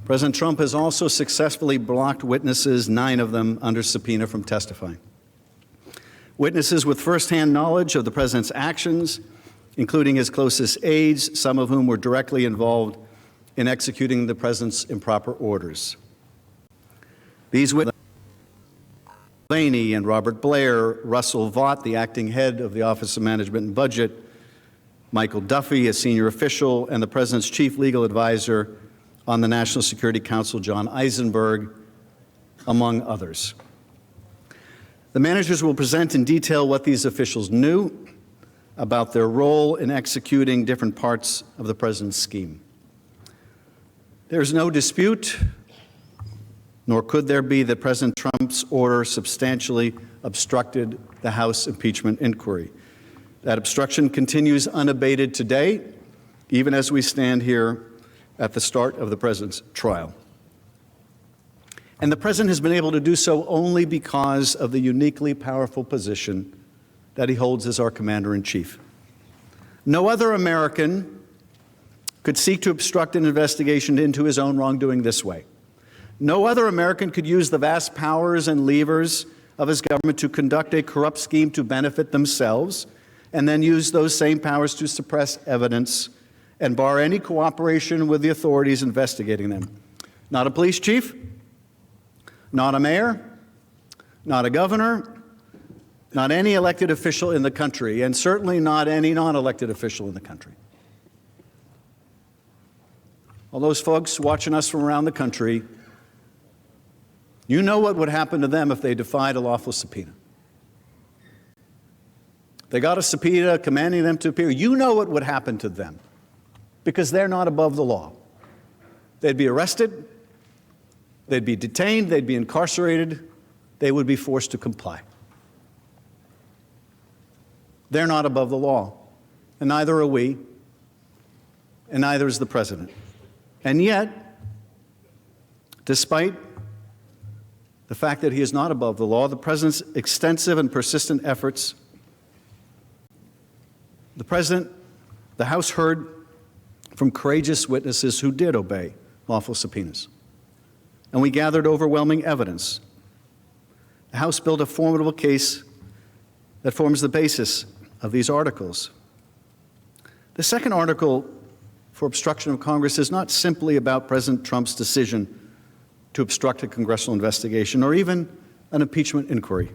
President Trump has also successfully blocked witnesses, 9 of them under subpoena, from testifying. Witnesses with firsthand knowledge of the president's actions, including his closest aides, some of whom were directly involved in executing the president's improper orders. These witnesses, Laney and Robert Blair, Russell Vought, the acting head of the Office of Management and Budget, Michael Duffy, a senior official, and the president's chief legal advisor on the National Security Council, John Eisenberg, among others. The managers will present in detail what these officials knew about their role in executing different parts of the president's scheme. There's no dispute, nor could there be, that President Trump's order substantially obstructed the House impeachment inquiry. That obstruction continues unabated today, even as we stand here at the start of the president's trial. And the president has been able to do so only because of the uniquely powerful position that he holds as our commander-in-chief. No other American could seek to obstruct an investigation into his own wrongdoing this way. No other American could use the vast powers and levers of his government to conduct a corrupt scheme to benefit themselves, and then use those same powers to suppress evidence and bar any cooperation with the authorities investigating them. Not a police chief, not a mayor, not a governor, not any elected official in the country, and certainly not any non-elected official in the country. All those folks watching us from around the country, you know what would happen to them if they defied a lawful subpoena. They got a subpoena commanding them to appear. You know what would happen to them, because they're not above the law. They'd be arrested, they'd be detained, they'd be incarcerated, they would be forced to comply. They're not above the law, and neither are we, and neither is the president. And yet, despite the fact that he is not above the law, the president's extensive and persistent efforts, the House heard from courageous witnesses who did obey lawful subpoenas. And we gathered overwhelming evidence. The House built a formidable case that forms the basis of these articles. The second article for obstruction of Congress is not simply about President Trump's decision to obstruct a congressional investigation or even an impeachment inquiry.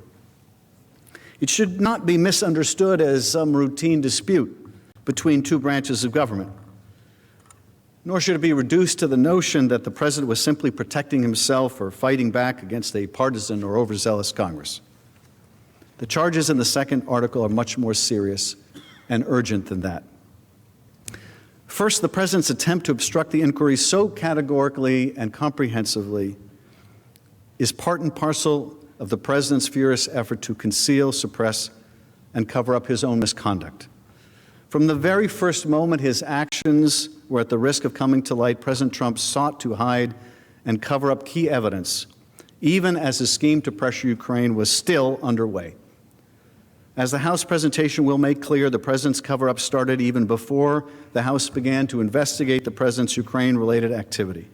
It should not be misunderstood as some routine dispute between two branches of government, nor should it be reduced to the notion that the president was simply protecting himself or fighting back against a partisan or overzealous Congress. The charges in the second article are much more serious and urgent than that. First, the president's attempt to obstruct the inquiry so categorically and comprehensively is part and parcel of the president's furious effort to conceal, suppress, and cover up his own misconduct. From the very first moment his actions were at the risk of coming to light, President Trump sought to hide and cover up key evidence, even as the scheme to pressure Ukraine was still underway. As the House presentation will make clear, the President's cover-up started even before the House began to investigate the President's Ukraine-related activity.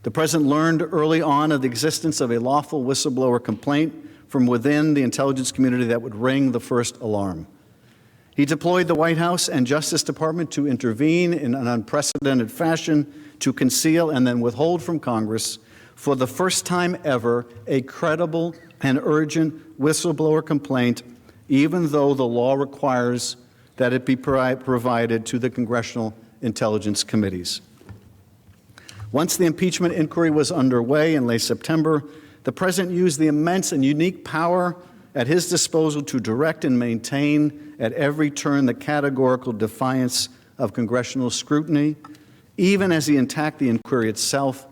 The President learned early on of the existence of a lawful whistleblower complaint from within the intelligence community that would ring the first alarm. He deployed the White House and Justice Department to intervene in an unprecedented fashion to conceal and then withhold from Congress, for the first time ever, a credible and urgent whistleblower complaint, even though the law requires that it be provided to the congressional intelligence committees. Once the impeachment inquiry was underway in late September, the President used the immense and unique power at his disposal to direct and maintain at every turn the categorical defiance of congressional scrutiny, even as he attacked the inquiry itself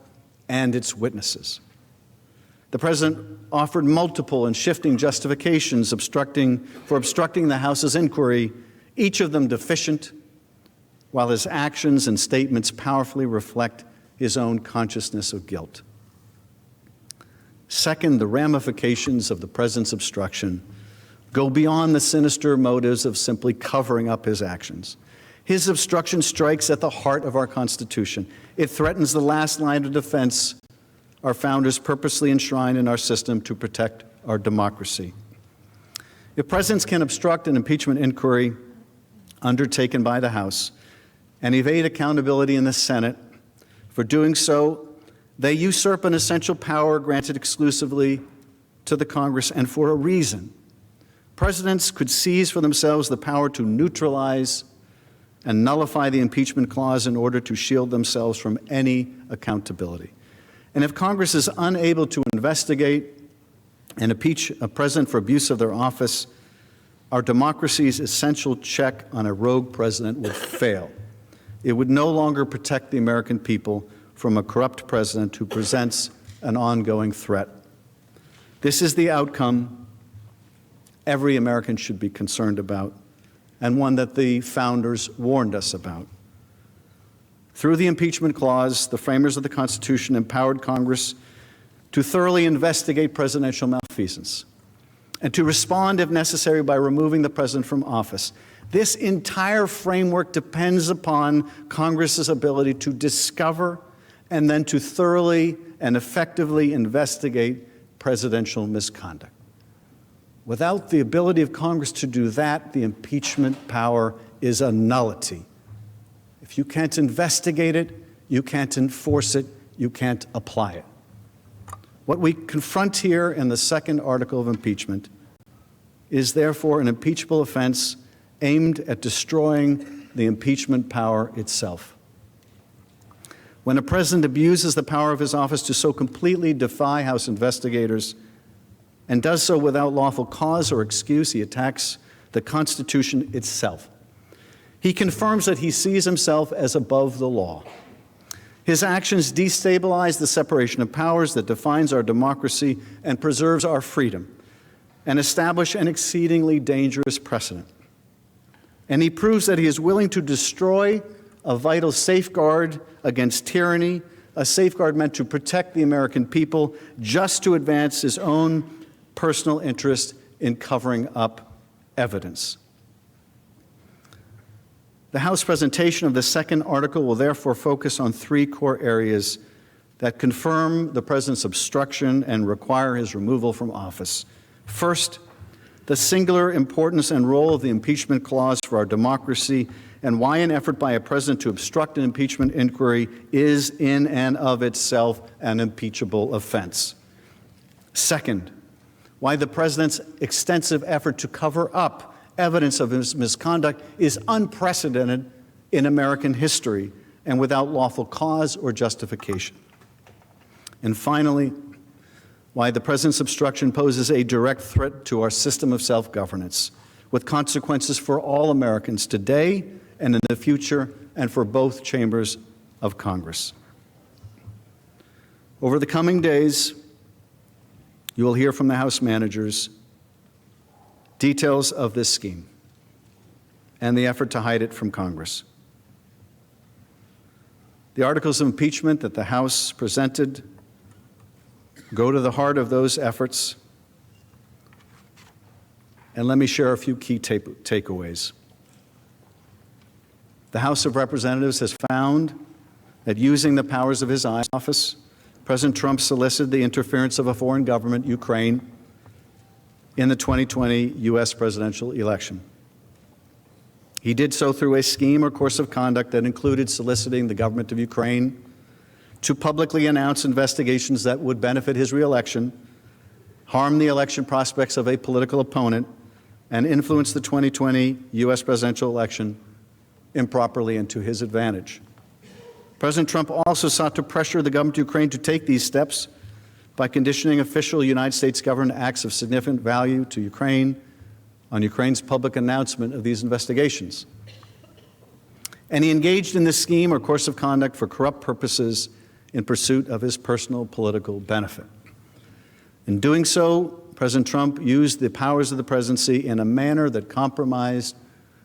and its witnesses. The President offered multiple and shifting justifications for obstructing the House's inquiry, each of them deficient, while his actions and statements powerfully reflect his own consciousness of guilt. Second, the ramifications of the President's obstruction go beyond the sinister motives of simply covering up his actions. His obstruction strikes at the heart of our Constitution. It threatens the last line of defense our founders purposely enshrined in our system to protect our democracy. If presidents can obstruct an impeachment inquiry undertaken by the House and evade accountability in the Senate, for doing so, they usurp an essential power granted exclusively to the Congress, and for a reason. Presidents could seize for themselves the power to neutralize and nullify the impeachment clause in order to shield themselves from any accountability. And if Congress is unable to investigate and impeach a president for abuse of their office, our democracy's essential check on a rogue president would fail. It would no longer protect the American people from a corrupt president who presents an ongoing threat. This is the outcome every American should be concerned about, and one that the founders warned us about. Through the impeachment clause, the framers of the Constitution empowered Congress to thoroughly investigate presidential malfeasance and to respond, if necessary, by removing the president from office. This entire framework depends upon Congress's ability to discover and then to thoroughly and effectively investigate presidential misconduct. Without the ability of Congress to do that, the impeachment power is a nullity. If you can't investigate it, you can't enforce it, you can't apply it. What we confront here in the second article of impeachment is therefore an impeachable offense aimed at destroying the impeachment power itself. When a president abuses the power of his office to so completely defy House investigators and does so without lawful cause or excuse, he attacks the Constitution itself. He confirms that he sees himself as above the law. His actions destabilize the separation of powers that defines our democracy and preserves our freedom, and establish an exceedingly dangerous precedent. And he proves that he is willing to destroy a vital safeguard against tyranny, a safeguard meant to protect the American people, just to advance his own personal interest in covering up evidence. The House presentation of the second article will therefore focus on three core areas that confirm the President's obstruction and require his removal from office. First, the singular importance and role of the impeachment clause for our democracy and why an effort by a president to obstruct an impeachment inquiry is in and of itself an impeachable offense. Second, why the president's extensive effort to cover up evidence of his misconduct is unprecedented in American history and without lawful cause or justification. And finally, why the president's obstruction poses a direct threat to our system of self-governance, with consequences for all Americans today and in the future, and for both chambers of Congress. Over the coming days, you will hear from the House managers details of this scheme and the effort to hide it from Congress. The articles of impeachment that the House presented go to the heart of those efforts. And let me share a few key takeaways. The House of Representatives has found that using the powers of his office, President Trump solicited the interference of a foreign government, Ukraine, in the 2020 U.S. presidential election. He did so through a scheme or course of conduct that included soliciting the government of Ukraine to publicly announce investigations that would benefit his reelection, harm the election prospects of a political opponent, and influence the 2020 U.S. presidential election improperly and to his advantage. President Trump also sought to pressure the government of Ukraine to take these steps by conditioning official United States government acts of significant value to Ukraine on Ukraine's public announcement of these investigations. And he engaged in this scheme or course of conduct for corrupt purposes in pursuit of his personal political benefit. In doing so, President Trump used the powers of the presidency in a manner that compromised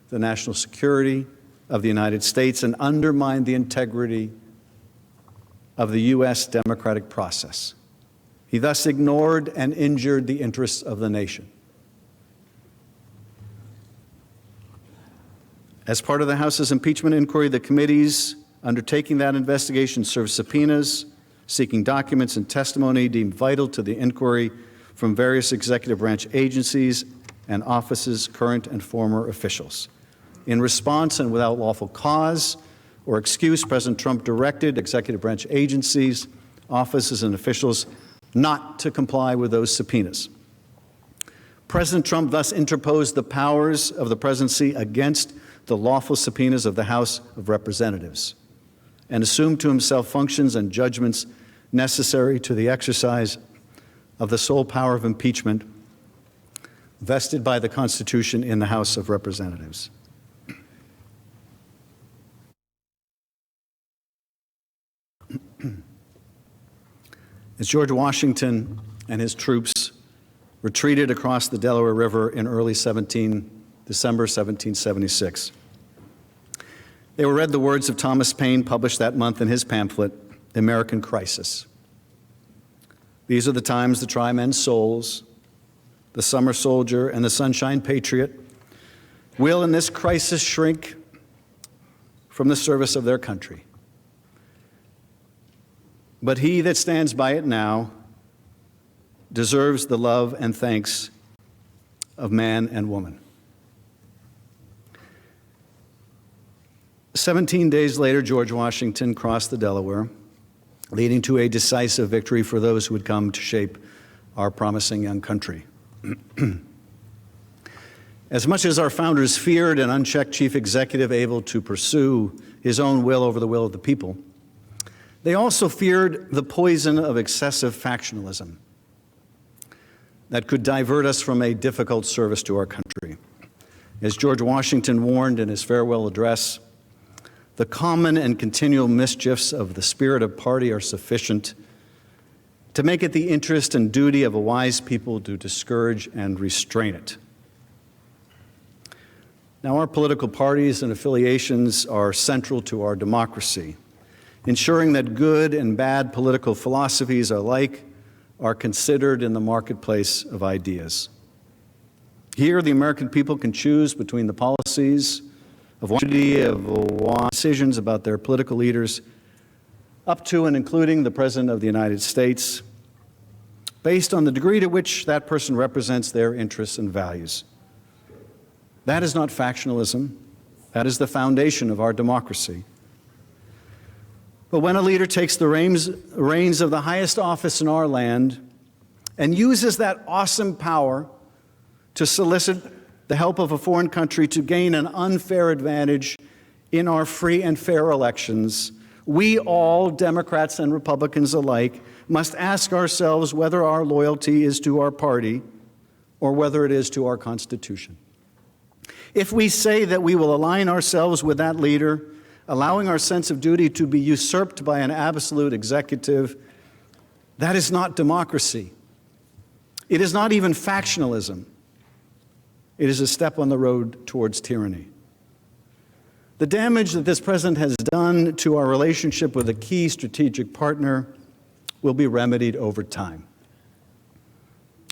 the national security of the United States and undermined the integrity of the U.S. democratic process. He thus ignored and injured the interests of the nation. As part of the House's impeachment inquiry, the committees undertaking that investigation served subpoenas, seeking documents and testimony deemed vital to the inquiry from various executive branch agencies and offices, current and former officials. In response and without lawful cause or excuse, President Trump directed executive branch agencies, offices, and officials not to comply with those subpoenas. President Trump thus interposed the powers of the presidency against the lawful subpoenas of the House of Representatives and assumed to himself functions and judgments necessary to the exercise of the sole power of impeachment vested by the Constitution in the House of Representatives. As George Washington and his troops retreated across the Delaware River in early December 1776, they were read the words of Thomas Paine, published that month in his pamphlet, The American Crisis. These are the times to try men's souls. The summer soldier and the sunshine patriot will in this crisis shrink from the service of their country. But he that stands by it now deserves the love and thanks of man and woman. 17 days later, George Washington crossed the Delaware, leading to a decisive victory for those who would come to shape our promising young country. As much as our founders feared an unchecked chief executive able to pursue his own will over the will of the people, they also feared the poison of excessive factionalism that could divert us from a difficult service to our country. As George Washington warned in his farewell address, the common and continual mischiefs of the spirit of party are sufficient to make it the interest and duty of a wise people to discourage and restrain it. Now, our political parties and affiliations are central to our democracy, ensuring that good and bad political philosophies alike are considered in the marketplace of ideas. Here, the American people can choose between the policies of decisions about their political leaders, up to and including the President of the United States, based on the degree to which that person represents their interests and values. That is not factionalism. That is the foundation of our democracy. But when a leader takes the reins of the highest office in our land and uses that awesome power to solicit the help of a foreign country to gain an unfair advantage in our free and fair elections, we all, Democrats and Republicans alike, must ask ourselves whether our loyalty is to our party or whether it is to our Constitution. If we say that we will align ourselves with that leader, allowing our sense of duty to be usurped by an absolute executive, that is not democracy. It is not even factionalism. It is a step on the road towards tyranny. The damage that this president has done to our relationship with a key strategic partner will be remedied over time.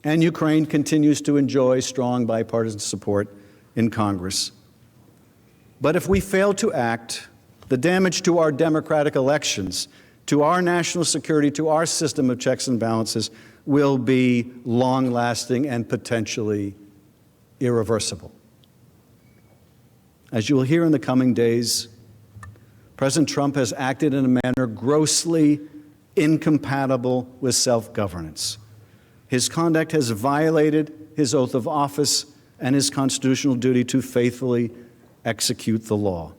And Ukraine continues to enjoy strong bipartisan support in Congress. But if we fail to act, the damage to our democratic elections, to our national security, to our system of checks and balances will be long-lasting and potentially irreversible. As you will hear in the coming days, President Trump has acted in a manner grossly incompatible with self-governance. His conduct has violated his oath of office and his constitutional duty to faithfully execute the law.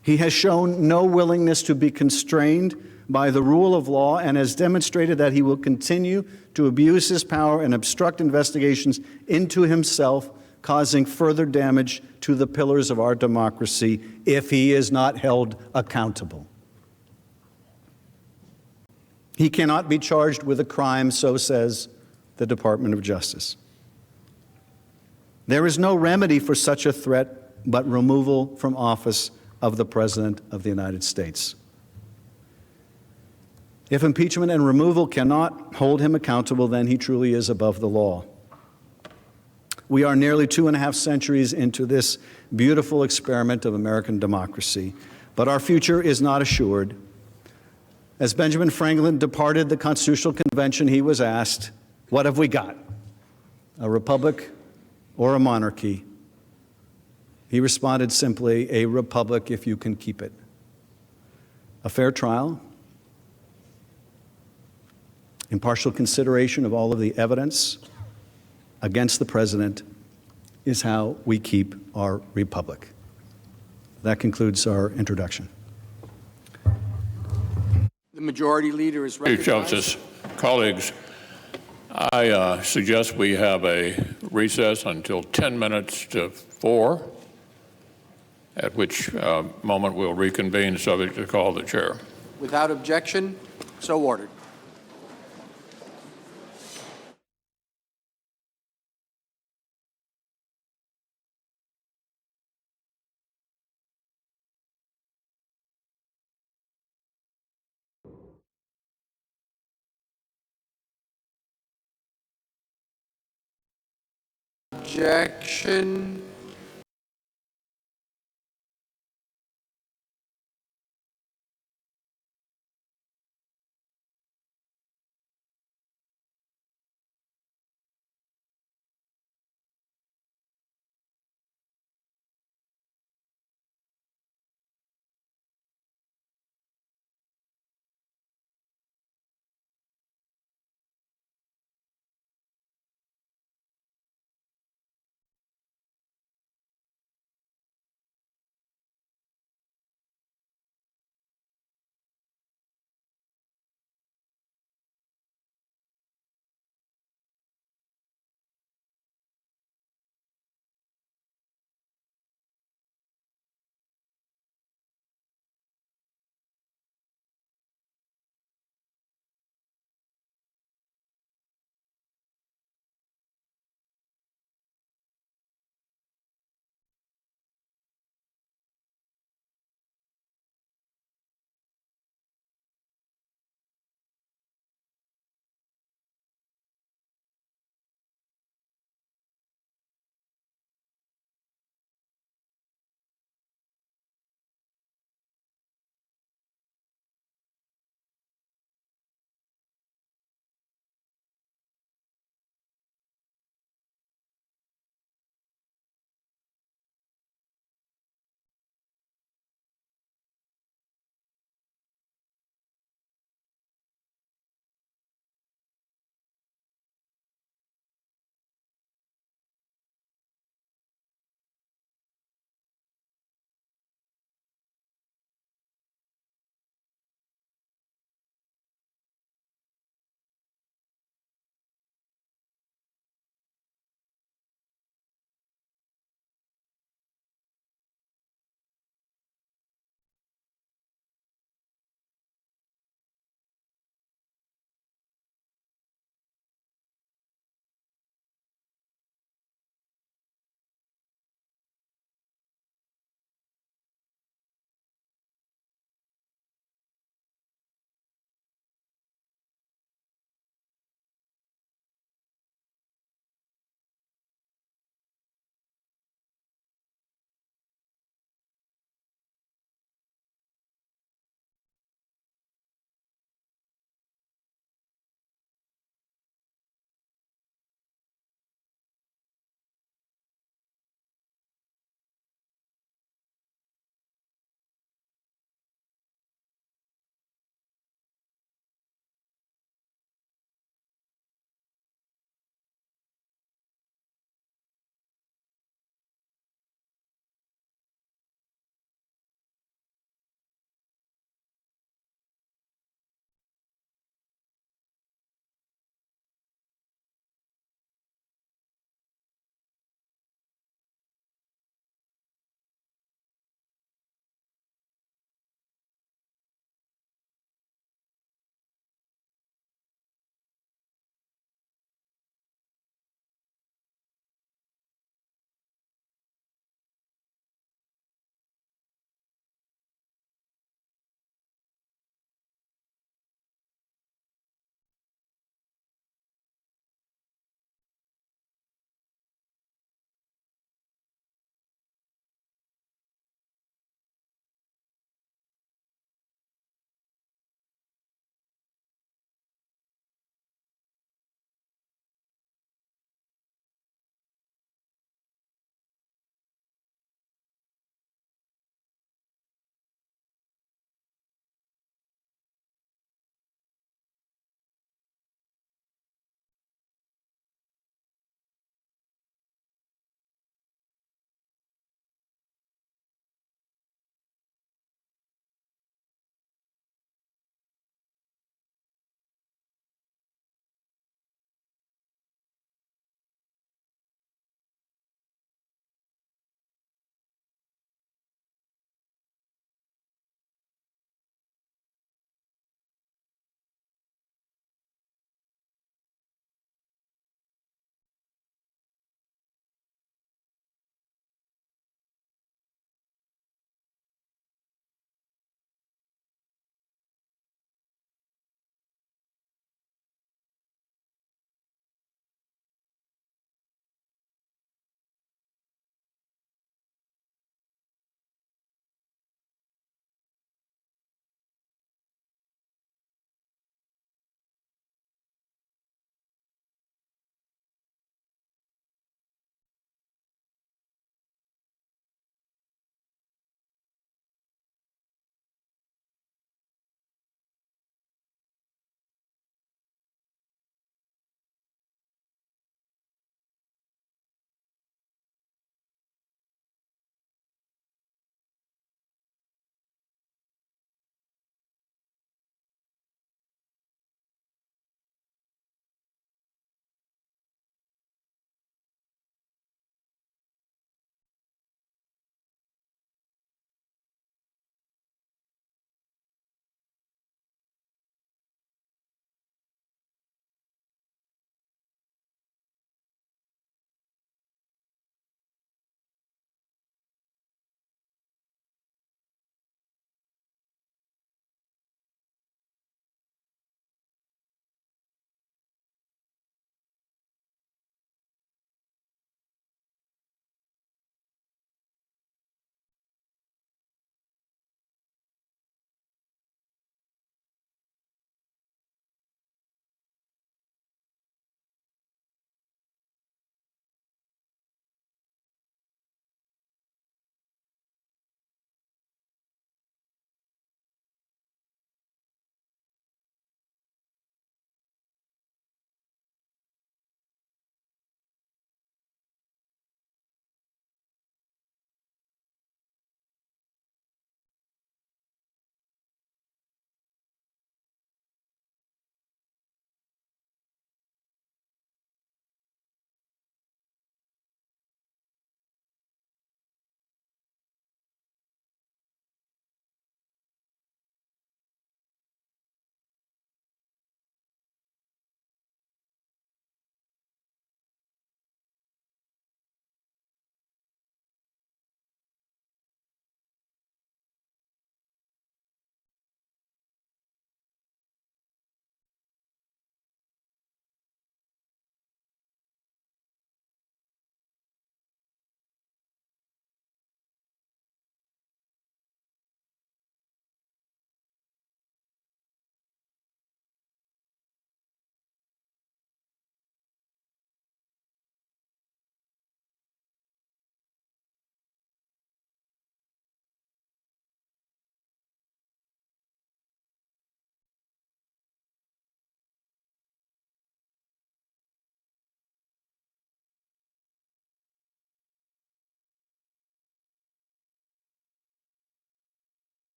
He has shown no willingness to be constrained by the rule of law and has demonstrated that he will continue to abuse his power and obstruct investigations into himself, causing further damage to the pillars of our democracy if he is not held accountable. He cannot be charged with a crime, so says the Department of Justice. There is no remedy for such a threat but removal from office of the President of the United States. If impeachment and removal cannot hold him accountable, then he truly is above the law. We are nearly 2.5 centuries into this beautiful experiment of American democracy, but our future is not assured. As Benjamin Franklin departed the Constitutional Convention, he was asked, "What have we got? A republic or a monarchy?" He responded simply, "A republic if you can keep it." A fair trial, impartial consideration of all of the evidence against the president is how we keep our republic. That concludes our introduction. The majority leader is Chief recognized. Justice, colleagues, I suggest we have a recess until 10 minutes to 4, at which moment we'll reconvene subject to call of the chair. Without objection, so ordered. Objection.